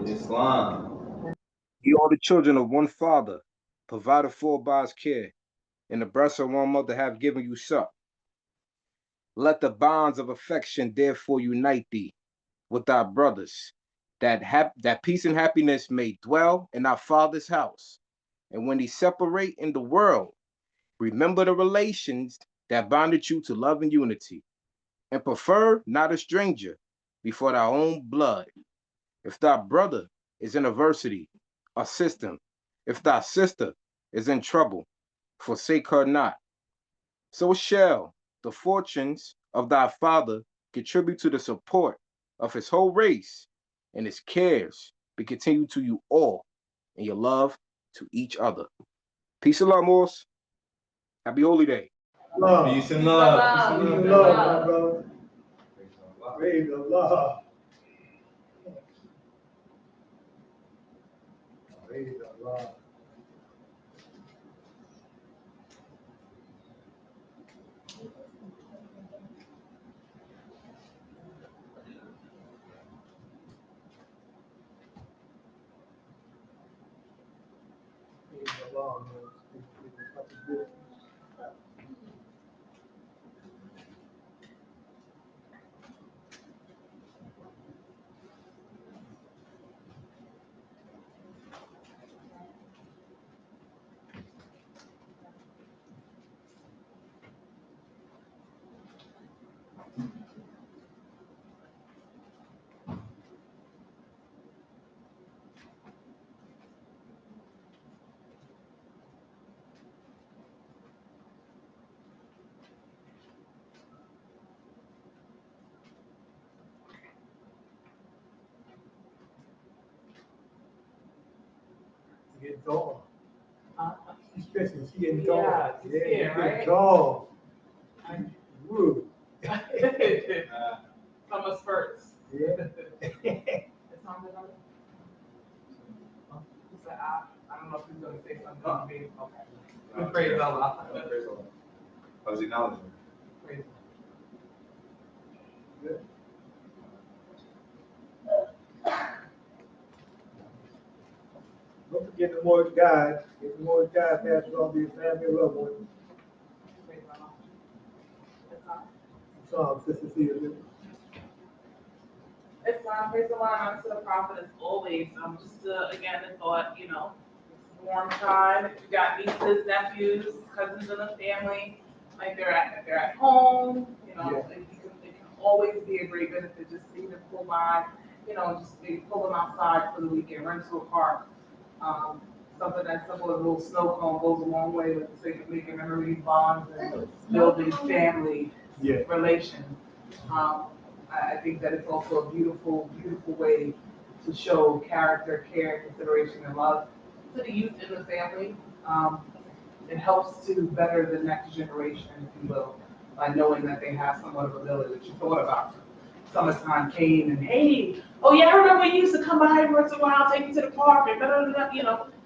Islam. Ye are the children of one father, provided for by his care, and the breast of one mother have given you suck. Let the bonds of affection therefore unite thee with thy brothers, that peace and happiness may dwell in our father's house. And when he separate in the world, remember the relations that bonded you to love and unity, and prefer not a stranger before thy own blood. If thy brother is in adversity, assist him. If thy sister is in trouble, forsake her not. So shall the fortunes of thy father contribute to the support of his whole race, and his cares be continued to you all, and your love to each other. Peace and love, Moors. Happy Holy Day. Love. Peace and love. Peace and love, my brother. Praise Allah. Praise Allah. Praise Allah, man. Getting tall. Especially she getting tall. Yeah, she's Yeah, scared, she's getting right? tall. Woo. Summer spurts. Yeah. It's on the other. He said, I don't know if he's gonna say something big. Okay. Praise Allah. Praise Allah. I was acknowledging. Praise Yeah. Don't forget the Morris guys. Get the Morris guys passed on to your family and loved ones. Allah. It's on. Sister Celia. Islam, praise the Lord, honor to the prophet as always. Just again, the thought, it's a warm time. If you got nieces, nephews, cousins in the family, like if they're at home, it can always be a great benefit just to even pull by, just maybe pull them outside for the weekend, run to a park. Something that's simple as a little snow cone goes a long way with the sake of making memories, bonds, and building family relations. I think that it's also a beautiful, beautiful way to show character, care, consideration, and love to the youth in the family. It helps to better the next generation, if you will, by knowing that they have somewhat of ability that you thought about. Summertime came and hey, oh yeah, I remember you used to come by once in a while, take you to the park and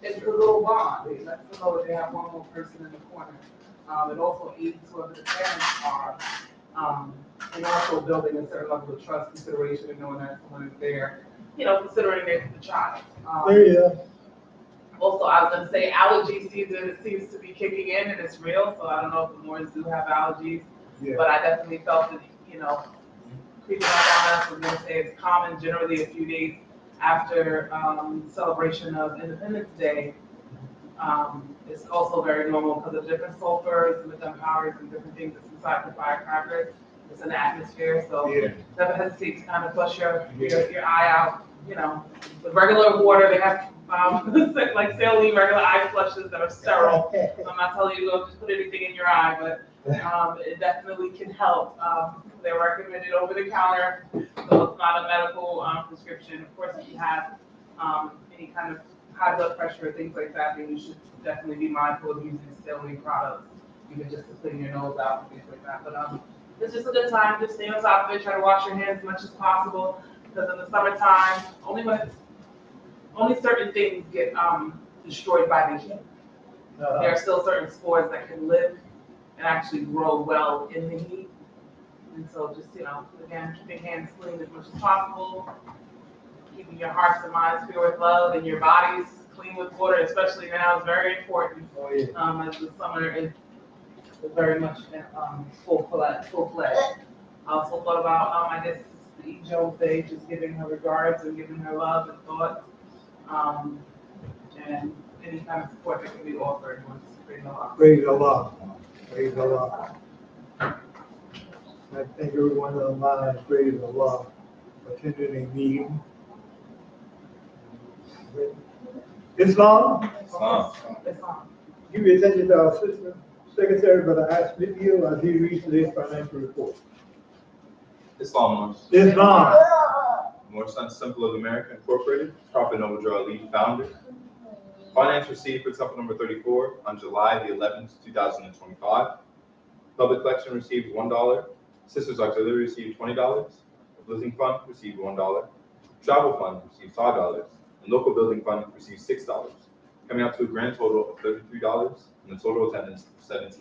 it's a little bond. It lets them know that they have one more person in the corner. It also aids whoever the parents are. And also building a certain level of trust, consideration, and knowing that someone is there, considering they're the child. Also, I was going to say allergy season, it seems to be kicking in and it's real, so I don't know if the Moors do have allergies, but I definitely felt it, creeping up on us. I'm going to say it's common generally a few days after celebration of Independence Day. It's also very normal because of different sulfurs and the gunpowders and different things that's inside the firecrackers. It's in the atmosphere, so never hesitate to kind of flush your eye out. With regular water, they have like saline regular eye flushes that are sterile. I'm not telling you to go just put anything in your eye, but it definitely can help. They're recommended over the counter, so it's not a medical prescription. Of course, if you have any kind of high blood pressure or things like that, then you should definitely be mindful of using saline products, even just to clean your nose out and things like that. But it's just a good time. Just stay on top of it. Try to wash your hands as much as possible, because in the summertime, only certain things get destroyed by the heat. There are still certain spores that can live and actually grow well in the heat. And so just, again, keeping hands clean as much as possible, keeping your hearts and minds pure with love and your bodies clean with water, especially now, is very important. Oh, yeah. As the summer is very much full-fledged. I also thought about, I guess, the E. Jones Day, just giving her regards and giving her love and thoughts, and any kind of support that can be offered. Praise Allah. Praise Allah. Praise Allah. I thank everyone on the line, praise Allah, attending a meeting. Islam, give your attention to our sister, Secretary Brother Ashley Hill, as he reads today's financial report. Islam. More Sons Temple of America Incorporated, Prophet Noble Drew Ali, founder. Finance received for Temple number 34 on July the 11th, 2025. Public collection received $1. Sisters Auxiliary received $20. The Blessing Fund received $1. Travel Fund received $5. And Local Building Fund received $6. Coming out to a grand total of $33 and the total attendance of 17.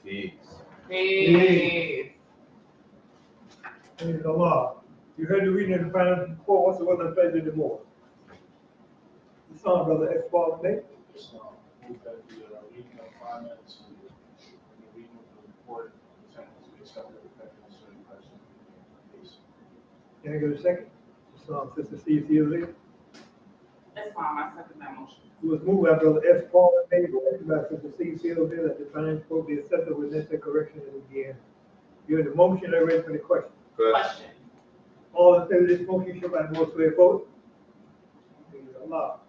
Peace. Peace. Praise Allah. You heard the reading of the financial report, what's the weather pleasure the more? Islam, Brother Esquire, Nate. Move that the reading of finance and the reading of the report attendance be accepted with that concerning person. Peace. Can I get a second? Islam, Sister Steve Sealy. That's fine, I second that motion. It was moved by Brother Esquire, Nate, seconded by Sister Steve Sealy, that the financial report be accepted with necessary correction at the end. You heard the motion, are ready for the question? Question. All in favor of this motion, show by the most way vote. Praise Allah.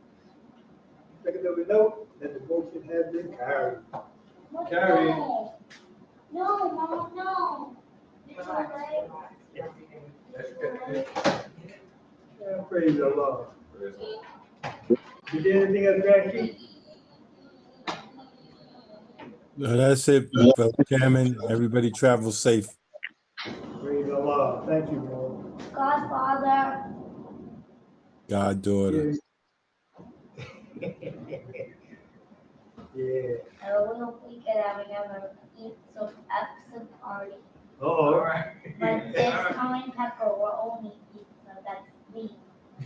Secondary note that the motion has been carried. Carry. No. Yeah, praise Allah. Is there anything else, Grand Chief? No, that's it, Brother Chairman. Everybody travel safe. Praise Allah. Thank you, Lord. Godfather. Goddaughter. Yeah. I don't know if we could have another pizza absent party. All right. But this time pepperoni pizza, that's me.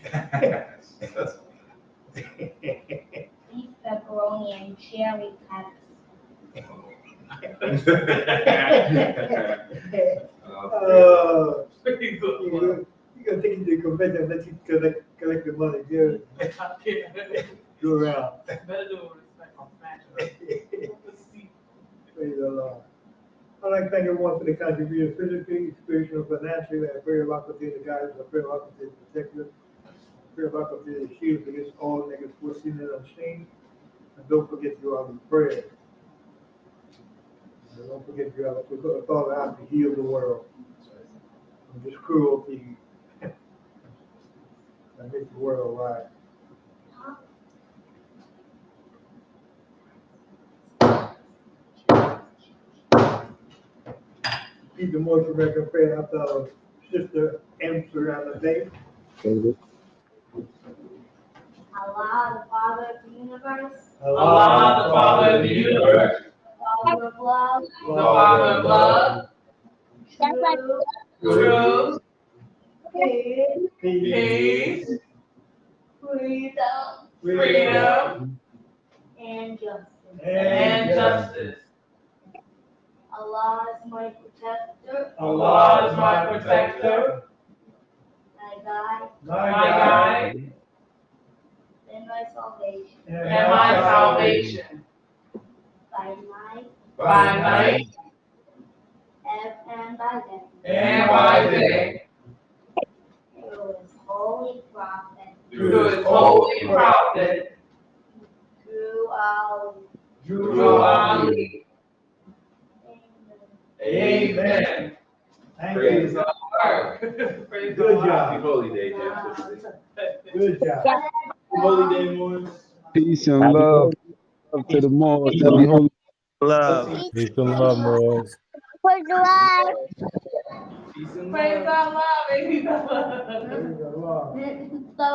That's Beef pepperoni and cherry peppers. You gotta take it to the convention and let you collect the money, yeah. Go around. Better do it with respect on snatch. Praise Allah. I'd like to thank everyone for the contribution physically, spiritually, and financially. I pray Allah continue to guide us. I pray Allah continue to protect us. I pray Allah continue to shield us against all negative forces seen and unseen. And don't forget you are in prayer. And don't forget you have to Father out to heal the world from this cruelty that makes the world right. Keep the motion record prayer after our sister answer on the day. Allah, the Father of the universe. Allah, the Father of the universe. Father of love. The Father of love. Truth. Peace. Freedom. And justice. And justice. Allah is my protector. Allah is my protector. My guide. My guide. And my salvation. And my salvation. By night. By night. And by day. And by day. Through his holy prophet. Through his holy prophet. Through Ali. Through Ali. Amen. Thank Praise you. Praise Good Allah. job. Happy Holy Day, Jim. Good job. Holy Day, Morris. Peace and love to the Moors. Happy holy love. Peace and love, Moors. Praise Allah, baby. Praise Allah. So